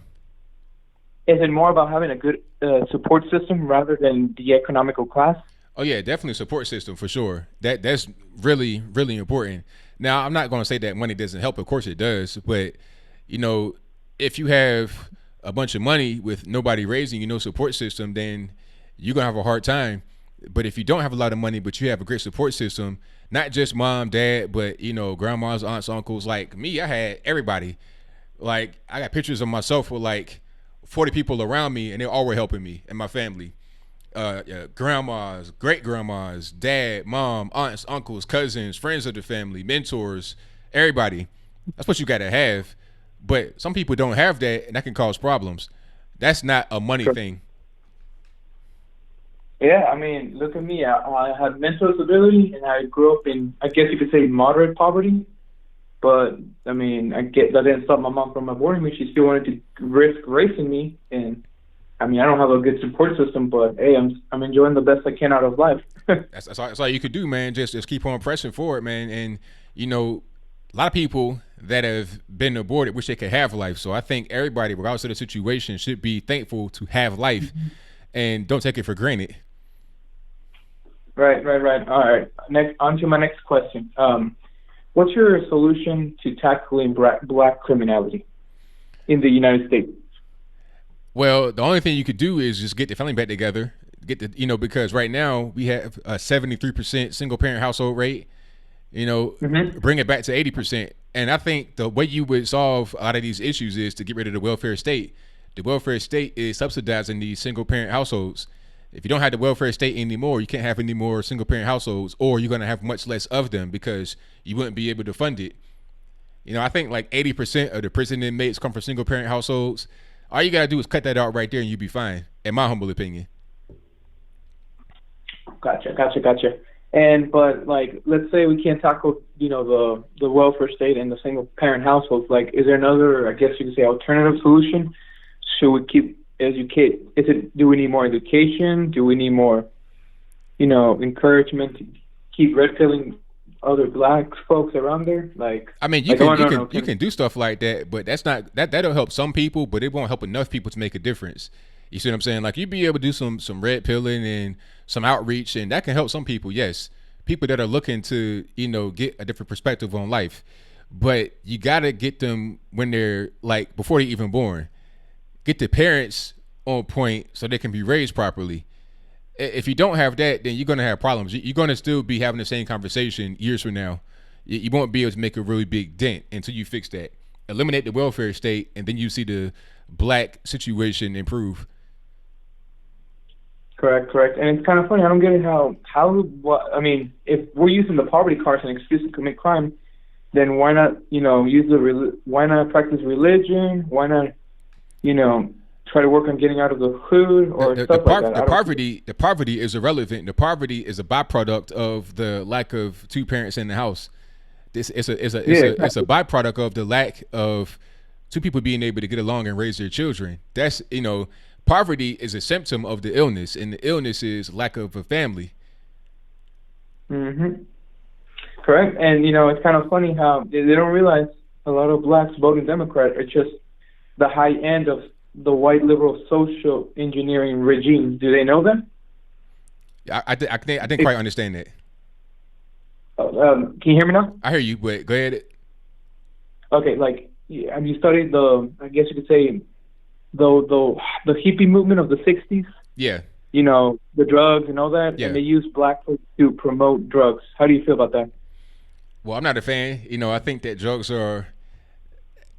Is it more about having a good support system rather than the economical class? Oh yeah, definitely a support system for sure. That's really, really important. Now, I'm not going to say that money doesn't help. Of course it does. But, if you have a bunch of money with nobody raising you, no support system, then you're going to have a hard time. But if you don't have a lot of money, but you have a great support system, not just mom, dad, but, grandmas, aunts, uncles, like me, I had everybody. Like, I got pictures of myself with like 40 people around me, and they all were helping me and my family. Grandmas, great grandmas, dad, mom, aunts, uncles, cousins, friends of the family, mentors, everybody. That's what you got to have. But some people don't have that, and that can cause problems. That's not a money thing. Yeah, I mean, look at me. I had mental disability, and I grew up in, I guess you could say, moderate poverty. But, I mean, that didn't stop my mom from aborting me. She still wanted to risk raising me, and I mean, I don't have a good support system, but hey, I'm enjoying the best I can out of life. that's all you could do, man. Just keep on pressing forward, man. And a lot of people that have been aborted wish they could have life. So I think everybody, regardless of the situation, should be thankful to have life, and don't take it for granted. Right. All right. On to my next question. What's your solution to tackling black criminality in the United States? Well, the only thing you could do is just get the family back together. Because right now we have a 73% single parent household rate. Bring it back to 80%. And I think the way you would solve a lot of these issues is to get rid of the welfare state. The welfare state is subsidizing these single parent households. If you don't have the welfare state anymore, you can't have any more single parent households, or you're going to have much less of them because you wouldn't be able to fund it. I think like 80% of the prison inmates come from single parent households. All you gotta do is cut that out right there, and you'll be fine, in my humble opinion. Gotcha. But like, let's say we can't tackle, the welfare state and the single parent households. Like, is there another, I guess you could say, alternative solution? Should we keep educate? Do we need more education? Do we need more, encouragement to keep red pilling other black folks around there? Like, I mean, you can do stuff like that, but that'll help some people, but it won't help enough people to make a difference. You see what I'm saying? Like, you'd be able to do some red pilling and some outreach, and that can help some people. Yes, people that are looking to get a different perspective on life, but you gotta get them when they're like before they're even born. Get the parents on point so they can be raised properly. If you don't have that, then you're going to have problems. You're going to still be having the same conversation years from now. You won't be able to make a really big dent until you fix that. Eliminate the welfare state, and then you see the black situation improve. Correct. And it's kind of funny. I don't get it I mean, if we're using the poverty card as an excuse to commit crime, then why not, why not practice religion? Why not, try to work on getting out of the hood or stuff like that. The poverty is irrelevant. The poverty is a byproduct of the lack of two parents in the house. It's a byproduct of the lack of two people being able to get along and raise their children. That's, poverty is a symptom of the illness, and the illness is lack of a family. Mm-hmm. Correct. And, it's kind of funny how they don't realize a lot of blacks voting Democrat are just the high end of the white liberal social engineering regimes. Do they know them? I didn't quite understand that. Can you hear me now? I hear you, but go ahead. Okay, have you studied I guess you could say, the hippie movement of the 60s? Yeah. The drugs and all that? Yeah. And they use black folks to promote drugs. How do you feel about that? Well, I'm not a fan. I think that drugs are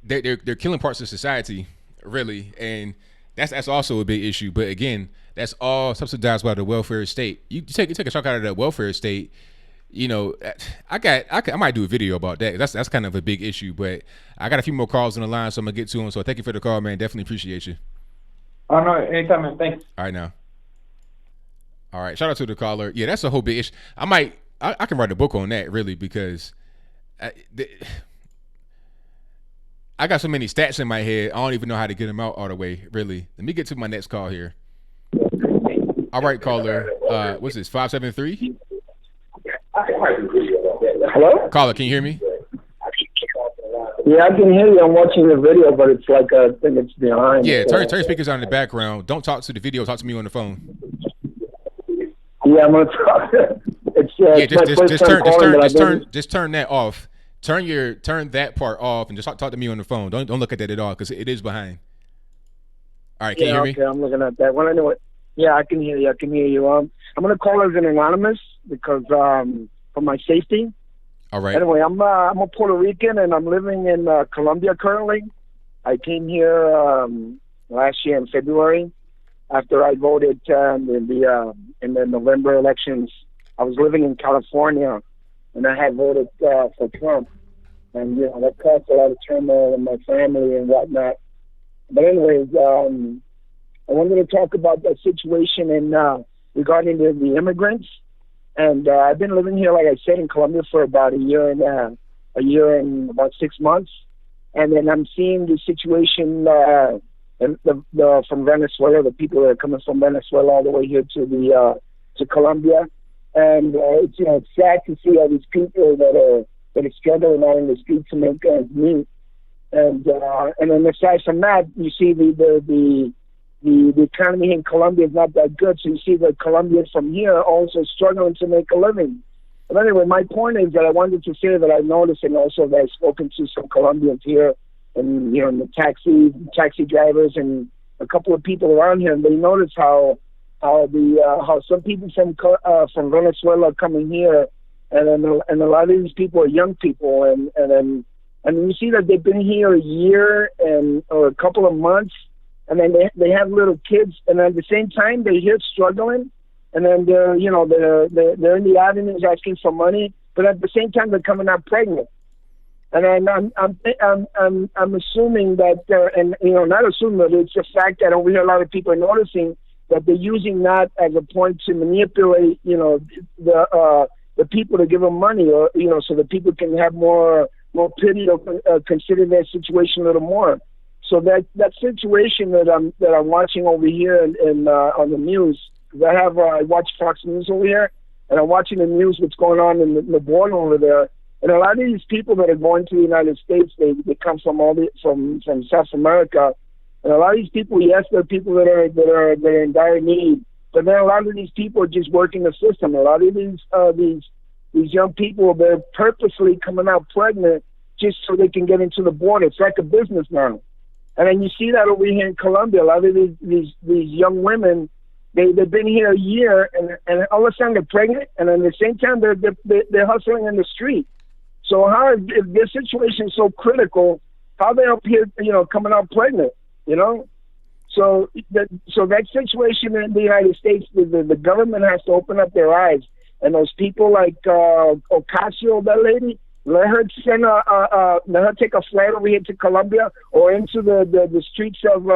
they're killing parts of society, really, and that's also a big issue. But again, that's all subsidized by the welfare state. You take a chunk out of that welfare state. I might do a video about that. That's kind of a big issue. But I got a few more calls on the line, so I'm gonna get to them. So thank you for the call, man. Definitely appreciate you. Oh no, anytime, man. Thanks. All right now. All right, shout out to the caller. Yeah, that's a whole big issue. I can write a book on that, really, because I got so many stats in my head, I don't even know how to get them out all the way, really. Let me get to my next call here. All right, caller. What's this, 573? Hello? Caller, can you hear me? Yeah, I can hear you. I'm watching the video, but it's like I think it's behind. Yeah, turn speakers on in the background. Don't talk to the video. Talk to me on the phone. Yeah, I'm gonna talk. Just turn that off. Turn that part off and just talk to me on the phone. Don't look at that at all because it is behind. All right, can you hear me? Okay, I'm looking at that. Well, anyway, yeah, I can hear you. I'm gonna call as an anonymous because for my safety. All right. Anyway, I'm a Puerto Rican and I'm living in Colombia currently. I came here last year in February after I voted in the November elections. I was living in California and I had voted for Trump, and that caused a lot of turmoil in my family and whatnot. But anyways, I wanted to talk about that situation and regarding the immigrants. And I've been living here, like I said, in Colombia for about a year and about 6 months. And then I'm seeing the situation from Venezuela, the people that are coming from Venezuela all the way here to Colombia. And it's sad to see all these people that are struggling out in the streets to make ends meet. And then aside from that, you see the economy in Colombia is not that good. So you see the Colombians from here also struggling to make a living. But anyway, my point is that I wanted to say that I noticed, and also that I've spoken to some Colombians here, and the taxi drivers, and a couple of people around here, and they notice how some people from Venezuela are coming here, and a lot of these people are young people, and you see that they've been here a year or a couple of months, and then they have little kids, and at the same time they're here struggling, and then they're in the avenues asking for money, but at the same time they're coming out pregnant. And I'm assuming that, not assuming, but it's a fact that over here a lot of people are noticing that they're using that as a point to manipulate, the people to give them money, or so that people can have more pity or consider their situation a little more. So that situation that I'm watching over here and on the news, because I watch Fox News over here, and I'm watching the news, what's going on in the border over there. And a lot of these people that are going to the United States, they come from from South America. And a lot of these people, yes, they're people that are in dire need. But then a lot of these people are just working the system. A lot of these young people, they're purposely coming out pregnant just so they can get into the border. It's like a business now. And then you see that over here in Colombia. A lot of these young women, they've been here a year, and all of a sudden they're pregnant, and at the same time they're hustling in the street. So if this situation is so critical, how they up here, coming out pregnant, So that situation in the United States, the government has to open up their eyes. And those people like Ocasio, that lady, Let her let her take a flight over here to Colombia or into the streets of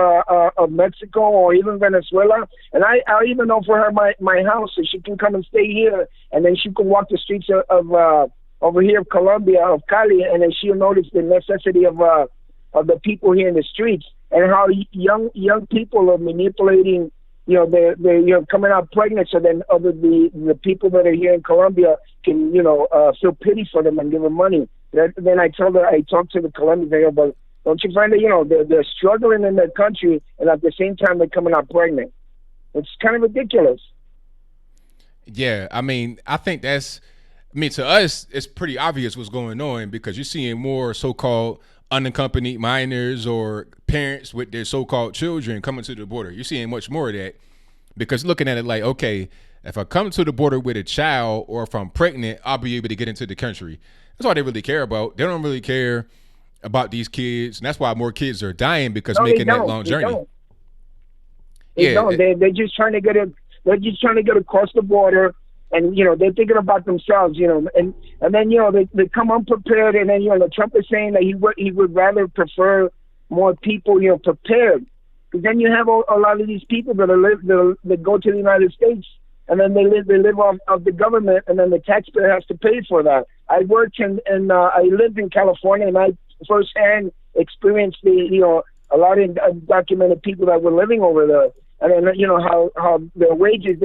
Mexico or even Venezuela, and I'll even offer her my house so she can come and stay here, and then she can walk the streets of over here of Colombia, of Cali, and then she'll notice the necessity of the people here in the streets and how young people are manipulating. They're coming out pregnant, so then the people that are here in Colombia can, feel pity for them and give them money. Then I talked to the Colombians, they go, but don't you find that, they're struggling in their country and at the same time they're coming out pregnant? It's kind of ridiculous. Yeah, I think to us, it's pretty obvious what's going on because you're seeing more so-called unaccompanied minors or parents with their so-called children coming to the border. You're seeing much more of that because looking at it like, okay, if I come to the border with a child or if I'm pregnant, I'll be able to get into the country. That's all they really care about. They don't really care about these kids, and that's why more kids are dying because making that long journey. They don't. They're just trying to get it. They're just trying to get across the border. And, they're thinking about themselves, and then, they come unprepared. And then, Trump is saying that he would rather prefer more people, prepared. Because then you have a lot of these people that go to the United States and then they live off of the government, and then the taxpayer has to pay for that. I worked I lived in California, and I firsthand experienced a lot of undocumented people that were living over there. And then, how their wages,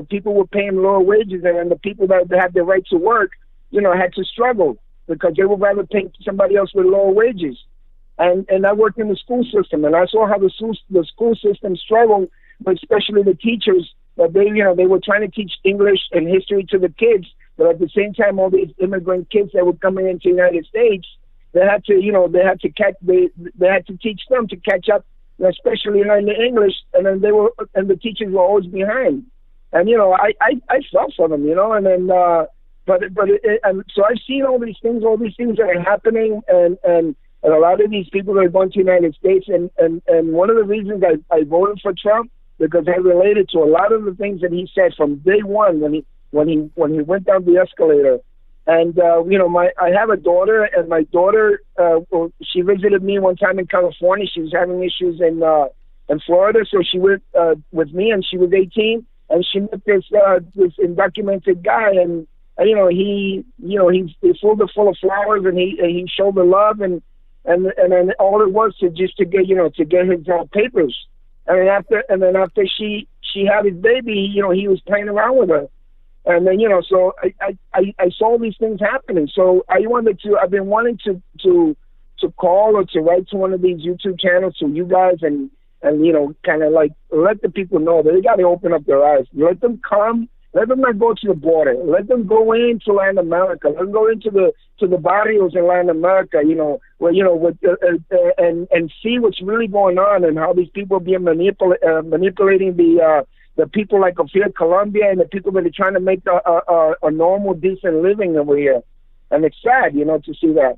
people were paying lower wages, and then the people that had the right to work, had to struggle because they would rather pay somebody else with lower wages. And I worked in the school system, and I saw how the school system struggled, but especially the teachers, that they were trying to teach English and history to the kids, but at the same time, all these immigrant kids that were coming into the United States, they had to teach them to catch up, especially in the English, and then the teachers were always behind, and I felt for them, and then so I've seen all these things that are happening, and a lot of these people that are going to the United States, and one of the reasons I voted for Trump because I related to a lot of the things that he said from day one when he went down the escalator. And, I have a daughter, and my daughter, she visited me one time in California. She was having issues in Florida, so she went with me, and she was 18, and she met this undocumented guy, and he filled her full of flowers, and he showed her love, and then all it was to get his papers. And then after she had his baby, he was playing around with her. And then, so I saw these things happening. So I've been wanting to call or to write to one of these YouTube channels to you guys and kind of like let the people know that they got to open up their eyes. Let them come. Let them not go to the border. Let them go into Latin America. Let them go into the barrios in Latin America, and see what's really going on and how these people are being manipulating the people like Ophir, Colombia, and the people that are trying to make a normal, decent living over here. And it's sad, to see that.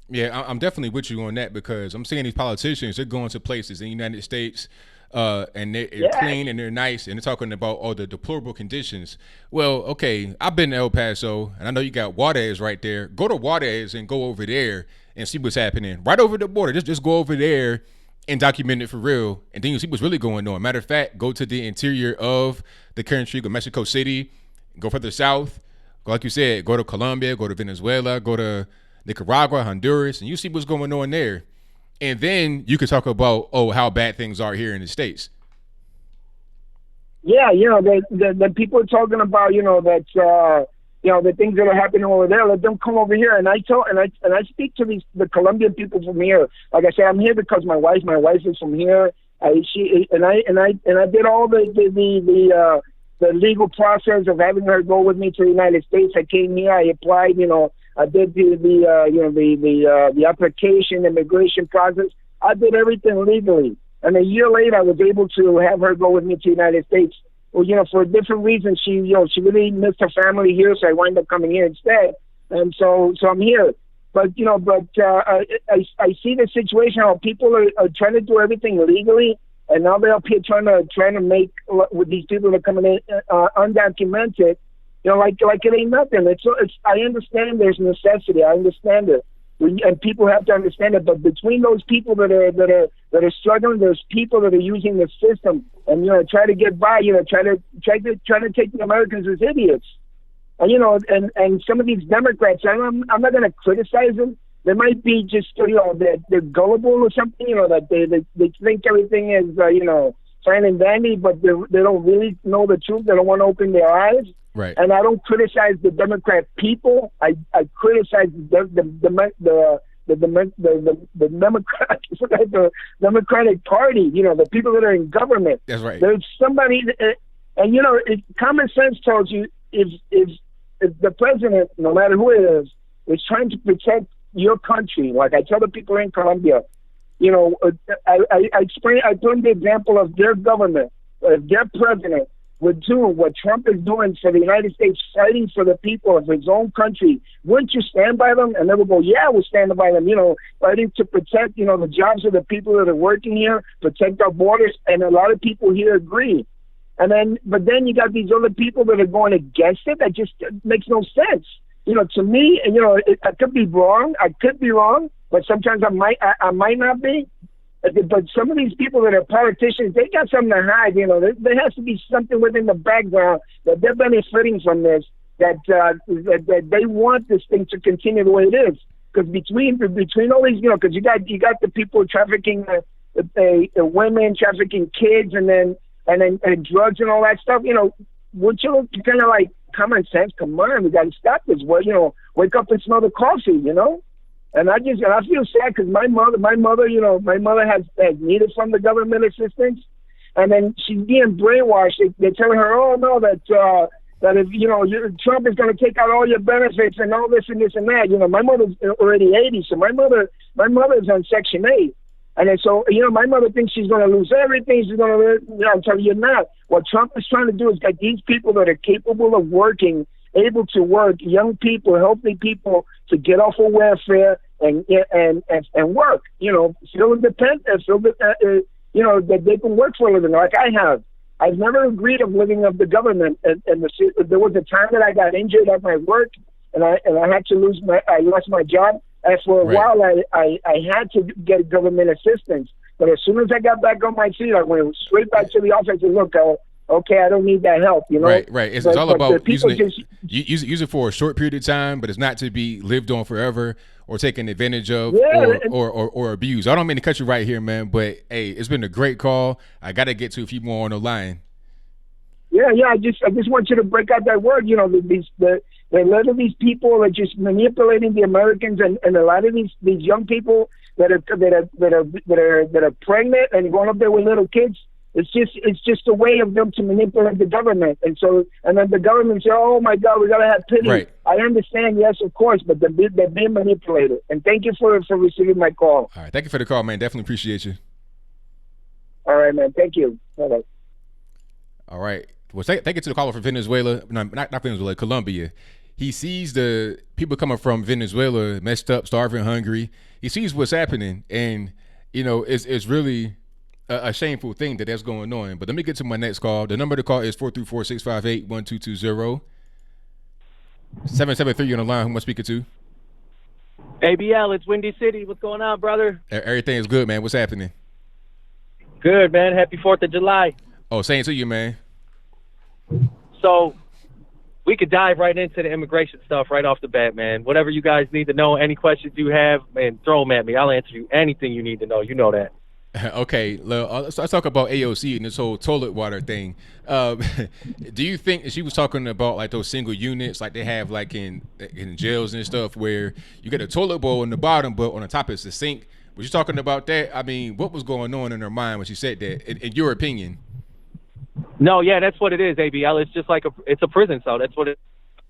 Yeah, I'm definitely with you on that because I'm seeing these politicians, they're going to places in the United States and they're clean and they're nice and they're talking about all the deplorable conditions. Well, okay, I've been to El Paso and I know you got Juarez right there. Go to Juarez and go over there and see what's happening. Right over the border, just go over there and document it for real, and then you see what's really going on. Matter of fact, go to the interior of the country, go Mexico City, go further south, go like you said, go to Colombia, go to Venezuela, go to Nicaragua, Honduras, and you see what's going on there. And then you can talk about, how bad things are here in the States. Yeah, the people are talking about, that the things that are happening over there, let them come over here. And I speak to the Colombian people from here. Like I said, I'm here because my wife is from here. I did all the legal process of having her go with me to the United States. I came here, I applied, I did the application, immigration process. I did everything legally. And a year later, I was able to have her go with me to the United States. Well, for different reasons, she really missed her family here, so I wound up coming here instead. And so I'm here. But I see the situation how people are trying to do everything legally, and now they're up here trying to make with these people that are coming in undocumented, like it ain't nothing. It's. I understand there's necessity. I understand it, and people have to understand it. But between those people that are struggling, there's people that are using the system and try to get by. Try to take the Americans as idiots. And and some of these Democrats, I'm not going to criticize them. They might be just they're gullible or something. That they think everything is fine and dandy, but they don't really know the truth. They don't want to open their eyes. Right. And I don't criticize the Democrat people. I criticize the Democratic Party. The people that are in government. That's right. There's somebody, and common sense tells you if the president, no matter who it is trying to protect your country. Like I tell the people in Colombia, I explain. I put the example of their government, their president would do what Trump is doing for the United States, fighting for the people of his own country. Wouldn't you stand by them? And they would go, yeah, we're standing by them, fighting to protect, the jobs of the people that are working here, protect our borders. And a lot of people here agree. But then you got these other people that are going against it. That just makes no sense. To me, I could be wrong. I could be wrong, but sometimes I might not be. But some of these people that are politicians, they got something to hide. There has to be something within the background that they're benefiting from this. That they want this thing to continue the way it is. Because between all these, because you got the people trafficking the women, trafficking kids, and drugs and all that stuff. Would you kind of like common sense? Come on, we got to stop this. Well, wake up and smell the coffee. And I feel sad because my mother has needed from the government assistance, and then she's being brainwashed. They're telling her, oh no, that if Trump is going to take out all your benefits and all this and this and that. My mother's already 80, so my mother is on Section 8. And then so, my mother thinks she's going to lose everything. She's going to, I'm telling you not. What Trump is trying to do is get these people that are capable of working, able to work, young people, healthy people, to get off of welfare and work. Feel independent, that they can work for a living like I have. I've never agreed of living of the government. And there was a time that I got injured at my work, and I had to I lost my job. And for a while, I had to get government assistance. But as soon as I got back on my feet, I went straight back to the office and said, look, okay, I don't need that help, Right. It's all about use it for a short period of time, but it's not to be lived on forever or taken advantage of or abused. I don't mean to cut you right here, man, but hey, it's been a great call. I got to get to a few more on the line. Yeah. I just want you to break out that word. A lot of these people are just manipulating the Americans, and a lot of these young people that are pregnant and going up there with little kids. It's just a way of them to manipulate the government, and then the government say, "Oh my God, we gotta have pity." Right. I understand, yes, of course, but they're being manipulated. And thank you for receiving my call. All right, thank you for the call, man. Definitely appreciate you. All right, man. Thank you. Bye-bye. All right. Well, thank you to the caller from Venezuela. No, not Venezuela, Colombia. He sees the people coming from Venezuela messed up, starving, hungry. He sees what's happening, and it's really a shameful thing that's going on. But let me get to my next call. The number to call is 434-658-1220. 773 on the line. Who am I speaking to? ABL, it's Windy City. What's going on, brother? Everything is good, man. What's happening? Good, man. Happy 4th of July. Oh, same to you, man. So we could dive right into the immigration stuff right off the bat, man. Whatever you guys need to know, any questions you have, man, throw them at me. I'll answer you anything you need to know. You know that. Okay, let's talk about AOC and this whole toilet water thing. Do you think she was talking about like those single units like they have like in jails and stuff where you get a toilet bowl in the bottom, but on the top it's a sink? Was you talking about that? I mean, what was going on in her mind when she said that, in your opinion? No, yeah, that's what it is, ABL. It's just like it's a prison cell. That's what it's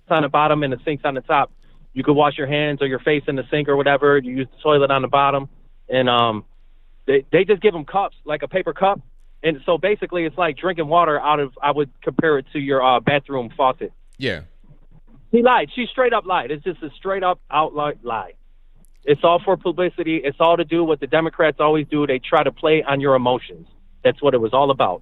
on the bottom and the sink's on the top. You could wash your hands or your face in the sink or whatever. You use the toilet on the bottom, and they just give them cups, like a paper cup. And so basically it's like drinking water out of, I would compare it to your bathroom faucet. Yeah. She lied. She straight up lied. It's just a straight up outright lie. It's all for publicity. It's all to do what the Democrats always do. They try to play on your emotions. That's what it was all about.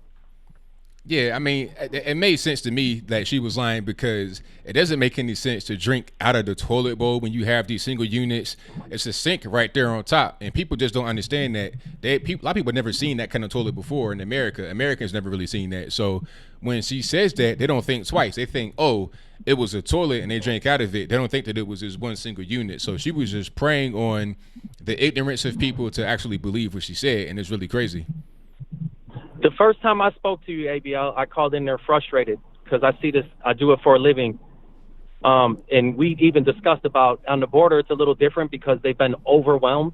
Yeah, I mean, it made sense to me that she was lying because it doesn't make any sense to drink out of the toilet bowl when you have these single units. It's a sink right there on top, and people just don't understand that. A lot of people have never seen that kind of toilet before in America. Americans never really seen that. So when she says that, they don't think twice. They think, oh, it was a toilet and they drank out of it. They don't think that it was this one single unit. So she was just preying on the ignorance of people to actually believe what she said, and it's really crazy. The first time I spoke to you, ABL, I called in there frustrated because I see this. I do it for a living. And we even discussed about on the border, it's a little different because they've been overwhelmed.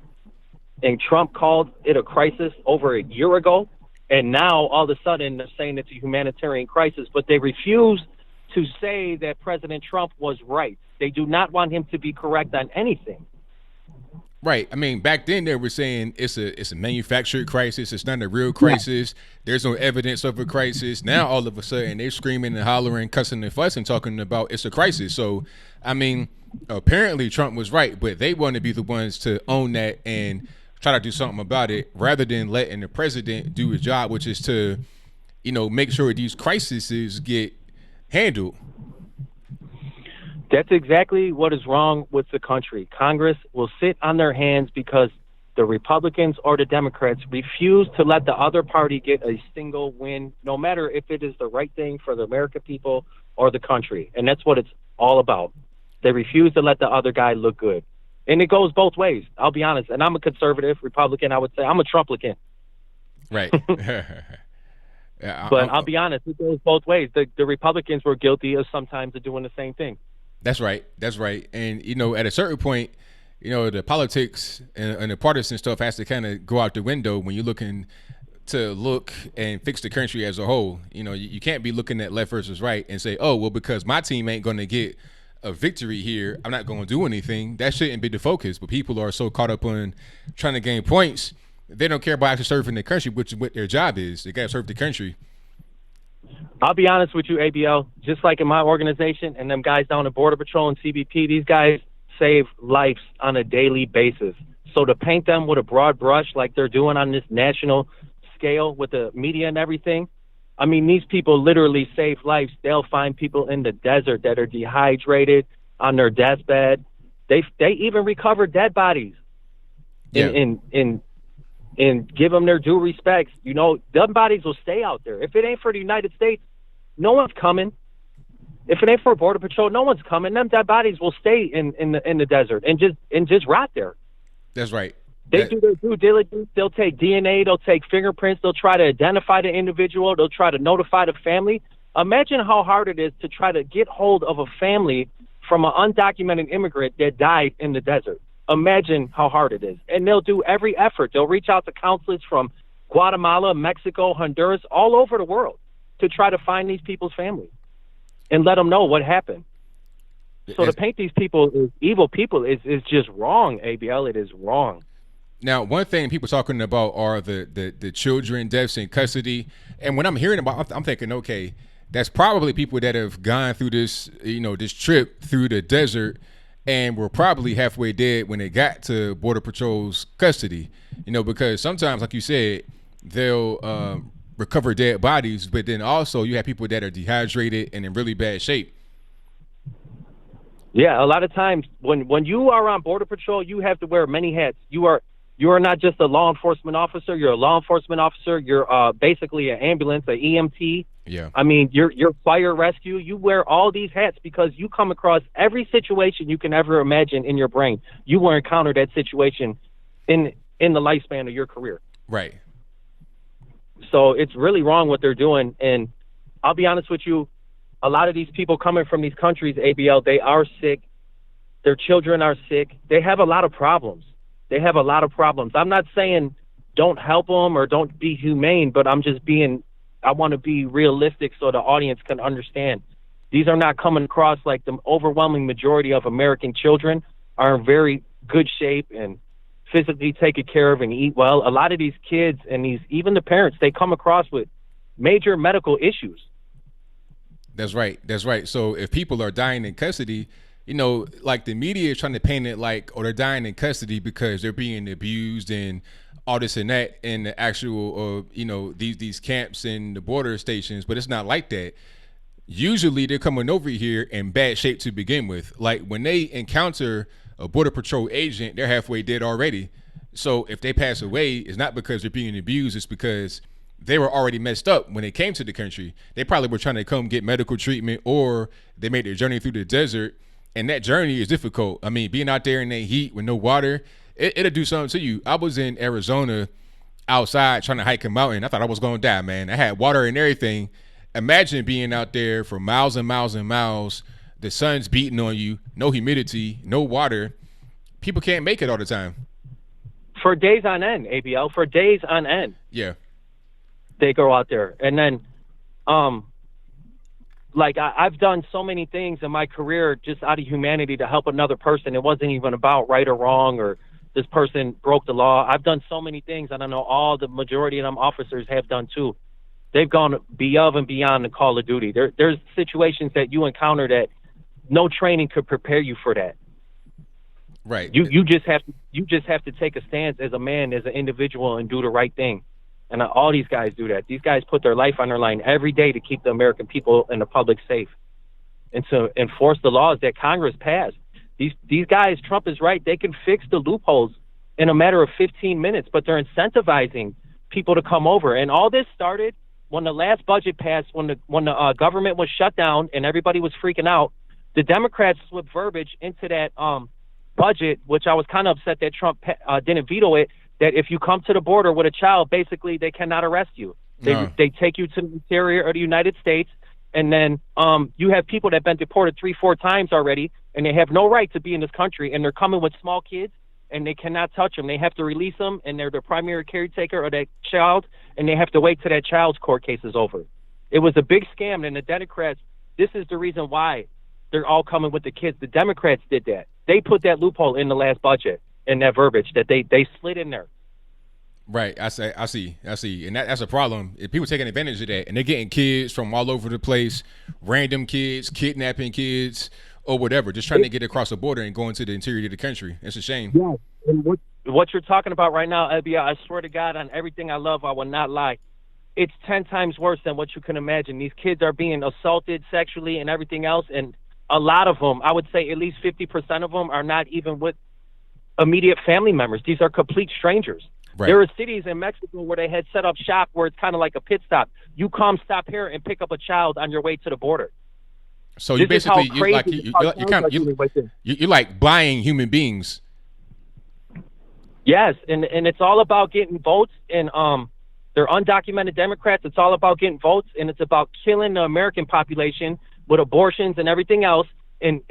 And Trump called it a crisis over a year ago. And now all of a sudden they're saying it's a humanitarian crisis, but they refuse to say that President Trump was right. They do not want him to be correct on anything. Right. I mean, back then they were saying it's a manufactured crisis. It's not a real crisis. There's no evidence of a crisis. Now all of a sudden they're screaming and hollering, cussing and fussing, talking about it's a crisis. So, I mean, apparently Trump was right, but they want to be the ones to own that and try to do something about it rather than letting the president do his job, which is to, make sure these crises get handled. That's exactly what is wrong with the country. Congress will sit on their hands because the Republicans or the Democrats refuse to let the other party get a single win, no matter if it is the right thing for the American people or the country. And that's what it's all about. They refuse to let the other guy look good. And it goes both ways, I'll be honest. And I'm a conservative Republican. I would say I'm a Trumplican. Right. But I'll be honest, it goes both ways. The Republicans were guilty of sometimes of doing the same thing. That's right. And, at a certain point, the politics and the partisan stuff has to kind of go out the window when you're looking to look and fix the country as a whole. You can't be looking at left versus right and say, oh, well, because my team ain't going to get a victory here, I'm not going to do anything. That shouldn't be the focus. But people are so caught up on trying to gain points, they don't care about actually serving the country, which is what their job is. They got to serve the country. I'll be honest with you, ABL, just like in my organization and them guys down at Border Patrol and CBP, these guys save lives on a daily basis. So to paint them with a broad brush like they're doing on this national scale with the media and everything, I mean, these people literally save lives. They'll find people in the desert that are dehydrated on their deathbed. They even recover dead bodies and give them their due respects. Them bodies will stay out there. If it ain't for the United States, no one's coming. If it ain't for Border Patrol, no one's coming. Them dead bodies will stay in the desert and just rot there. That's right. They do their due diligence. They'll take DNA. They'll take fingerprints. They'll try to identify the individual. They'll try to notify the family. Imagine how hard it is to try to get hold of a family from an undocumented immigrant that died in the desert. Imagine how hard it is. And they'll do every effort. They'll reach out to counselors from Guatemala, Mexico, Honduras, all over the world to try to find these people's families and let them know what happened. So to paint these people as evil people is just wrong, ABL. It is wrong. Now, one thing people talking about are the children deaths in custody. And when I'm hearing about, I'm thinking, okay, that's probably people that have gone through this, this trip through the desert and were probably halfway dead when they got to Border Patrol's custody, because sometimes, like you said, they'll recover dead bodies, but then also you have people that are dehydrated and in really bad shape. Yeah, a lot of times when you are on Border Patrol, you have to wear many hats. You are not just a law enforcement officer. You're a law enforcement officer. You're basically an ambulance, an EMT. Yeah. I mean, you're fire rescue. You wear all these hats because you come across every situation you can ever imagine in your brain. You will encounter that situation in the lifespan of your career. Right. So it's really wrong what they're doing. And I'll be honest with you, a lot of these people coming from these countries, ABL, they are sick. Their children are sick. They have a lot of problems. I'm not saying don't help them or don't be humane, but I want to be realistic so the audience can understand. These are not coming across like the overwhelming majority of American children are in very good shape and physically taken care of and eat well. A lot of these kids and even the parents, they come across with major medical issues. That's right. So if people are dying in custody, like the media is trying to paint it like, they're dying in custody because they're being abused and all this and that in the actual, these camps and the border stations, but it's not like that. Usually they're coming over here in bad shape to begin with. Like when they encounter a border patrol agent, they're halfway dead already. So if they pass away, it's not because they're being abused, it's because they were already messed up when they came to the country. They probably were trying to come get medical treatment, or they made their journey through the desert, and that journey is difficult. I mean, being out there in that heat with no water, it'll do something to you. I was in Arizona outside trying to hike a mountain. I thought I was going to die, man. I had water and everything. Imagine being out there for miles and miles and miles. The sun's beating on you, no humidity, no water. People can't make it all the time. For days on end, ABL, for days on end. Yeah. They go out there. And then, I've done so many things in my career just out of humanity to help another person. It wasn't even about right or wrong or this person broke the law. I've done so many things, and I know all the majority of them officers have done too. They've gone above and beyond the call of duty. There's situations that you encounter that no training could prepare you for that. Right. You just have to take a stance as a man, as an individual, and do the right thing. And all these guys do that. These guys put their life on their line every day to keep the American people and the public safe, and to enforce the laws that Congress passed. These guys, Trump is right. They can fix the loopholes in a matter of 15 minutes, but they're incentivizing people to come over. And all this started when the last budget passed, when the government was shut down and everybody was freaking out. The Democrats slipped verbiage into that budget, which I was kind of upset that Trump didn't veto it, that if you come to the border with a child, basically they cannot arrest you. They take you to the interior of the United States, and then you have people that have been deported 3-4 times already, and they have no right to be in this country, and they're coming with small kids, and they cannot touch them. They have to release them, and they're the primary caretaker of that child, and they have to wait till that child's court case is over. It was a big scam, and the Democrats, this is the reason why they're all coming with the kids. The Democrats did that. They put that loophole in the last budget, in that verbiage that they slid in there. Right. I see. And that's a problem. If people taking advantage of that, and they're getting kids from all over the place, random kids, kidnapping kids, or whatever, just trying to get across the border and go into the interior of the country. It's a shame. Yeah. And what you're talking about right now, ABL, I swear to God, on everything I love, I will not lie. It's 10 times worse than what you can imagine. These kids are being assaulted sexually and everything else, and a lot of them, I would say at least 50% of them, are not even with immediate family members. These are complete strangers. Right. There are cities in Mexico where they had set up shop where it's kind of like a pit stop. You come, stop here, and pick up a child on your way to the border. So you basically you're like buying human beings. Yes, and it's all about getting votes, and they're undocumented Democrats. It's all about getting votes, and it's about killing the American population with abortions and everything else, and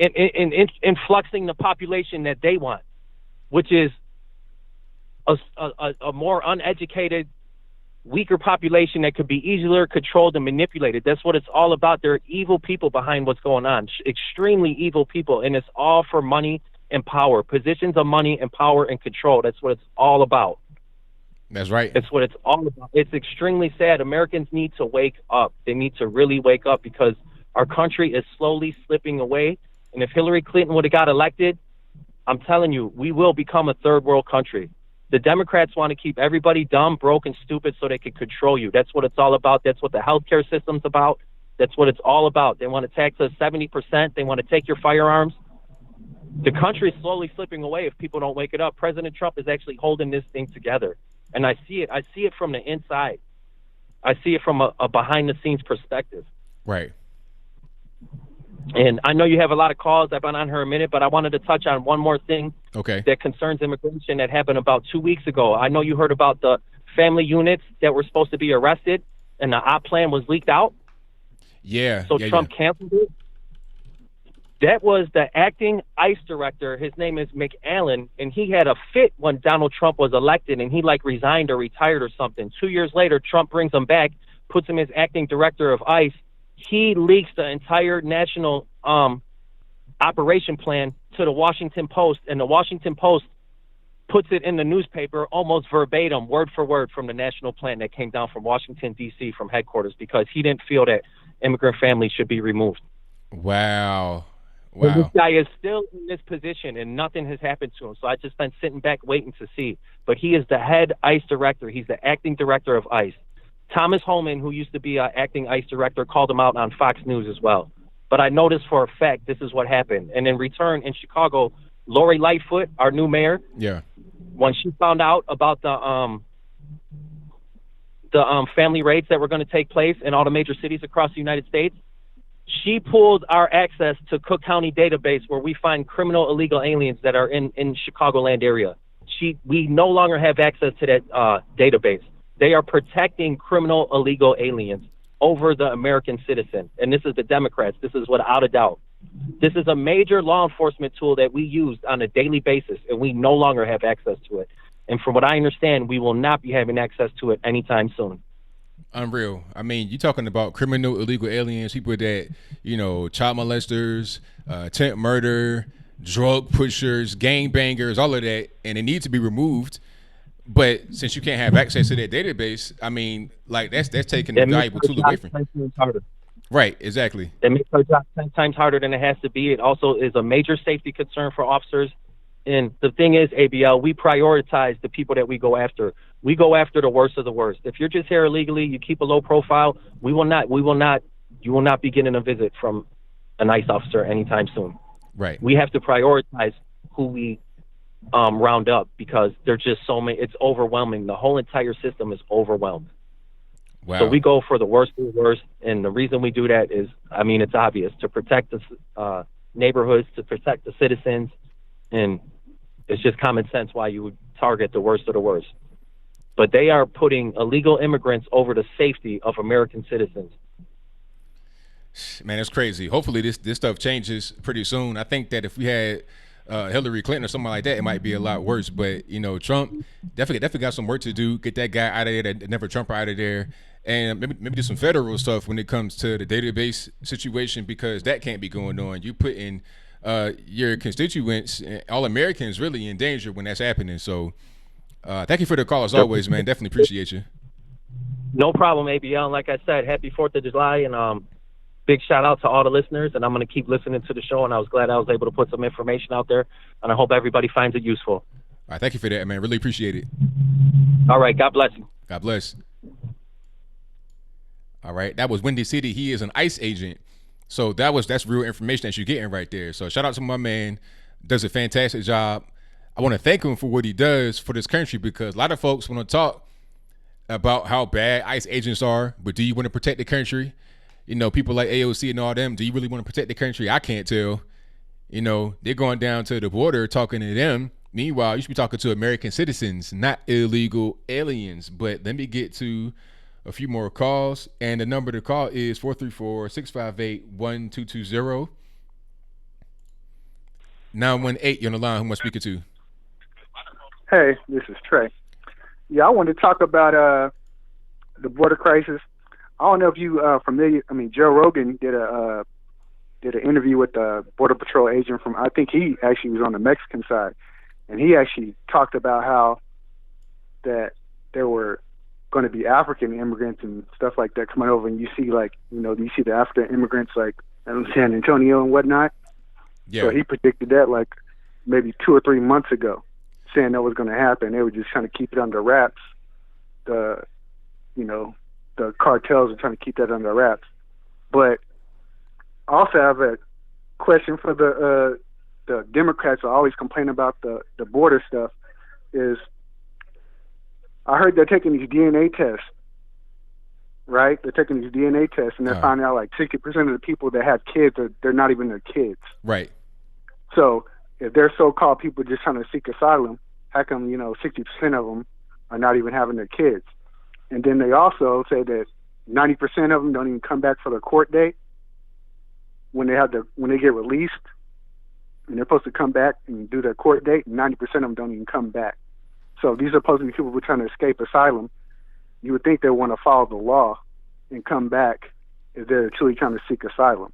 influxing the population that they want, which is a more uneducated, weaker population that could be easier controlled and manipulated. That's what it's all about. There are evil people behind what's going on, extremely evil people, and it's all for money and power, positions of money and power and control. That's what it's all about. That's right. That's what it's all about. It's extremely sad. Americans need to wake up. They need to really wake up, because our country is slowly slipping away. And if Hillary Clinton would have got elected, I'm telling you, we will become a third world country. The Democrats want to keep everybody dumb, broke, and stupid so they can control you. That's what it's all about. That's what the healthcare system's about. That's what it's all about. They want to tax us 70%. They want to take your firearms. The country is slowly slipping away if people don't wake it up. President Trump is actually holding this thing together. And I see it. I see it from the inside. I see it from a behind-the-scenes perspective. Right. And I know you have a lot of calls. I've been on here a minute, but I wanted to touch on one more thing that concerns immigration that happened about 2 weeks ago. I know you heard about the family units that were supposed to be arrested, and the op plan was leaked out. Yeah. So Trump canceled it. That was the acting ICE director. His name is McAllen, and he had a fit when Donald Trump was elected, and he resigned or retired or something. 2 years later, Trump brings him back, puts him as acting director of ICE. He leaks the entire national operation plan to the Washington Post, and the Washington Post puts it in the newspaper almost verbatim, word for word, from the national plan that came down from Washington, D.C., from headquarters, because he didn't feel that immigrant families should be removed. Wow. Wow. And this guy is still in this position, and nothing has happened to him. So I just been sitting back waiting to see. But he is the head ICE director. He's the acting director of ICE. Thomas Holman, who used to be acting ICE director, called him out on Fox News as well. But I noticed for a fact this is what happened. And in return, in Chicago, Lori Lightfoot, our new mayor, when she found out about the family raids that were going to take place in all the major cities across the United States, she pulled our access to Cook County database where we find criminal illegal aliens that are in Chicagoland area. We no longer have access to that database. They are protecting criminal illegal aliens over the American citizen. And this is the Democrats. This is without a doubt. This is a major law enforcement tool that we use on a daily basis, and we no longer have access to it. And from what I understand, we will not be having access to it anytime soon. Unreal. I mean, you're talking about criminal illegal aliens, people that, child molesters, attempt murder, drug pushers, gangbangers, all of that, and it needs to be removed. But since you can't have access to that database, I mean, like that's taking a valuable tool away from you. Right, exactly. It makes our job 10 times harder than it has to be. It also is a major safety concern for officers. And the thing is, ABL, we prioritize the people that we go after. We go after the worst of the worst. If you're just here illegally, you keep a low profile, you will not be getting a visit from a ICE officer anytime soon. Right. We have to prioritize who we round up because there's just so many. It's overwhelming. The whole entire system is overwhelmed. Wow. So we go for the worst of the worst. And the reason we do that is, I mean, it's obvious, to protect the neighborhoods, to protect the citizens. And it's just common sense why you would target the worst of the worst. But they are putting illegal immigrants over the safety of American citizens. Man, it's crazy. Hopefully this stuff changes pretty soon. I think that if we had Hillary Clinton or something like that, it might be a lot worse. But, Trump definitely got some work to do. Get that guy out of there, that never Trump out of there. And maybe do some federal stuff when it comes to the database situation, because that can't be going on. You put in your constituents, all Americans, really in danger when that's happening. So thank you for the call as always, man. Definitely appreciate you. No problem, ABL. And like I said, happy 4th of July, and big shout out to all the listeners. And I'm going to keep listening to the show, and I was glad I was able to put some information out there, and I hope everybody finds it useful. All right, thank you for that, man. Really appreciate it. All right, God bless you. God bless. All right, that was Windy City. He is an ICE agent. So that's real information that you're getting right there. So shout out to my man. Does a fantastic job. I want to thank him for what he does for this country, because a lot of folks want to talk about how bad ICE agents are, but do you want to protect the country? People like AOC and all them, do you really want to protect the country? I can't tell. They're going down to the border talking to them. Meanwhile, you should be talking to American citizens, not illegal aliens. But let me get to a few more calls, and the number to call is 434-658-1220. 918, you're on the line. Who am I speaking to? Hey, this is Trey. Yeah, I wanted to talk about the border crisis. I don't know if you familiar. I mean, Joe Rogan did an interview with a Border Patrol agent from, I think he actually was on the Mexican side, and he actually talked about how that there were going to be African immigrants and stuff like that coming over, and you see you see the African immigrants like in San Antonio and whatnot. Yeah. So he predicted that like maybe 2 or 3 months ago, saying that was going to happen. They were just trying to keep it under wraps. The cartels are trying to keep that under wraps. But I also have a question for the Democrats who always complain about the border stuff. Is I heard they're taking these DNA tests, right? They're taking these DNA tests, and they're finding out like 60% of the people that have kids, they're not even their kids. Right. So if they're so-called people just trying to seek asylum, how come 60% of them are not even having their kids? And then they also say that 90% of them don't even come back for their court date when they get released, and they're supposed to come back and do their court date. And 90% of them don't even come back. So these are supposed to be people who are trying to escape asylum. You would think they want to follow the law and come back if they're truly trying to seek asylum.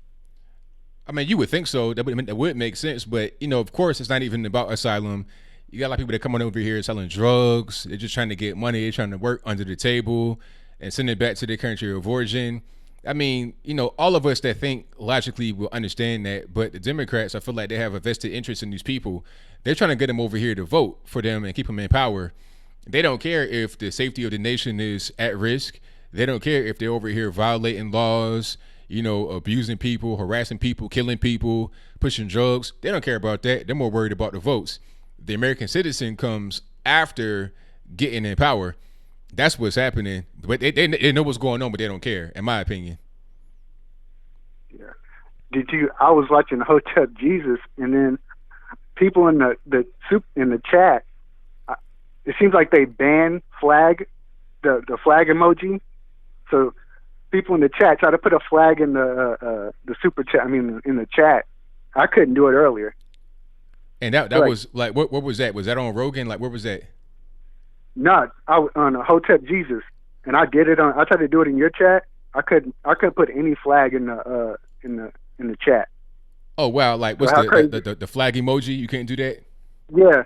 I mean, you would think so. That would make sense. But, of course, it's not even about asylum. You got a lot of people that come on over here selling drugs. They're just trying to get money. They're trying to work under the table and send it back to their country of origin. I mean, all of us that think logically will understand that, but the Democrats, I feel like they have a vested interest in these people. They're trying to get them over here to vote for them and keep them in power. They don't care if the safety of the nation is at risk. They don't care if they're over here violating laws, abusing people, harassing people, killing people, pushing drugs. They don't care about that. They're more worried about the votes. The American citizen comes after getting in power. That's what's happening. But they know what's going on, but they don't care, in my opinion. Yeah. I was watching Hotep Jesus, and then people in the chat, it seems like they banned the flag emoji. So people in the chat try to put a flag in the super chat. I mean, in the chat. I couldn't do it earlier. And that was like, what was that? Was that on Rogan? Like, where was that? Not on Hotep Jesus, and I did it on. I tried to do it in your chat. I couldn't put any flag in the chat. Oh wow! Like, what's the flag emoji? You can't do that. Yeah.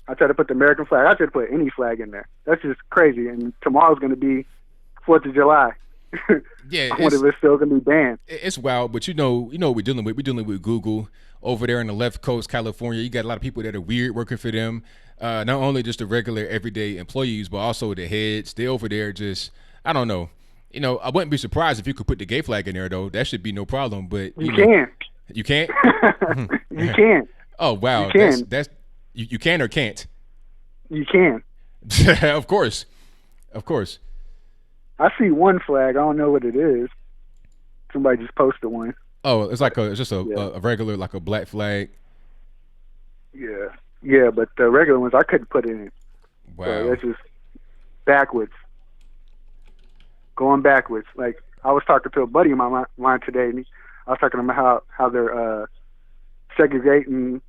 I tried to put the American flag. I tried to put any flag in there. That's just crazy. And tomorrow's going to be 4th of July. Yeah, I wonder if it's still going to be banned. It's wild, but what we're dealing with. We're dealing with Google over there on the left coast, California. You got a lot of people that are weird working for them. Not only just the regular everyday employees, but also the heads. They over there just, I don't know. I wouldn't be surprised if you could put the gay flag in there, though. That should be no problem. But you can't. You can't. You can't. Oh wow, you can. That's you can or can't. You can. Of course. I see one flag. I don't know what it is. Somebody just posted one. Oh, it's just a regular, like a black flag. Yeah, but the regular ones I couldn't put in it. Wow, so that's just backwards. Going backwards. Like I was talking to a buddy of mine today, and I was talking about how they're segregating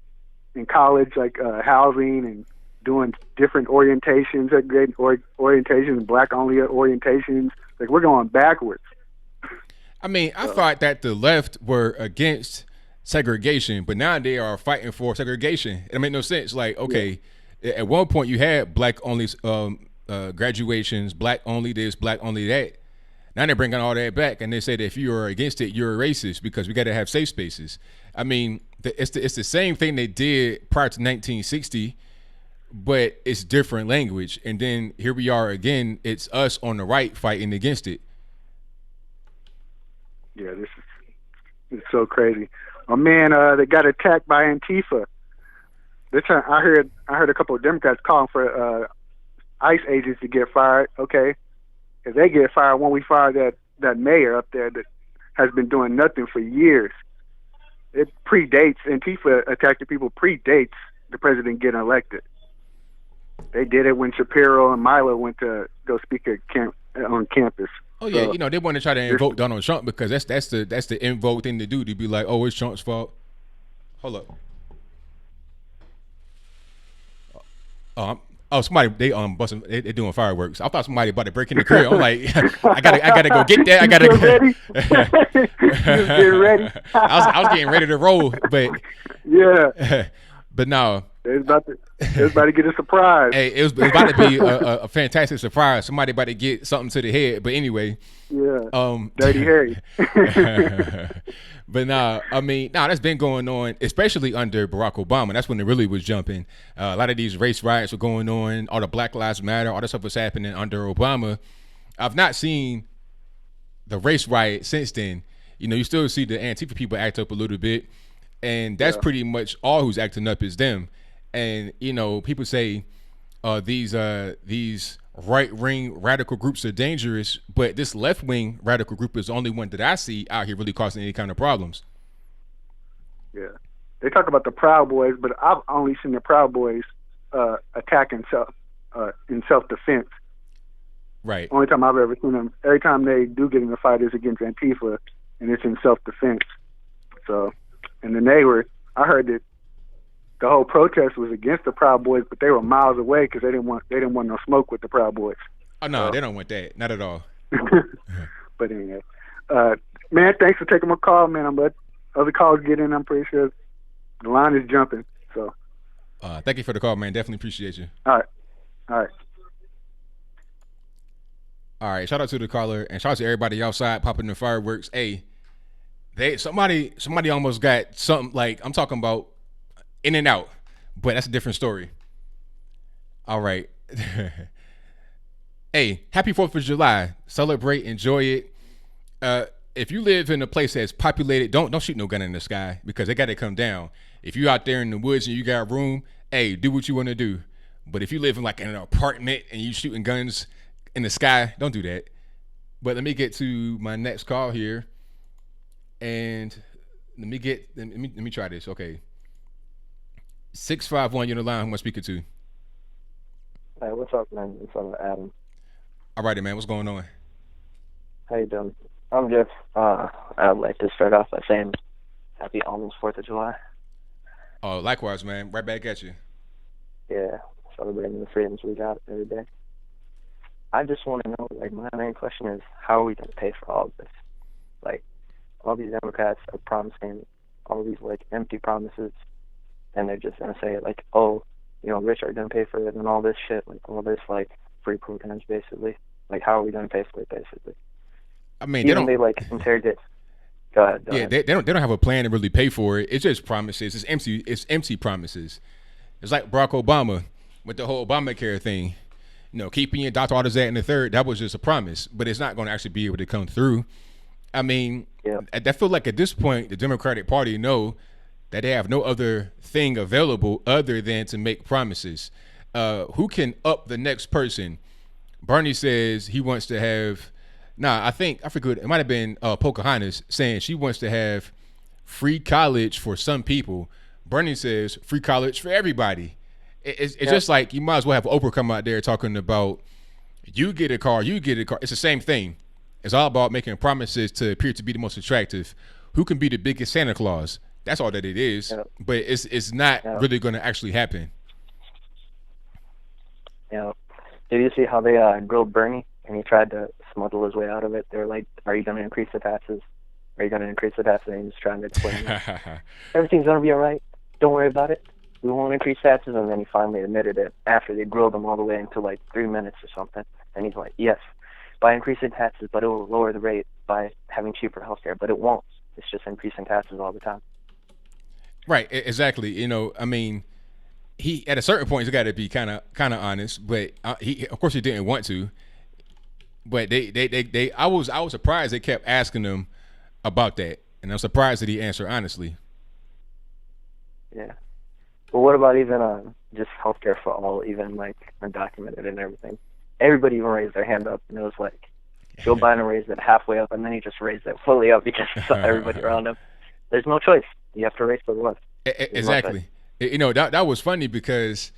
in college, like housing and doing different orientations, segregating orientations, black only orientations. Like we're going backwards. I mean, I thought that the left were against segregation, but now they are fighting for segregation. It made no sense. Like, okay, at one point you had black only graduations, black only this, black only that. Now they're bringing all that back, and they say that if you are against it, you're a racist because we got to have safe spaces. I mean, it's the same thing they did prior to 1960, but it's different language. And then here we are again. It's us on the right fighting against it. Yeah, it's so crazy. A man that got attacked by Antifa. This time, I heard a couple of Democrats calling for ICE agents to get fired. Okay, if they get fired, when we fire that mayor up there that has been doing nothing for years, it predates Antifa attacking people. Predates the president getting elected. They did it when Shapiro and Milo went to go speak on campus. Oh yeah, so, they want to try to invoke Donald Trump because that's the invoke thing to do, to be like, oh, it's Trump's fault. Hold up. Somebody they busting, they doing fireworks. I thought somebody about to break in the crib. I'm like, I gotta go get that. I gotta go. Ready? Get ready. I was getting ready to roll, but yeah. But no. It's about to get a surprise. Hey, it was about to be a fantastic surprise. Somebody about to get something to the head. But anyway. Yeah. Dirty Harry. But that's been going on, especially under Barack Obama. That's when it really was jumping. A lot of these race riots were going on. All the Black Lives Matter, all this stuff was happening under Obama. I've not seen the race riot since then. You still see the Antifa people act up a little bit. And that's pretty much all who's acting up is them. And people say these right-wing radical groups are dangerous, but this left-wing radical group is the only one that I see out here really causing any kind of problems. Yeah, they talk about the Proud Boys, but I've only seen the Proud Boys attack in self-defense. Right. Only time I've ever seen them. Every time they do get in a fight is against Antifa, and it's in self-defense. So, and then I heard that the whole protest was against the Proud Boys, but they were miles away because they didn't want no smoke with the Proud Boys. Oh no, they don't want that, not at all. But anyway, man, thanks for taking my call, man. I'm let other calls get in. I'm pretty sure the line is jumping. So, thank you for the call, man. Definitely appreciate you. All right. All right, shout out to the caller and shout out to everybody outside popping the fireworks. Hey, somebody almost got something like I'm talking about in and out, but that's a different story. All right. Hey, happy 4th of July. Celebrate, enjoy it. If you live in a place that's populated, don't shoot no gun in the sky because they got to come down. If you out there in the woods and you got room, hey, do what you want to do. But if you live in like an apartment and you shooting guns in the sky, don't do that. But let me get to my next call here, and let me try this. Okay, 651, you're on the line. Who am I speaking to? Hey, what's up, man? It's Adam. All righty, man. What's going on? How you doing? I'm just, I'd like to start off by saying happy almost 4th of July. Oh, likewise, man. Right back at you. Yeah, celebrating the freedoms we got every day. I just want to know, like, my main question is, how are we going to pay for all of this? Like, all these Democrats are promising all these, like, empty promises, and they're just going to say, like, oh, you know, rich are going to pay for it and all this shit, like, all this, like, free programs, basically. Like, how are we going to pay for it, basically? I mean, they like interrogate. Go ahead. Go ahead. They don't have a plan to really pay for it. It's just promises. It's empty promises. It's like Barack Obama with the whole Obamacare thing. You know, keeping your doctor orders that and the third, that was just a promise, but it's not going to actually be able to come through. I mean, I feel like at this point, the Democratic Party know that they have no other thing available other than to make promises. Who can up the next person? Bernie says he wants to have. I forget. It might have been Pocahontas saying she wants to have free college for some people. Bernie says free college for everybody. It's just like you might as well have Oprah come out there talking about you get a car. It's the same thing. It's all about making promises to appear to be the most attractive. Who can be the biggest Santa Claus? That's all that it is. But it's not really going to actually happen. Yeah. Did you see how they grilled Bernie and he tried to smuggle his way out of it? They were like, "Are you going to increase the taxes? Are you going to increase the taxes?" And he's trying to explain everything's going to be all right. Don't worry about it. We won't increase taxes. And then he finally admitted it after they grilled him all the way into like 3 minutes or something. And he's like, "Yes, by increasing taxes, but it will lower the rate by having cheaper healthcare, but it won't. It's just increasing taxes all the time." Right, exactly. You know, I mean, he at a certain point he's got to be kind of honest, but he of course he didn't want to. But I was surprised they kept asking him about that, and I'm surprised that he answered honestly. Yeah. Well, what about even just healthcare for all, even like undocumented and everything? Everybody even raised their hand up, and it was like Joe Biden raised it halfway up, and then he just raised it fully up because everybody around him. There's no choice. You have to raise for the left. Exactly. You know, that was funny because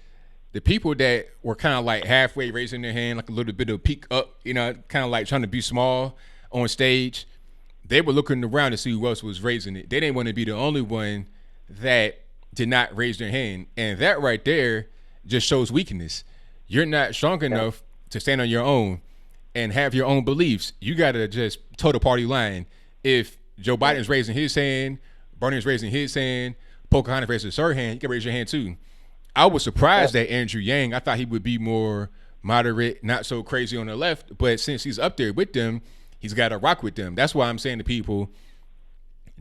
the people that were kind of like halfway raising their hand, like a little bit of peek up, you know, kind of like trying to be small on stage, they were looking around to see who else was raising it. They didn't want to be the only one that did not raise their hand. And that right there just shows weakness. You're not strong enough to stand on your own and have your own beliefs. You got to just toe the party line. If Joe Biden's raising his hand, Bernie's raising his hand, Pocahontas raises her hand, you can raise your hand too. I was surprised that Andrew Yang, I thought he would be more moderate, not so crazy on the left, but since he's up there with them, he's got to rock with them. That's why I'm saying to people,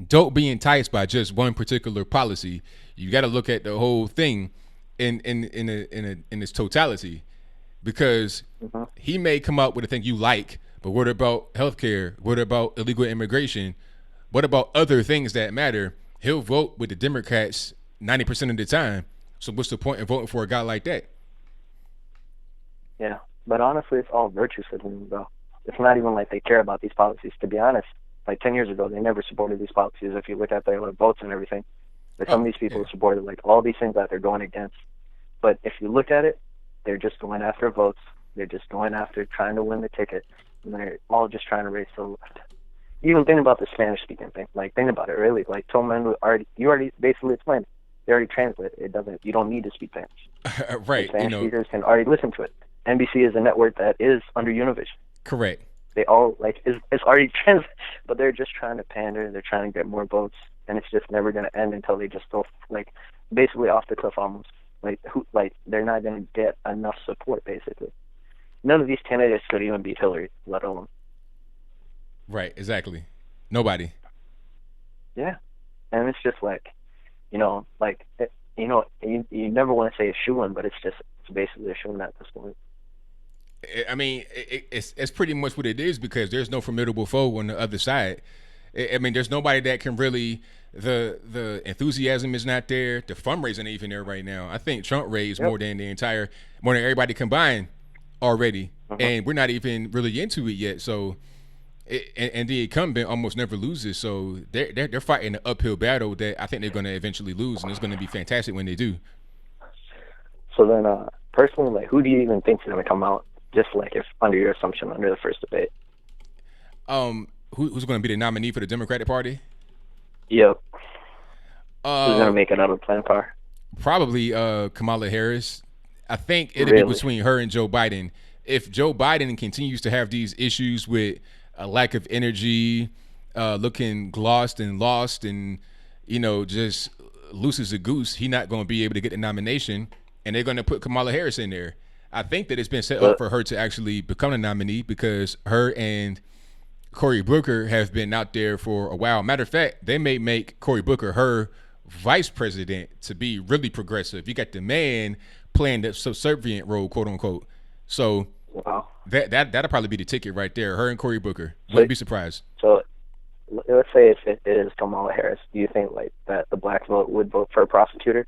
don't be enticed by just one particular policy. You got to look at the whole thing in its totality, because he may come up with a thing you like, but what about healthcare? What about illegal immigration? What about other things that matter? He'll vote with the Democrats 90% of the time. So what's the point in voting for a guy like that? Yeah, but honestly, it's all virtue signaling, though. It's not even like they care about these policies. To be honest, like 10 years ago, they never supported these policies. If you look at their votes and everything, but some of these people supported like all these things that they're going against. But if you look at it, they're just going after votes. They're just going after trying to win the ticket, and they're all just trying to race to the left. Even think about the Spanish-speaking thing. Like, think about it, really. Like, you already basically explained it. They already translate it. You don't need to speak Spanish. Right. Spanish speakers can already listen to it. NBC is a network that is under Univision. Correct. They all, like, it's already translated, but they're just trying to pander. They're trying to get more votes, and it's just never going to end until they just go, like, basically off the cliff almost. Like, they're not going to get enough support, basically. none of these candidates could even beat Hillary, let alone. Right, exactly. Nobody. Yeah. And it's just like, you know, you never want to say a shoo-in, but it's basically a shoo-in at this point. I mean, it's pretty much what it is because there's no formidable foe on the other side. I mean, there's nobody that can really. The enthusiasm is not there. The fundraising ain't even there right now. I think Trump raised more than everybody combined already, and we're not even really into it yet. So, and the incumbent almost never loses. So they're fighting an uphill battle that I think they're going to eventually lose, and it's going to be fantastic when they do. So then, personally, like, who do you even think is going to come out? Just like if under your assumption, under the first debate. Who's going to be the nominee for the Democratic Party? Yep. Who's going to make it out of the plant car? Probably Kamala Harris. I think it'll be between her and Joe Biden. If Joe Biden continues to have these issues with a lack of energy, looking glossed and lost, and just loose as a goose, he's not going to be able to get the nomination, and they're going to put Kamala Harris in there. I think that it's been set up for her to actually become a nominee because her and Cory Booker have been out there for a while. Matter of fact, they may make Cory Booker her vice president to be really progressive. You got the man playing the subservient role, quote unquote. So that'll probably be the ticket right there. Her and Cory Booker. Wouldn't be surprised. So let's say if it is Kamala Harris, do you think like that the black vote would vote for a prosecutor?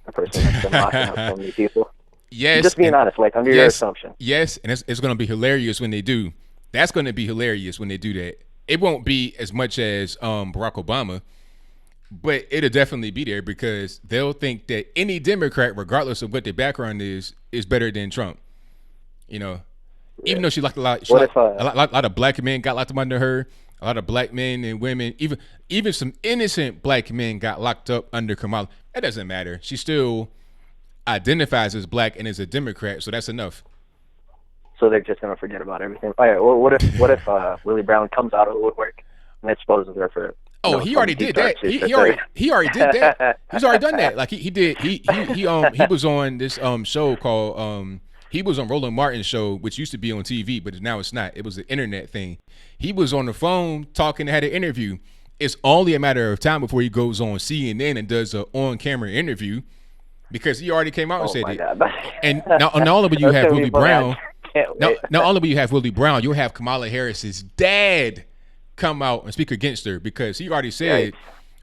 A person that's been locking up so many people? Yes. Just being honest, like under your assumption. Yes, and it's going to be hilarious when they do. That's going to be hilarious when they do that. It won't be as much as Barack Obama, but it'll definitely be there because they'll think that any Democrat, regardless of what their background is better than Trump. Even though she locked a lot of black men got locked up under her. A lot of black men and women, even some innocent black men got locked up under Kamala. That doesn't matter. She still identifies as black and is a Democrat, so that's enough. So they're just gonna forget about everything. All right. Well, what if Willie Brown comes out of the woodwork and exposes her for? He already did that. He already did that. He's already done that. Like he did. He was on this show called he was on Roland Martin's show, which used to be on TV, but now it's not. It was an internet thing. He was on the phone talking, had an interview. It's only a matter of time before he goes on CNN and does an on-camera interview because he already came out and said it. And not only will you have Willie Brown. Not only will you have Willie Brown, you'll have Kamala Harris's dad come out and speak against her because he already said,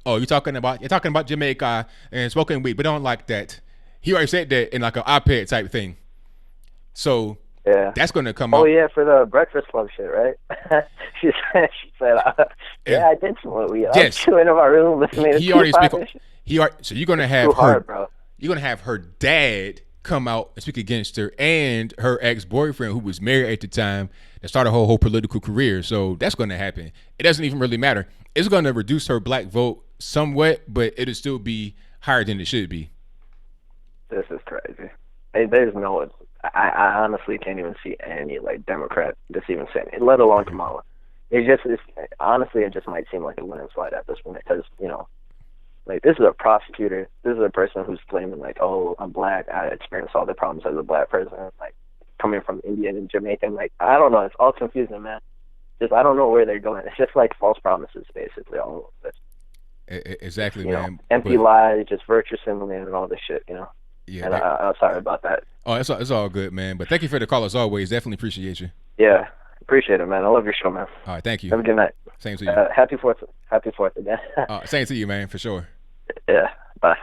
you're talking about Jamaica and smoking weed, but don't like that. He already said that in like an op-ed type thing. So that's going to come out. Oh yeah, for the Breakfast Club shit, right? she said, I did smoke weed. I was chilling in my room listening to he already speak. So you're going to have bro. You're going to have her dad come out and speak against her and her ex-boyfriend who was married at the time that started her whole political career. So that's going to happen. It doesn't even really matter. It's going to reduce her black vote somewhat, but it'll still be higher than it should be. This is crazy. There's no, I honestly can't even see any like Democrat that's even saying it, let alone Kamala. Honestly, it just might seem like a landslide at this point because, like, this is a prosecutor. This is a person who's claiming, like, oh, I'm black. I experienced all the problems as a black person. Like, coming from India and Jamaican. Like, I don't know. It's all confusing, man. I don't know where they're going. It's just like false promises, basically, all of this. Exactly, man. Empty lies, just virtue signaling and all this shit, Yeah. And I'm sorry about that. Oh, it's all good, man. But thank you for the call as always. Definitely appreciate you. Yeah. Appreciate it, man. I love your show, man. All right, thank you. Have a good night. Same to you. Happy 4th again. Same to you, man, for sure. Yeah, bye.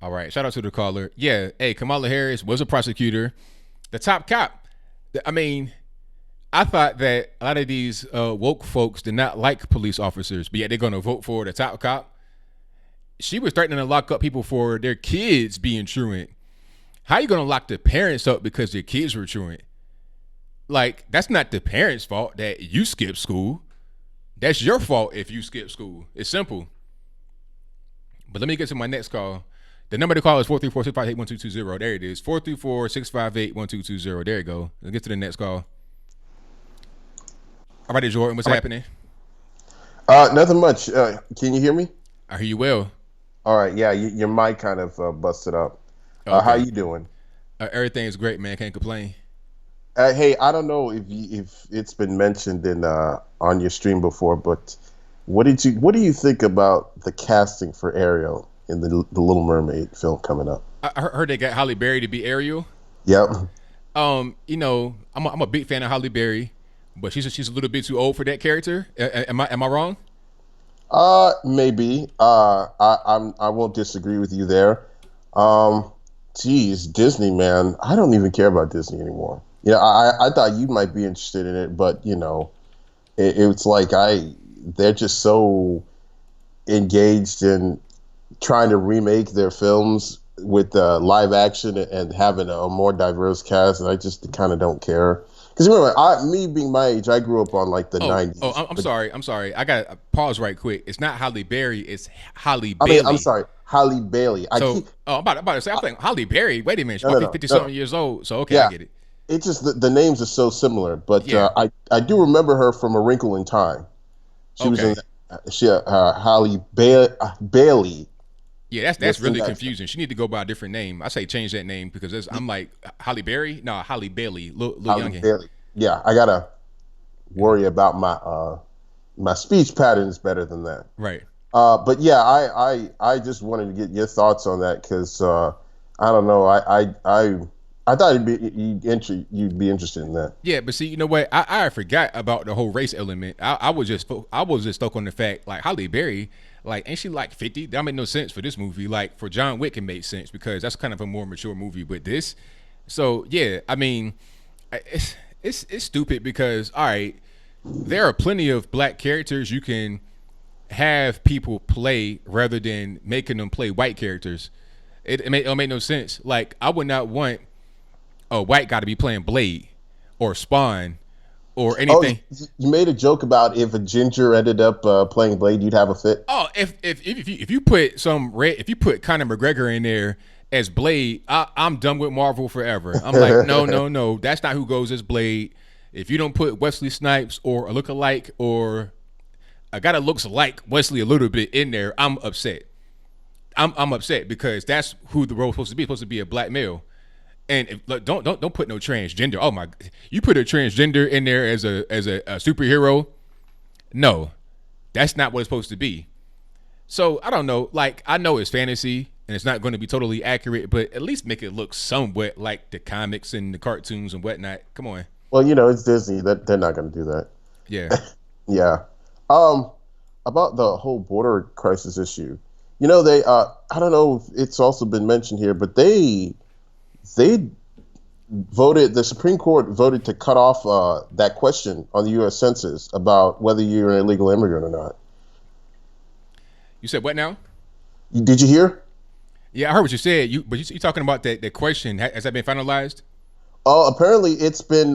All right, shout out to the caller. Yeah, hey, Kamala Harris was a prosecutor, the top cop. I mean, I thought that a lot of these woke folks did not like police officers, but yet they're going to vote for the top cop. She was threatening to lock up people for their kids being truant. How are you going to lock the parents up because their kids were truant? Like, that's not the parents' fault that you skipped school. That's your fault if you skip school. It's simple. But let me get to my next call. The number to call is 434-658-1220. There it is. 434-658-1220. There you go. Let's get to the next call. All right, Jordan, what's happening? Nothing much. Can you hear me? I hear you well. All right. Yeah, your mic kind of busted up. Okay. How you doing? Everything is great, man. Can't complain. Hey, I don't know if it's been mentioned in on your stream before, but what do you think about the casting for Ariel in the Little Mermaid film coming up? I heard they got Halle Berry to be Ariel. Yep. You know, I'm a big fan of Halle Berry, but she's a little bit too old for that character. Am I wrong? Maybe. I won't disagree with you there. Geez, Disney, man, I don't even care about Disney anymore. You know, I thought you might be interested in it, but you know, it's like they're just so engaged in trying to remake their films with live action and having a more diverse cast, and I just kind of don't care. Because remember, me being my age, I grew up on like the 90s. Oh, I'm sorry. I got to pause right quick. It's not Halle Berry. It's Halle Bailey. I'm sorry, Halle Bailey. I'm about to say, I'm thinking Halle Berry. Wait a minute, she's 50-something years old. So okay, yeah. I get it. It's just the names are so similar, but yeah. I do remember her from A Wrinkle in Time. She was in Halle Bailey. Yeah, that's really confusing. She need to go by a different name. I say change that name because I'm like Halle Berry. No, Halle Bailey. Little youngin. Bailey. Yeah, I gotta worry about my speech patterns better than that. Right. But yeah, I just wanted to get your thoughts on that because I don't know. I thought you'd be interested in that. Yeah, but see, you know what? I forgot about the whole race element. I was just stuck on the fact like Halle Berry. Like, ain't she like 50? That made no sense for this movie. Like, for John Wick, it made sense because that's kind of a more mature movie. But this, so yeah, I mean, it's stupid because all right, there are plenty of black characters you can have people play rather than making them play white characters. It make no sense. Like, I would not want a white guy to be playing Blade or Spawn or anything. Oh, you made a joke about if a ginger ended up playing Blade, you'd have a fit. Oh, if you put Conor McGregor in there as Blade, I'm done with Marvel forever. I'm like, no, that's not who goes as Blade. If you don't put Wesley Snipes or a lookalike or a guy that looks like Wesley a little bit in there, I'm upset. I'm upset because that's who the role is supposed to be. It's supposed to be a black male. And don't put no transgender. Oh my! You put a transgender in there as a superhero? No, that's not what it's supposed to be. So I don't know. Like, I know it's fantasy and it's not going to be totally accurate, but at least make it look somewhat like the comics and the cartoons and whatnot. Come on. Well, you know, it's Disney. That they're not going to do that. Yeah. Yeah. About the whole border crisis issue. You know, they I don't know if it's also been mentioned here, but they voted, the Supreme Court voted to cut off that question on the U.S. Census about whether you're an illegal immigrant or not. You said what now? Did you hear? Yeah, I heard what you said. You talking about that question. Has that been finalized? Oh, apparently it's been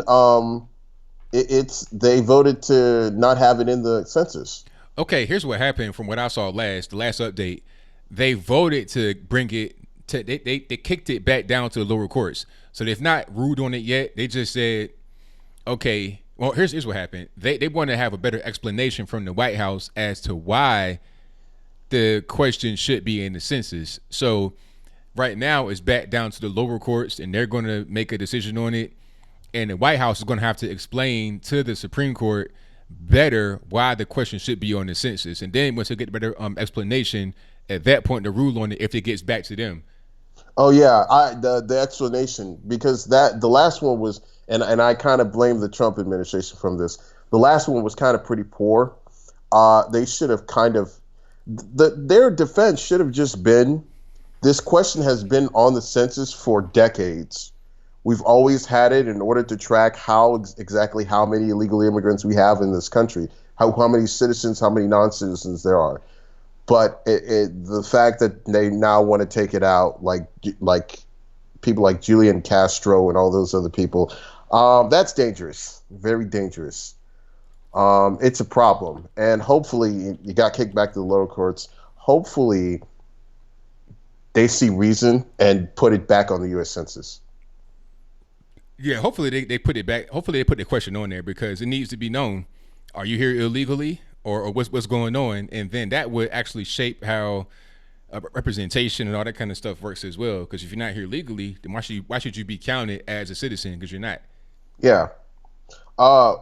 they voted to not have it in the census. Okay, here's what happened from what I saw the last update. They voted to bring it to they kicked it back down to the lower courts. So they've not ruled on it yet. They just said, okay, well, here's what happened. They want to have a better explanation from the White House as to why the question should be in the census. So right now it's back down to the lower courts and they're going to make a decision on it. And the White House is going to have to explain to the Supreme Court better why the question should be on the census. And then once they get a better explanation, at that point, the rule on it if it gets back to them. Oh yeah, the explanation, because the last one was, and I kind of blame the Trump administration from this. The last one was kind of pretty poor. They should have their defense should have just been, this question has been on the census for decades. We've always had it in order to track exactly how many illegal immigrants we have in this country, how many citizens, how many non-citizens there are. But the fact that they now want to take it out, like people like Julian Castro and all those other people, that's dangerous, very dangerous. It's a problem, and hopefully it got kicked back to the lower courts. Hopefully they see reason and put it back on the U.S. Census. Yeah, hopefully they put it back. Hopefully they put the question on there because it needs to be known. Are you here illegally? Or what's going on, and then that would actually shape how representation and all that kind of stuff works as well. Because if you're not here legally, then why should you be counted as a citizen? Because you're not. Yeah.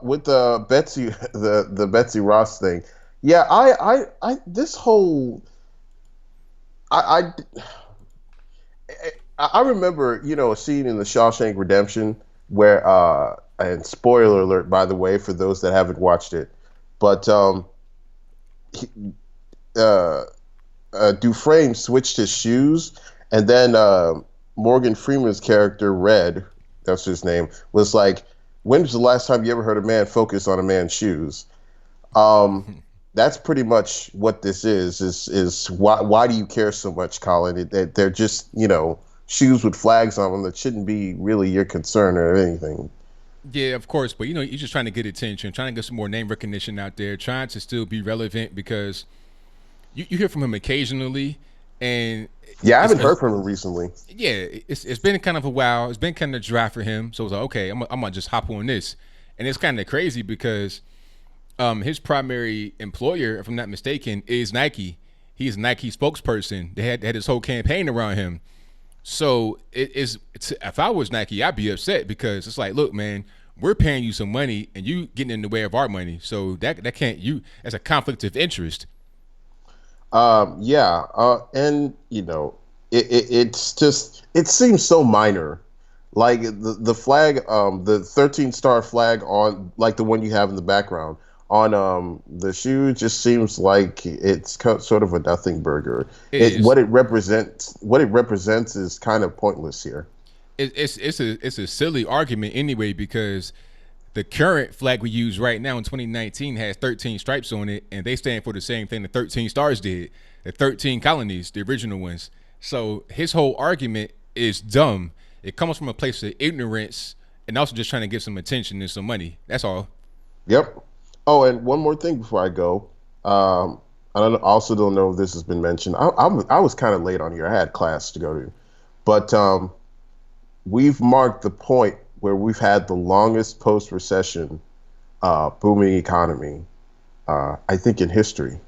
With the Betsy the Betsy Ross thing, yeah, I this whole I remember, a scene in the Shawshank Redemption where and spoiler alert, by the way, for those that haven't watched it, but Dufresne switched his shoes, and then Morgan Freeman's character, Red, that's his name, was like, when was the last time you ever heard a man focus on a man's shoes? That's pretty much what this is why do you care so much, Colin? They're just, shoes with flags on them that shouldn't be really your concern or anything. Yeah, of course, but you're just trying to get attention, trying to get some more name recognition out there, trying to still be relevant, because you hear from him occasionally, and yeah, I haven't heard from him recently. Yeah, it's been kind of a while. It's been kind of dry for him, so I was like, okay, I'm gonna just hop on this, and it's kind of crazy because his primary employer, if I'm not mistaken, is Nike. He's a Nike spokesperson. They had this whole campaign around him. So it's if I was Nike, I'd be upset, because it's like, look, man, we're paying you some money and you getting in the way of our money. So that can't, that's a conflict of interest. Yeah. And it's just, it seems so minor. Like the flag, the 13-star flag on, like the one you have in the background on the shoe, just seems like it's sort of a nothing burger. What it represents is kind of pointless here. It's a silly argument anyway, because the current flag we use right now in 2019 has 13 stripes on it, and they stand for the same thing the 13 stars did, the 13 colonies, the original ones. So his whole argument is dumb. It comes from a place of ignorance and also just trying to get some attention and some money. That's all. Yep. Oh, and one more thing before I go. I also don't know if this has been mentioned. I was kind of late on here. I had class to go to. But we've marked the point where we've had the longest post-recession booming economy, I think, in history.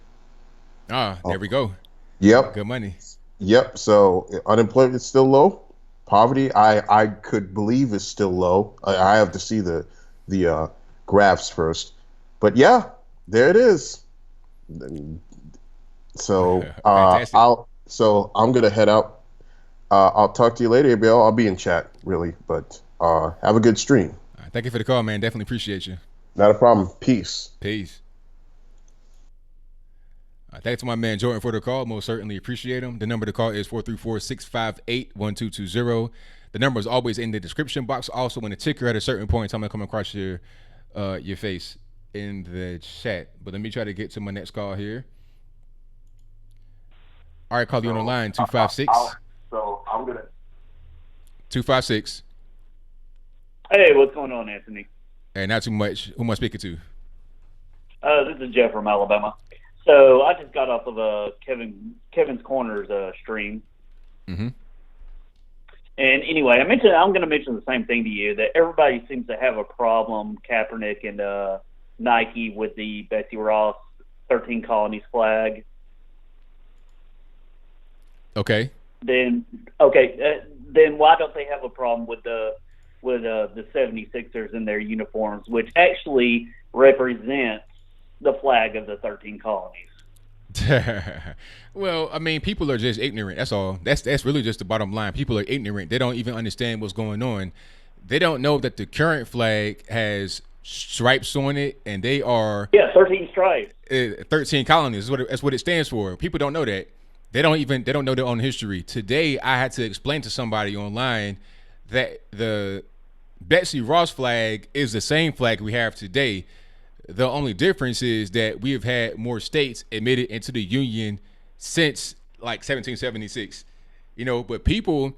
There we go. Yep. Good money. Yep. So unemployment is still low. Poverty, I could believe, is still low. I have to see the graphs first. But yeah, there it is. So I'm gonna head out. I'll talk to you later, ABL. I'll be in chat, really, but have a good stream. Thank you for the call, man. Definitely appreciate you. Not a problem. Peace. Thanks to my man Jordan for the call. Most certainly appreciate him. The number to call is 434-658-1220. The number is always in the description box. Also, when the ticker at a certain point in time, I come across your face in the chat. But let me try to get to my next call here. All right, call you on the line, 256. So I'm gonna 256. Hey, what's going on, Anthony? Hey, not too much. Who am I speaking to? This is Jeff from Alabama. So I just got off of Kevin's Corners stream. Mm-hmm. And anyway, I'm going to mention the same thing to you, that everybody seems to have a problem, Kaepernick and Nike, with the Betsy Ross 13 Colonies flag. Okay. Then why don't they have a problem with the 76ers in their uniforms, which actually represents the flag of the 13 colonies? Well, I mean, people are just ignorant. That's all. That's really just the bottom line. People are ignorant. They don't even understand what's going on. They don't know that the current flag has stripes on it, and they are 13 stripes. 13 colonies. That's what it stands for. People don't know that. They don't know their own history. Today, I had to explain to somebody online that the Betsy Ross flag is the same flag we have today. The only difference is that we have had more states admitted into the Union since like 1776, but people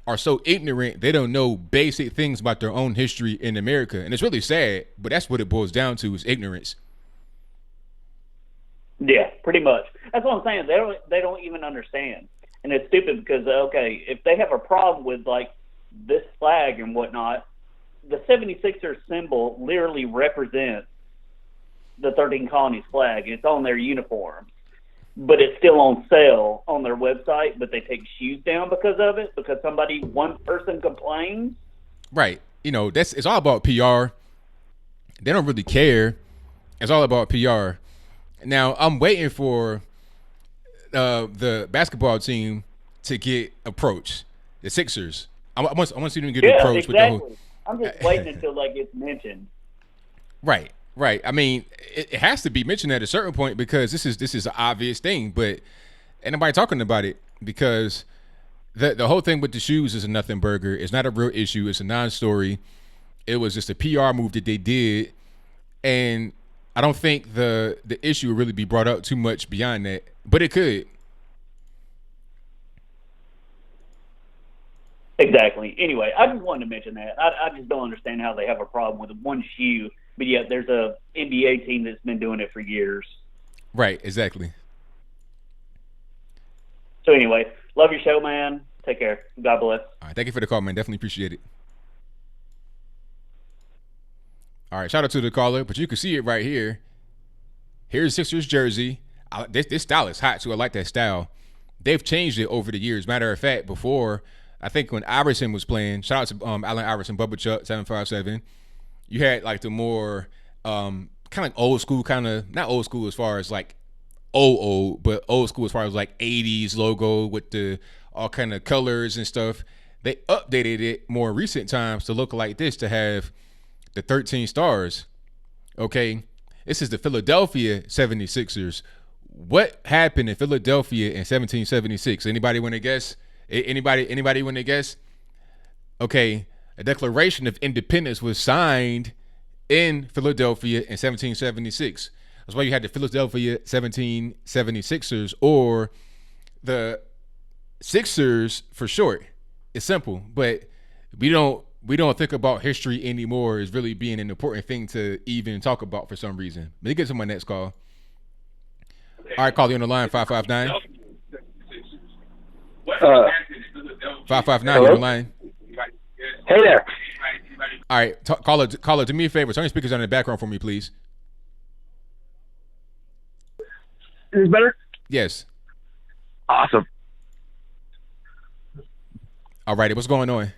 are so ignorant, they don't know basic things about their own history in America. And it's really sad, but that's what it boils down to, is ignorance. Yeah, pretty much. That's what I'm saying. They don't even understand. And it's stupid because, okay, if they have a problem with like this flag and whatnot, the 76ers symbol literally represents the 13 colonies flag. It's on their uniforms. but it's still on sale on their website, but they take shoes down because of it, because one person complains. Right. It's all about PR. They don't really care. It's all about PR. Now, I'm waiting for the basketball team to get approached. The Sixers. I want to see them get approached. Exactly. With the whole. I'm just waiting until that gets mentioned. Right. I mean, it has to be mentioned at a certain point because this is an obvious thing, but ain't nobody talking about it because the whole thing with the shoes is a nothing burger. It's not a real issue. It's a non-story. It was just a PR move that they did, and I don't think the issue would really be brought up too much beyond that, but it could. Exactly. Anyway, I just wanted to mention that. I just don't understand how they have a problem with one shoe, but yet there's a NBA team that's been doing it for years. Right, exactly. So anyway, love your show, man. Take care. God bless. All right, thank you for the call, man. Definitely appreciate it. All right, shout out to the caller, but you can see it right here. Here's Sixers jersey. This style is hot, too. I like that style. They've changed it over the years. Matter of fact, before, I think when Iverson was playing, shout out to Allen Iverson, Bubba Chuck, 757, you had like the more kind of like old school, not old school as far as like old, but old school as far as like 80s logo with the all kind of colors and stuff. They updated it more recent times to look like this, to have the 13 stars. Okay, this is the Philadelphia 76ers. What happened in Philadelphia in 1776? Anybody want to guess? Anybody want to guess? Okay, a Declaration of Independence was signed in Philadelphia in 1776. That's why you had the Philadelphia 1776ers, or the Sixers for short. It's simple, but we don't think about history anymore as really being an important thing to even talk about for some reason. Let me get to my next call. All right, call you on the line, 559. 559, you're on the line. Hey there. All right, caller, do me a favor. Turn your speakers on in the background for me, please. Is this better? Yes. Awesome. All righty, what's going on?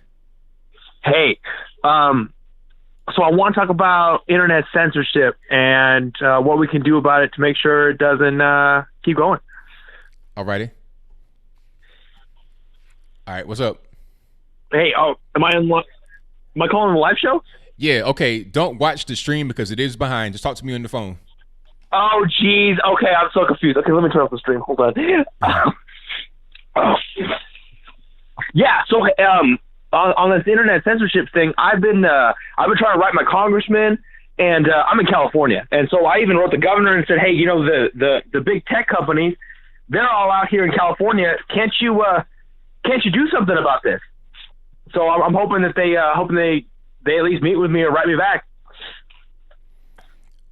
Hey, so I want to talk about internet censorship and what we can do about it to make sure it doesn't keep going. All righty. All right, what's up? Hey, am I calling the live show? Yeah, okay. Don't watch the stream because it is behind. Just talk to me on the phone. Oh, geez. Okay, I'm so confused. Okay, let me turn off the stream. Hold on. Yeah, so on this internet censorship thing, I've been trying to write my congressman, and I'm in California, and so I even wrote the governor and said, hey, the big tech companies, they're all out here in California. Can't you do something about this? So I'm hoping that they at least meet with me or write me back.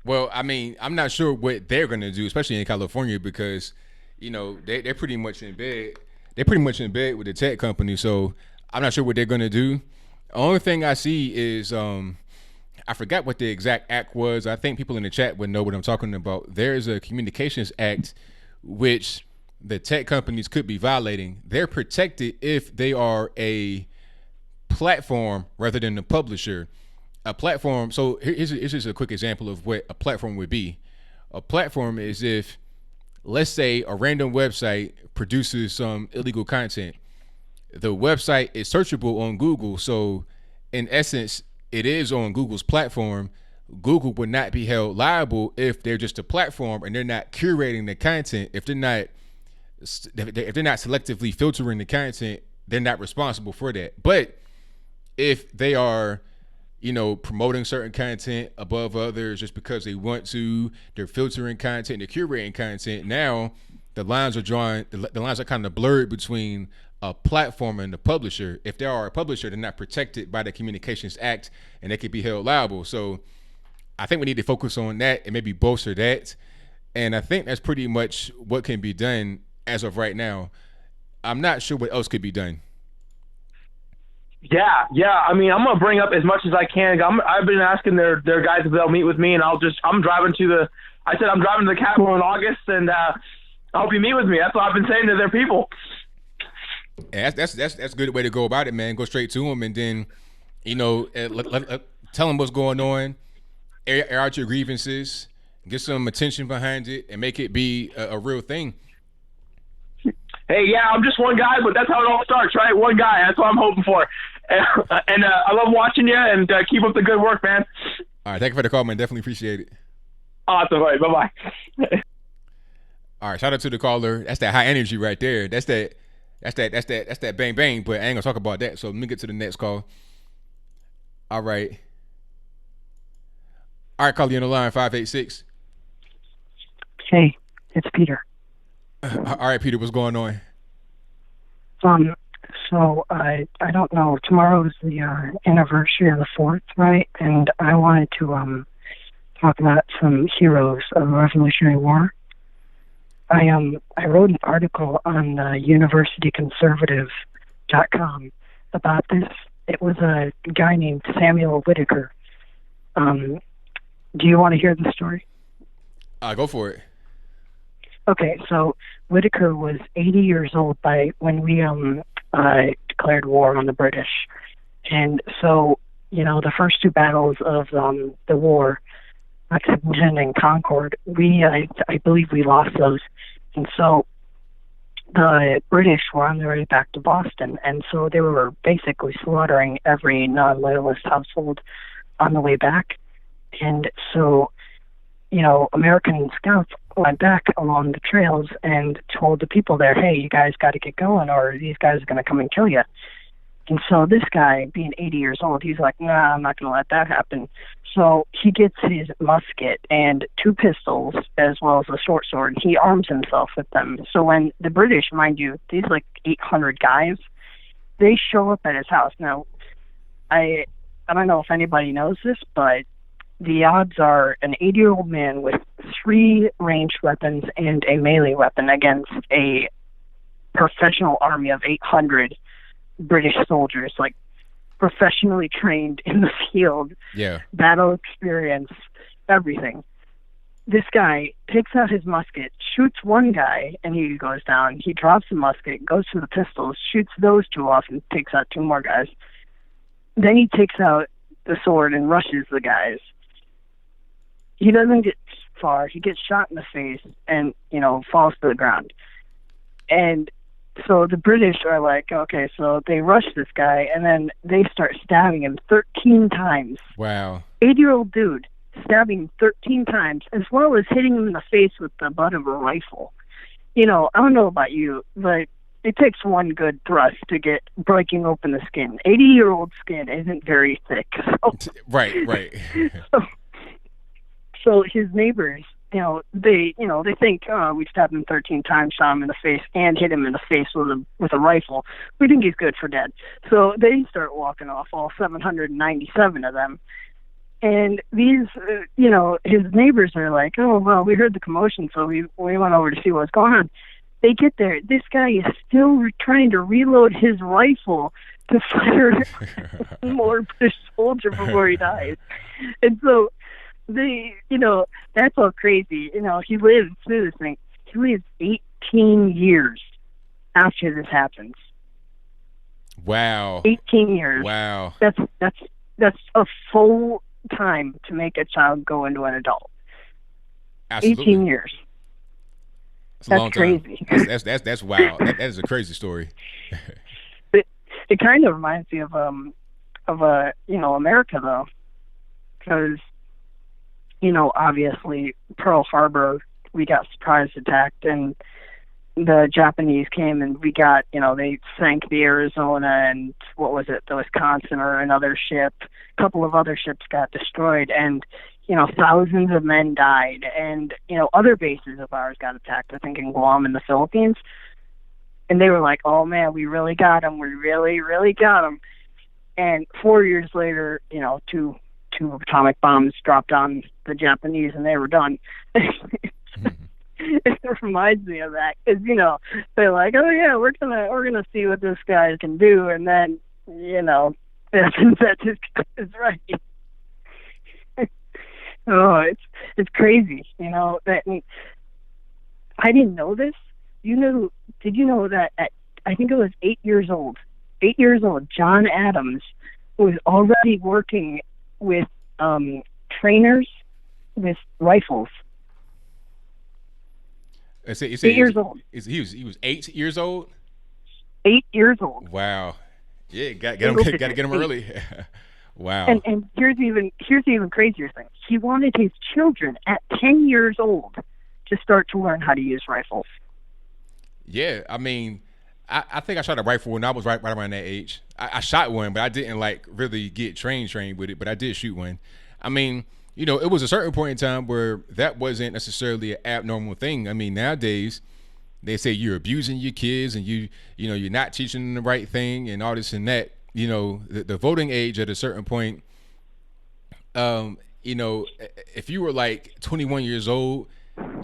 Well, I mean, I'm not sure what they're going to do, especially in California, because they're pretty much in bed. They're pretty much in bed with the tech company, so I'm not sure what they're going to do. The only thing I see is I forgot what the exact act was. I think people in the chat would know what I'm talking about. There's a communications act which the tech companies could be violating. They're protected if they are a platform rather than the publisher. A platform, so here's just a quick example of what a platform would be. A platform is if, let's say, a random website produces some illegal content. The website is searchable on Google, so in essence, it is on Google's platform. Google would not be held liable if they're just a platform and they're not curating the content. If they're not selectively filtering the content, they're not responsible for that. But if they are, promoting certain content above others just because they want to, they're filtering content, they're curating content. Now the lines are drawn, the lines are kind of blurred between a platform and the publisher. If they are a publisher, they're not protected by the Communications Act and they could be held liable. So I think we need to focus on that and maybe bolster that. And I think that's pretty much what can be done as of right now. I'm not sure what else could be done. Yeah. I mean, I'm gonna bring up as much as I can. I've been asking their guys if they'll meet with me, and I'm driving to the Capitol in August, and I hope you meet with me. That's what I've been saying to their people. Yeah, that's a good way to go about it, man. Go straight to them, and then, tell them what's going on, air out your grievances, get some attention behind it, and make it be a real thing. Hey, yeah, I'm just one guy, but that's how it all starts, right? One guy. That's what I'm hoping for. And I love watching you, and keep up the good work, man. All right, thank you for the call, man. Definitely appreciate it. Awesome. All right, bye-bye. All right, shout out to the caller. That's that high energy right there. That's that bang bang. But I ain't gonna talk about that. So let me get to the next call. All right, call you on the line 586. Hey, it's Peter. All right, Peter, what's going on? So I don't know. Tomorrow is the anniversary of the 4th, right? And I wanted to talk about some heroes of the Revolutionary War. I wrote an article on universityconservative.com about this. It was a guy named Samuel Whitaker. Do you want to hear the story? Go for it. Okay, so Whitaker was 80 years old when we declared war on the British. And so, the first two battles of the war, Lexington and Concord, I believe we lost those. And so the British were on their way back to Boston. And so they were basically slaughtering every non-loyalist household on the way back. And so, American scouts went back along the trails and told the people there, hey, you guys got to get going or these guys are going to come and kill you. And so this guy, being 80 years old, he's like, nah, I'm not going to let that happen. So he gets his musket and 2 pistols as well as a short sword. He arms himself with them. So when the British, mind you, these 800 guys, they show up at his house. Now, I don't know if anybody knows this, but the odds are an 80-year-old man with 3 ranged weapons and a melee weapon against a professional army of 800 British soldiers, professionally trained in the field, battle experience, everything. This guy takes out his musket, shoots one guy, and he goes down. He drops the musket, goes to the pistols, shoots those 2 off, and takes out 2 more guys. Then he takes out the sword and rushes the guys. He doesn't get far. He gets shot in the face and, falls to the ground. And so the British are like, okay, so they rush this guy, and then they start stabbing him 13 times. Wow. 80-year-old dude stabbing him 13 times, as well as hitting him in the face with the butt of a rifle. I don't know about you, but it takes one good thrust to get breaking open the skin. 80-year-old skin isn't very thick. So. Right. So his neighbors, they think, we stabbed him 13 times, shot him in the face, and hit him in the face with a rifle. We think he's good for dead. So they start walking off, all 797 of them. And these, his neighbors are like, oh, well, we heard the commotion, so we went over to see what's going on. They get there. This guy is still trying to reload his rifle to fire more British soldier before he dies. And so that's all crazy. He lives through this thing. He lives 18 years after this happens. Wow. 18 years. Wow. That's a full time to make a child go into an adult. Absolutely. 18 years. That's a long time. Crazy. That's wild. That is a crazy story. It kind of reminds me of America though, because obviously Pearl Harbor, we got surprise attacked, and the Japanese came and we got, they sank the Arizona and what was it, the Wisconsin or another ship. A couple of other ships got destroyed, and thousands of men died, and other bases of ours got attacked. I think in Guam and the Philippines, and they were like, "Oh man, we really got them. We really, really got them." And 4 years later, two atomic bombs dropped on the Japanese, and they were done. It reminds me of that because they're like, "Oh yeah, we're gonna see what this guy can do," and then that just is right. Oh, it's crazy, that I didn't know this Did you know that at, I think it was 8 years old, John Adams was already working with trainers with rifles. You said 8 years old. He was 8 years old. 8 years old. Wow. Yeah, got to get him early. Wow. And here's the even crazier thing. He wanted his children at 10 years old to start to learn how to use rifles. Yeah, I mean, I think I shot a rifle when I was right around that age. I shot one, but I didn't like really get trained with it, but I did shoot one. I mean, you know, it was a certain point in time where that wasn't necessarily an abnormal thing. I mean, nowadays they say you're abusing your kids and you're not teaching them the right thing and all this and that. You know, the voting age at a certain point, you know, if you were like 21 years old,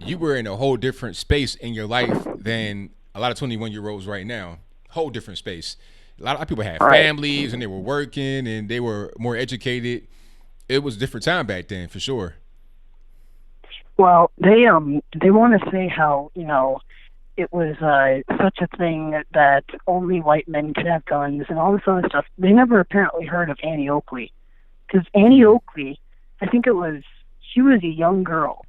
you were in a whole different space in your life than a lot of 21-year-olds right now. Whole different space. A lot of people had families and they were working and they were more educated. It was a different time back then, for sure. Well, they want to say how, you know, it was such a thing that only white men could have guns and all this other stuff. They never apparently heard of Annie Oakley, because Annie Oakley, I think she was a young girl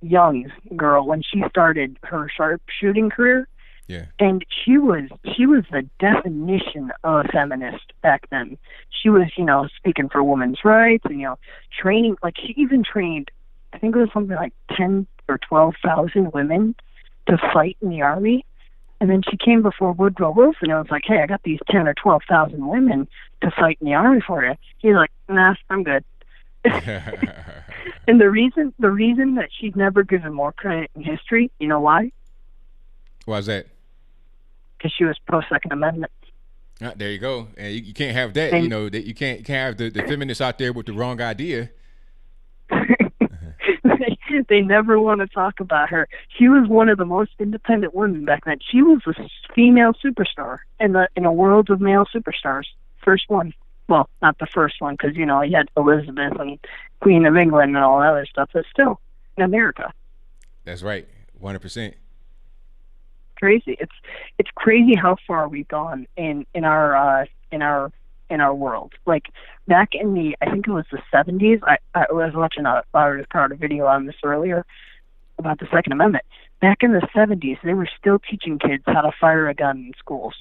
when she started her sharpshooting career. Yeah. And she was the definition of a feminist back then. She was, you know, speaking for women's rights and, you know, training. Like, she even trained, I think it was something like 10 or 12,000 women to fight in the army. And then she came before Woodrow Wilson and was like, hey, I got these 10 or 12,000 women to fight in the army for you. He's like, nah, I'm good. And the reason that she's never given more credit in history, you know why? Why is that? Because she was pro-Second Amendment. There you go. And you can't have that. And, you know, that you can't have the feminists out there with the wrong idea. They never want to talk about her. She was one of the most independent women back then. She was a female superstar in a world of male superstars. First one. Well, not the first one, because, you know, you had Elizabeth and Queen of England and all that other stuff, but still, in America. That's right. 100%. Crazy. It's crazy how far we've gone in our world. Like, back in I think it was the 70s. I was watching a video on this earlier about the Second Amendment. Back in the 70s, they were still teaching kids how to fire a gun in schools.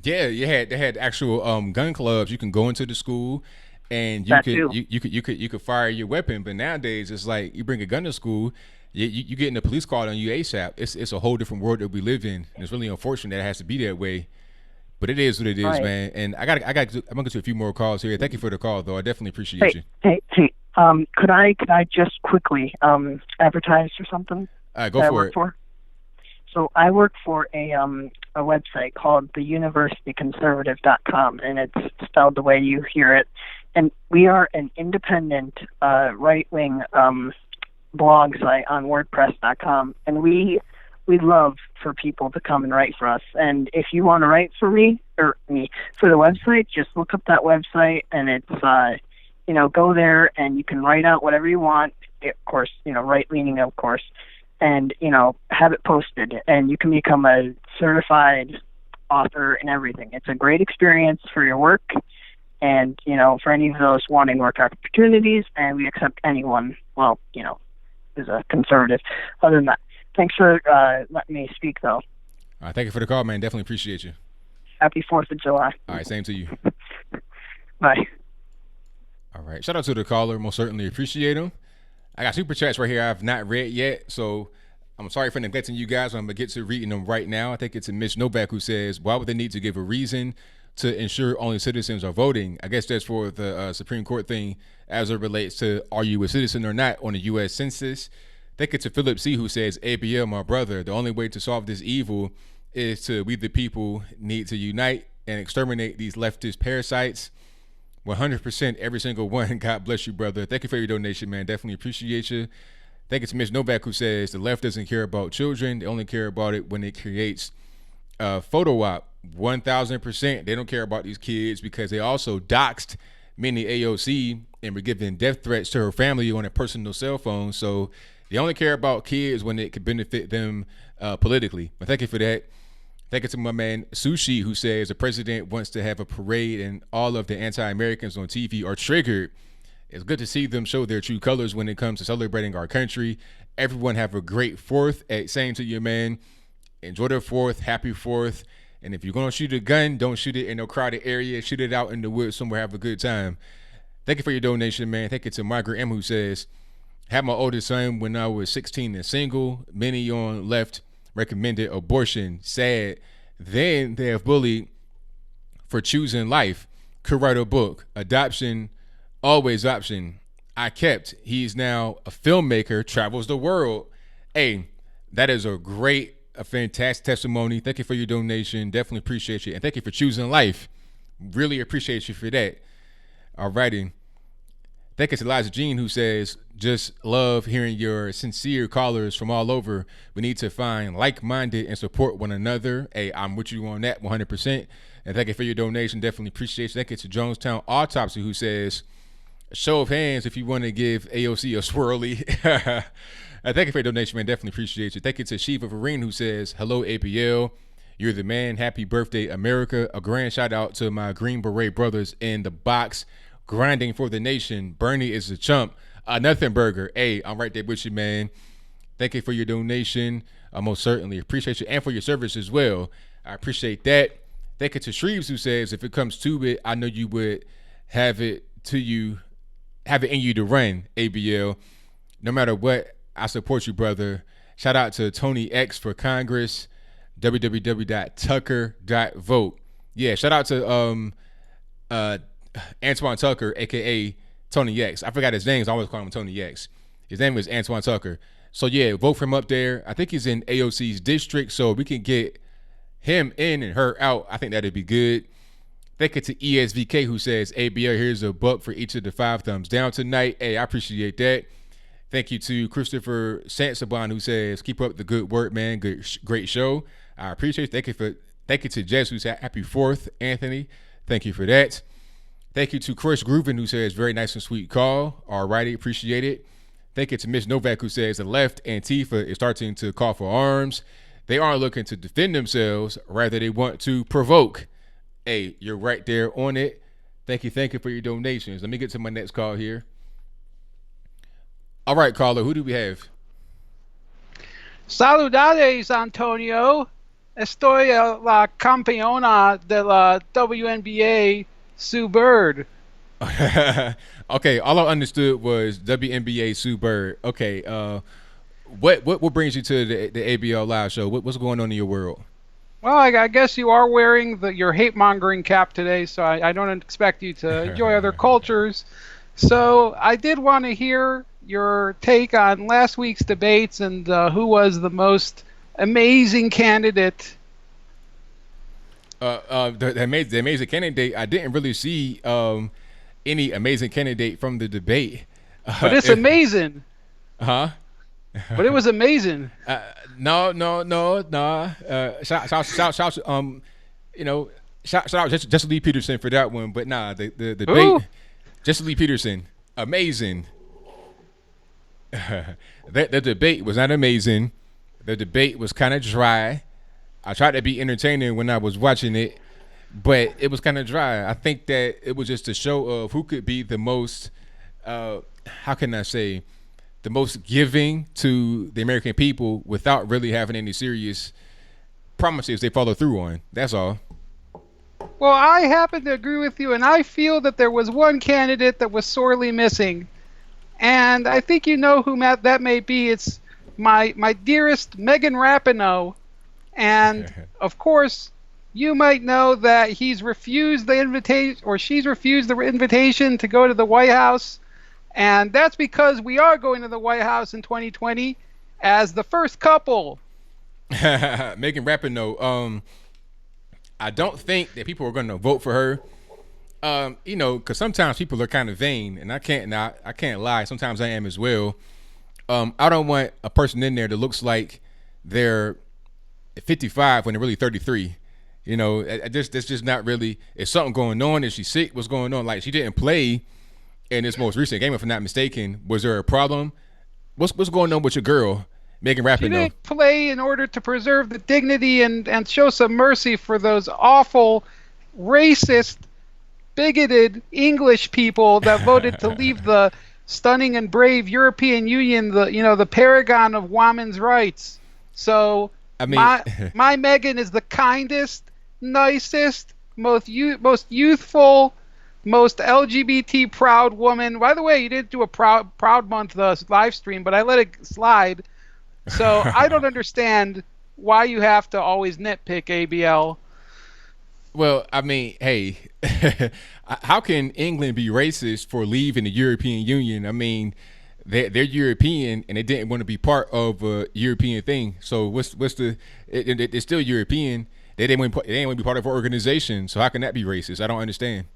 Yeah, they had actual gun clubs. You can go into the school and you could fire your weapon. But nowadays, it's like you bring a gun to school, you getting a police call on you ASAP. It's a whole different world that we live in. And it's really unfortunate that it has to be that way. But it is what it is, right, man. And I'm gonna get to a few more calls here. Thank you for the call, though. I definitely appreciate you. Hey. Could I just quickly advertise for something? Go for it. So I work for a website called theuniversityconservative.com, and it's spelled the way you hear it. And we are an independent right-wing blog site on WordPress.com, and we love for people to come and write for us. And if you want to write for me for the website, just look up that website, and it's go there and you can write out whatever you want. Of course, right-leaning, of course. And, have it posted, and you can become a certified author and everything. It's a great experience for your work and, for any of those wanting work opportunities, and we accept anyone, who's a conservative. Other than that, thanks for letting me speak, though. Thank you for the call, man. Definitely appreciate you. Happy 4th of July. All right, same to you. Bye. All right, shout out to the caller. Most certainly appreciate him. I got super chats right here I've not read yet, so I'm sorry for neglecting you guys. I'm going to get to reading them right now. I think it's a Mitch Novak who says, why would they need to give a reason to ensure only citizens are voting? I guess that's for the Supreme Court thing as it relates to are you a citizen or not on the U.S. Census. I think it's a Philip C. who says, ABL, my brother, the only way to solve this evil is to we the people need to unite and exterminate these leftist parasites. 100%, every single one. God bless you, brother. Thank you for your donation, man. Definitely appreciate you. I think it's Mitch Novak who says the left doesn't care about children. They only care about it when it creates a photo op. 1,000%. They don't care about these kids because they also doxed many AOC and were giving death threats to her family on a personal cell phone. So They only care about kids when it could benefit them politically. But thank you for that. Thank you to my man Sushi, who says the president wants to have a parade and all of the anti-Americans on TV are triggered. It's good to see them show their true colors when it comes to celebrating our country. Everyone have a great 4th. Same to you, man. Enjoy the 4th. Happy 4th. And if you're going to shoot a gun, don't shoot it in a crowded area. Shoot it out in the woods somewhere. Have a good time. Thank you for your donation, man. Thank you to Margaret M, who says, had my oldest son when I was 16 and single. Many on left recommended abortion. Sad. Then they have bullied for choosing life. Could write a book. Adoption, always option. I kept. He's now a filmmaker, travels the world. Hey, that is a fantastic testimony. Thank you for your donation. Definitely appreciate you. And thank you for choosing life. Really appreciate you for that. All righty. Thank you to Elijah Jean, who says, just love hearing your sincere callers from all over. We need to find like-minded and support one another. Hey, I'm with you on that 100%. And thank you for your donation. Definitely appreciate you. Thank you to Jonestown Autopsy, who says, show of hands if you want to give AOC a swirly. Thank you for your donation, man. Definitely appreciate you. Thank you to Shiva Vareen, who says, hello, ABL. You're the man. Happy birthday, America. A grand shout out to my Green Beret brothers in the box. Grinding for the nation. Bernie is a chump. Nothing burger. Hey, I'm right there with you, man. Thank you for your donation. I most certainly appreciate you, and for your service as well. I appreciate that. Thank you to Shreves, who says, if it comes to it, I know you would have it in you to run, ABL. No matter what, I support you, brother. Shout out to Tony X for Congress. www.tucker.vote. Yeah, shout out to Antoine Tucker, aka Tony X. I forgot his name, so I always call him Tony X. His name is Antoine Tucker. So yeah, vote for him up there. I think he's in AOC's district, so we can get him in and her out. I think that'd be good. Thank you to ESVK, who says, ABL, here's a buck for each of the 5 thumbs down tonight. Hey, I appreciate that. Thank you to Christopher Sansaban, who says, keep up the good work, man. Great show. I appreciate it. Thank you to Jess, who said, happy 4th, Anthony. Thank you for that. Thank you to Chris Grooven, who says, very nice and sweet call. All righty, appreciate it. Thank you to Miss Novak, who says, the left Antifa is starting to call for arms. They aren't looking to defend themselves. Rather, they want to provoke. Hey, you're right there on it. Thank you for your donations. Let me get to my next call here. All right, caller, who do we have? Saludades, Antonio. Estoy la campeona de la WNBA, Sue Bird. Okay, all I understood was WNBA Sue Bird. Okay, what brings you to the ABL Live show? What's going on in your world? Well, I guess you are wearing your hate-mongering cap today, so I don't expect you to enjoy other cultures. So I did want to hear your take on last week's debates and who was the most amazing candidate. The amazing candidate, I didn't really see any amazing candidate from the debate. But it's amazing. Huh? But it was amazing. No. Shout out Jesse Lee Peterson for that one. But nah, the debate, Jesse Lee Peterson, amazing. The debate was not amazing. The debate was kind of dry. I tried to be entertaining when I was watching it, but it was kind of dry. I think that it was just a show of who could be the most, how can I say, the most giving to the American people without really having any serious promises they follow through on. That's all. Well, I happen to agree with you, and I feel that there was one candidate that was sorely missing. And I think you know who that may be. It's my dearest Megan Rapinoe. And, of course, you might know that he's refused the invitation, or she's refused the invitation to go to the White House. And that's because we are going to the White House in 2020 as the first couple. Megan Rapinoe, I don't think that people are going to vote for her. Because sometimes people are kind of vain, and I can't lie. Sometimes I am as well. I don't want a person in there that looks like they're 55 when they're really 33. That's just not really. Is something going on? Is she sick? What's going on? Like, she didn't play in this most recent game, if I'm not mistaken. Was there a problem? What's going on with your girl, Megan She Rapinoe? didn't play in order to preserve the dignity and show some mercy for those awful, racist, bigoted English people that voted to leave the stunning and brave European Union, the paragon of women's rights. So I mean, my Megan is the kindest, nicest, most youthful, most LGBT proud woman. By the way, you didn't do a proud month live stream, but I let it slide. So I don't understand why you have to always nitpick ABL. well, I mean, hey, how can England be racist for leaving the European Union? I mean, they're European and they didn't want to be part of a European thing. So what's the? It's still European. They didn't want to be part of our organization. So how can that be racist? I don't understand.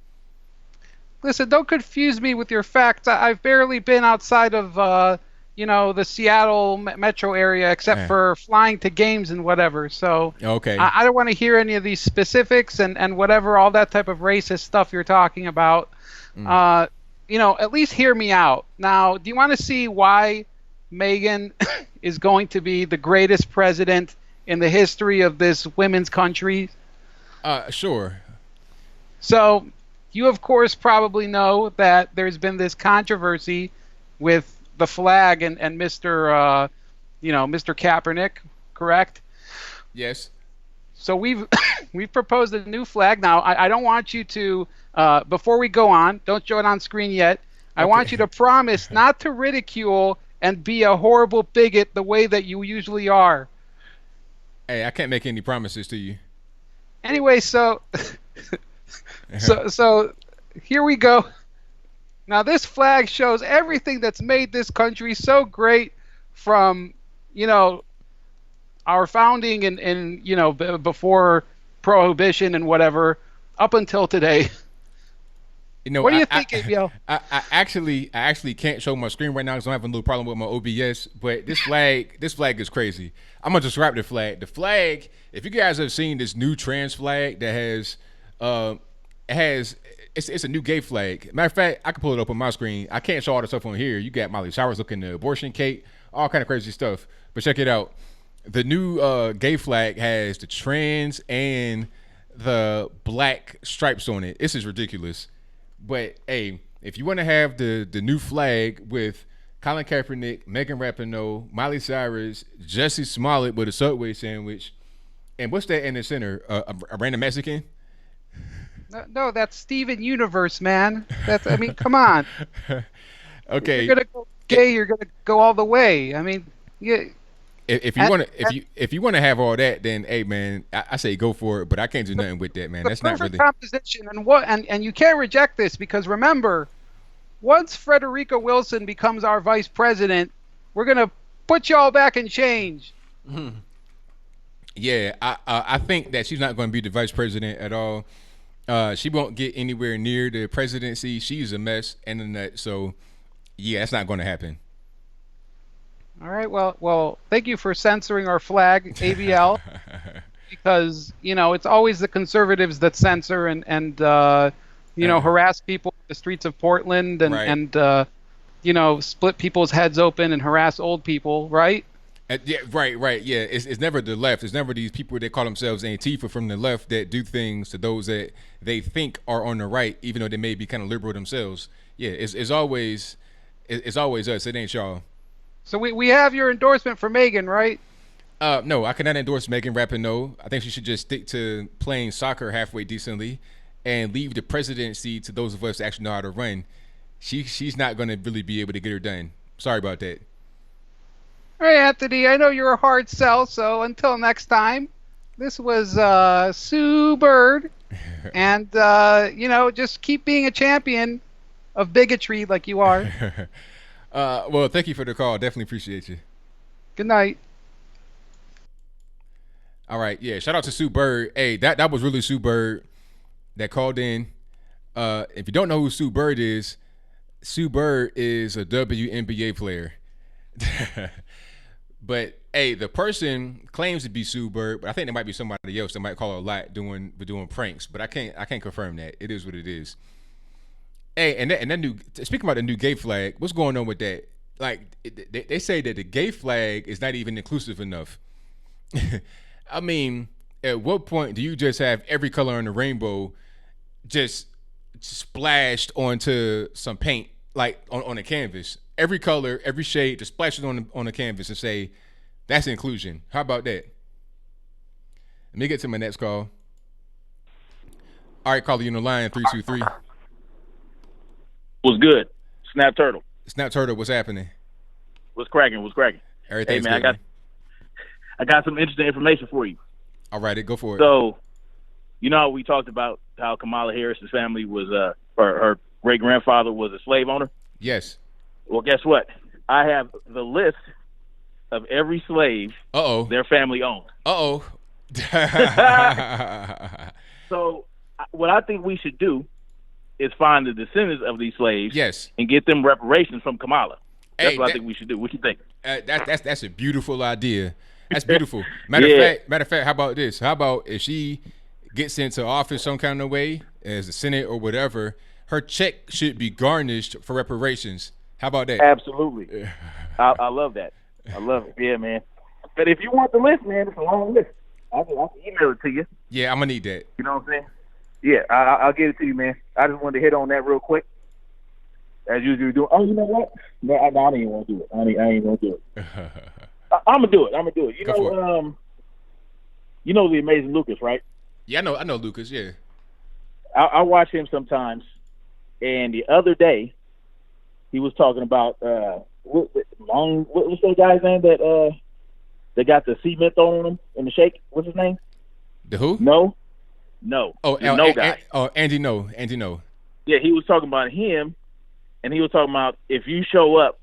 Listen, don't confuse me with your facts. I've barely been outside of, the Seattle metro area except for flying to games and whatever. So okay, I don't want to hear any of these specifics and whatever, all that type of racist stuff you're talking about. At least hear me out. Now, do you want to see why Megan is going to be the greatest president in the history of this women's country? Sure. So you, of course, probably know that there's been this controversy with the flag and Mr. Mr. Kaepernick, correct? Yes. So we've proposed a new flag. Now, I don't want you to, before we go on, don't show it on screen yet. I want you to promise not to ridicule and be a horrible bigot the way that you usually are. Hey, I can't make any promises to you. Anyway, so here we go. Now this flag shows everything that's made this country so great from, our founding and before prohibition and whatever up until today. What do you think, ABL? I actually can't show my screen right now because I'm having a little problem with my OBS. But this flag is crazy. I'm gonna describe the flag. The flag, if you guys have seen this new trans flag that it's a new gay flag. Matter of fact, I can pull it up on my screen. I can't show all the stuff on here. You got Miley Cyrus looking the abortion cake, all kind of crazy stuff. But check it out. The new gay flag has the trans and the black stripes on it. This is ridiculous. But hey, if you want to have the new flag with Colin Kaepernick, Megan Rapinoe, Miley Cyrus, Jussie Smollett with a Subway sandwich, and what's that in the center? A random Mexican? No, that's Steven Universe, man. Come on. Okay. If you're gonna go gay, you're gonna go all the way. I mean, If you want to have all that, then hey man, I say go for it. But I can't do nothing with that, man. That's not really composition. And you can't reject this because remember, once Frederica Wilson becomes our vice president, we're gonna put y'all back in change. Mm-hmm. Yeah, I think that she's not going to be the vice president at all. She won't get anywhere near the presidency. She's a mess and a nut. So yeah, that's not going to happen. All right. Well, thank you for censoring our flag, ABL, because it's always the conservatives that censor and harass people in the streets of Portland and split people's heads open and harass old people, right? Yeah, right. Yeah, it's never the left. It's never these people that call themselves Antifa from the left that do things to those that they think are on the right, even though they may be kind of liberal themselves. Yeah, it's always us. It ain't y'all. So we have your endorsement for Megan, right? No, I cannot endorse Megan Rapinoe. I think she should just stick to playing soccer halfway decently and leave the presidency to those of us that actually know how to run. She's not going to really be able to get her done. Sorry about that. All right, Anthony, I know you're a hard sell, so until next time, this was Sue Bird. And, just keep being a champion of bigotry like you are. Well, thank you for the call. Definitely appreciate you. Good night. All right, yeah. Shout out to Sue Bird. Hey, that was really Sue Bird that called in. If you don't know who Sue Bird is a WNBA player. But hey, the person claims to be Sue Bird, but I think there might be somebody else that might call her a lot doing pranks. But I can't confirm that. It is what it is. Hey, and that new, speaking about the new gay flag, what's going on with that? like they say that the gay flag is not even inclusive enough. I mean, at what point do you just have every color in the rainbow just splashed onto some paint, like on a canvas? Every color, every shade, just splash it on the canvas and say, that's inclusion. How about that? Let me get to my next call. All right, caller, you on the line, 323. What's good? Snap Turtle. Snap Turtle, what's happening? What's cracking? Everything's hey, man, good, I got some interesting information for you. All right, go for it. So, you know, we talked about how Kamala Harris's family was, her great-grandfather was a slave owner? Yes. Well, guess what? I have the list of every slave their family owned. So, what I think we should do is find the descendants of these slaves, and get them reparations from Kamala. That's what I think we should do. What you think? That's a beautiful idea. That's beautiful. Matter of fact, how about this? How about if she gets into office some kind of way as the Senate or whatever, her check should be garnished for reparations. How about that? Absolutely. I love that. I love it. Yeah, man. But if you want the list, man, it's a long list. I can email it to you. Yeah, I'm gonna need that. You know what I'm saying? Yeah, I'll get it to you, man. I just wanted to hit on that real quick. As usual, do. Oh, you know what? No, I don't even want to do it. I ain't gonna do it. I'm gonna do it. You know the amazing Lucas, right? Yeah, I know Lucas. Yeah. I watch him sometimes, and the other day, he was talking about what's that guy's name that got the cement thrown on him in the shake? What's his name? The who? No. Oh, No guy. Andy No. Yeah, he was talking about him, and he was talking about if you show up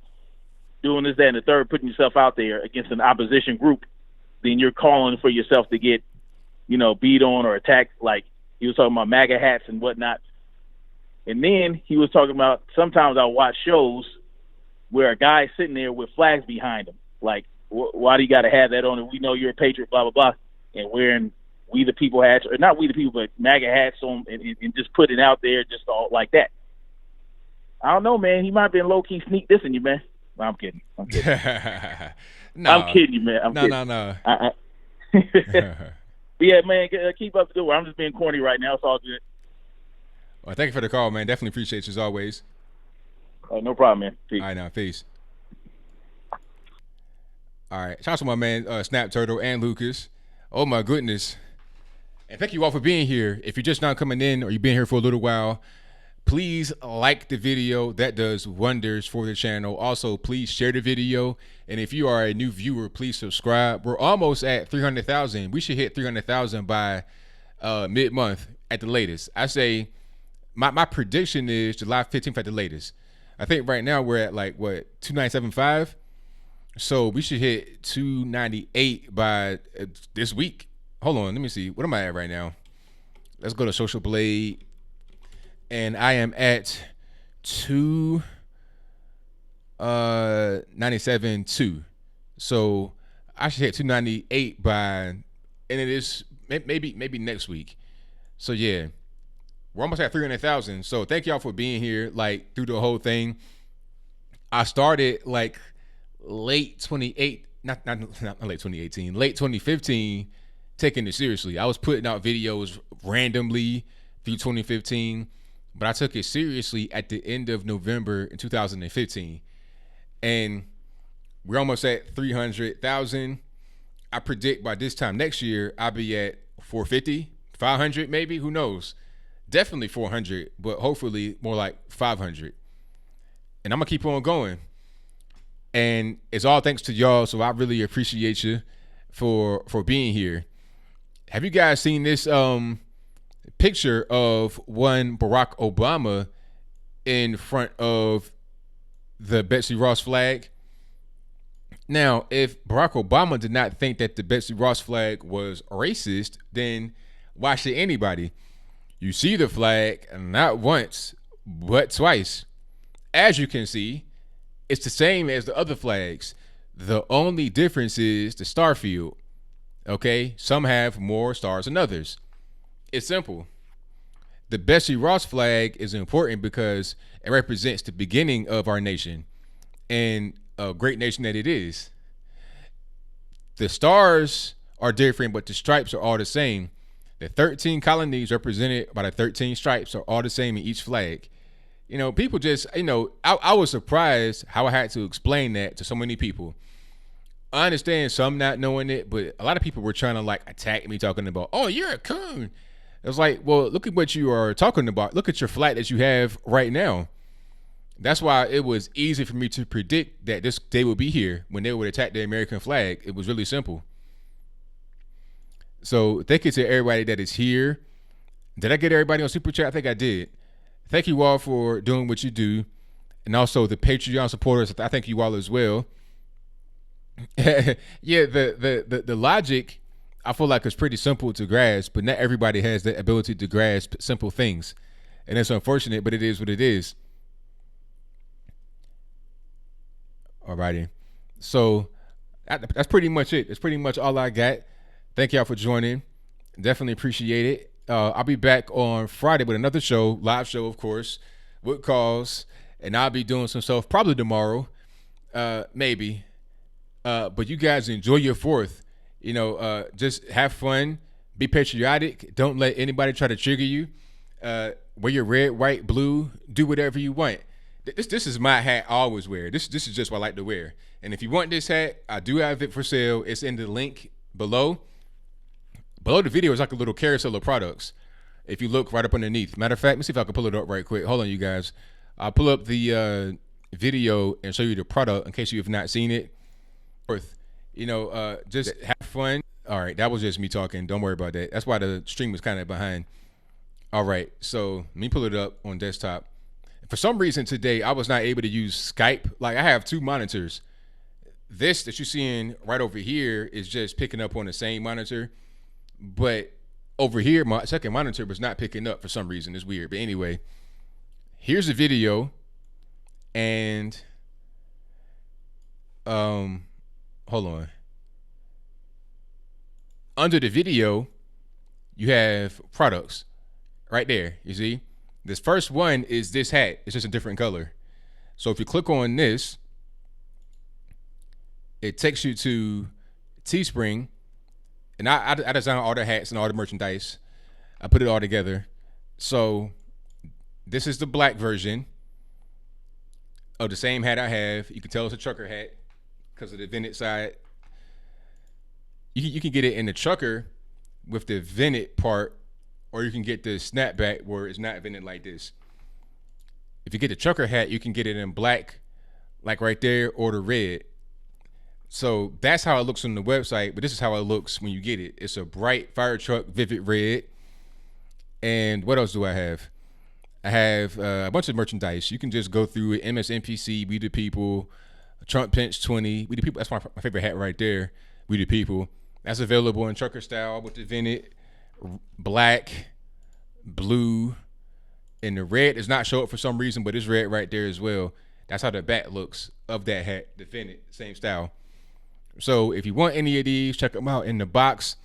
doing this, that, and the third, putting yourself out there against an opposition group, then you're calling for yourself to get, beat on or attacked. Like he was talking about MAGA hats and whatnot. And then he was talking about sometimes I'll watch shows where a guy's sitting there with flags behind him. Like, why do you got to have that on? And we know you're a patriot, blah, blah, blah. And wearing We the People hats, or not We the People, but MAGA hats on, and just put it out there just all like that. I don't know, man. He might have been low-key sneak dissing you, man. No, I'm kidding. No. I'm kidding you, man. No. But yeah, man, keep up the good work. I'm just being corny right now. It's all good. Well, thank you for the call, man. Definitely appreciate you as always. No problem, man. Peace. All right, now, peace. All right. Shout out to my man, Snap Turtle and Lucas. Oh, my goodness. And thank you all for being here. If you're just not coming in or you've been here for a little while, please like the video. That does wonders for the channel. Also, please share the video. And if you are a new viewer, please subscribe. We're almost at 300,000. We should hit 300,000 by mid-month at the latest. I say my prediction is July 15th at the latest. I think right now we're at 297.5. So we should hit 298 by this week. Hold on, let me see. What am I at right now? Let's go to Social Blade. And I am at 297.2. So I should hit 298 by, and it is maybe next week. So yeah, we're almost at 300,000. So thank y'all for being here through the whole thing. I started late 2015, taking it seriously. I was putting out videos randomly through 2015. But I took it seriously at the end of November in 2015. And we're almost at 300,000. I predict by this time next year, I'll be at 450, 500 maybe. Who knows? Definitely 400, but hopefully more like 500. And I'm going to keep on going. And it's all thanks to y'all. So I really appreciate you for being here. Have you guys seen this picture of one Barack Obama in front of the Betsy Ross flag? Now, if Barack Obama did not think that the Betsy Ross flag was racist, then why should anybody? You see the flag not once, but twice. As you can see, it's the same as the other flags. The only difference is the star field. Okay? Some have more stars than others. It's simple. The Betsy Ross flag is important because it represents the beginning of our nation. And a great nation that it is. The stars are different, but the stripes are all the same. The 13 colonies represented by the 13 stripes are all the same in each flag. You know, people just, I was surprised how I had to explain that to so many people. I understand some not knowing it, but a lot of people were trying to like attack me, talking about, oh, you're a coon. It was like, well, look at what you are talking about. Look at your flag that you have right now. That's why it was easy for me to predict that this day would be here when they would attack the American flag. It was really simple. So thank you to everybody that is here. Did I get everybody on Super Chat? I think I did. Thank you all for doing what you do. And also the Patreon supporters, I thank you all as well. Yeah, the logic, I feel like it's pretty simple to grasp, but not everybody has the ability to grasp simple things. And it's unfortunate, but it is what it is. Alrighty. So that's pretty much it. That's pretty much all I got. Thank y'all for joining. Definitely appreciate it. I'll be back on Friday with another show, live show, of course, with calls, and I'll be doing some stuff probably tomorrow, maybe. But you guys enjoy your 4th. Just have fun, be patriotic. Don't let anybody try to trigger you. Wear your red, white, blue. Do whatever you want. This is my hat I always wear. This is just what I like to wear. And if you want this hat, I do have it for sale. It's in the link below. Below the video is like a little carousel of products. If you look right up underneath. Matter of fact, let me see if I can pull it up right quick. Hold on, you guys. I'll pull up the video and show you the product in case you have not seen it. Just have fun. All right, that was just me talking. Don't worry about that. That's why the stream was kind of behind. All right, so let me pull it up on desktop. For some reason today, I was not able to use Skype. Like, I have 2 monitors. This that you're seeing right over here is just picking up on the same monitor. But over here, my second monitor was not picking up for some reason. It's weird. But anyway, here's the video. And, hold on. Under the video, you have products right there. You see? This first one is this hat. It's just a different color. So if you click on this, it takes you to Teespring. And I designed all the hats and all the merchandise. I put it all together. So this is the black version of the same hat I have. You can tell it's a trucker hat because of the vented side. You can get it in the trucker with the vented part, or you can get the snapback where it's not vented like this. If you get the trucker hat, you can get it in black, like right there, or the red. So that's how it looks on the website, but this is how it looks when you get it. It's a bright fire truck, vivid red. And what else do I have? I have a bunch of merchandise. You can just go through it. MSNPC, We the People, Trump Pinch 20. We the People, that's my favorite hat right there. We the People. That's available in trucker style with the vented, black, blue, and the red does not show up for some reason, but it's red right there as well. That's how the back looks of that hat, the vented, same style. So if you want any of these, check them out in the box.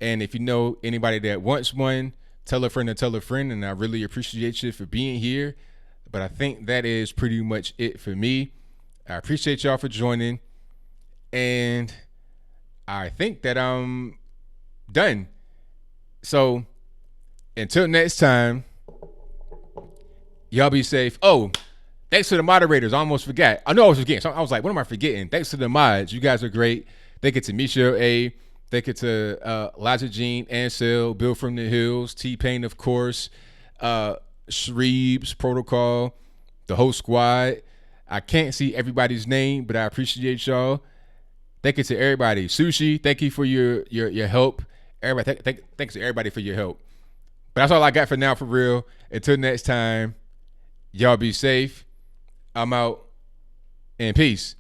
And if you know anybody that wants one, tell a friend to tell a friend. And I really appreciate you for being here. But I think that is pretty much it for me. I appreciate y'all for joining. And I think that I'm done. So until next time, y'all be safe. Oh, thanks to the moderators. I almost forgot. I know I was forgetting. So I was like, what am I forgetting? Thanks to the mods. You guys are great. Thank you to Michelle A. Thank you to Elijah Jean, Ansel, Bill from the Hills, T-Pain, of course, Shreebs, Protocol, the whole squad. I can't see everybody's name, but I appreciate y'all. Thank you to everybody. Sushi, thank you for your help. Everybody, thanks to everybody for your help. But that's all I got for now, for real. Until next time, y'all be safe. I'm out, and peace.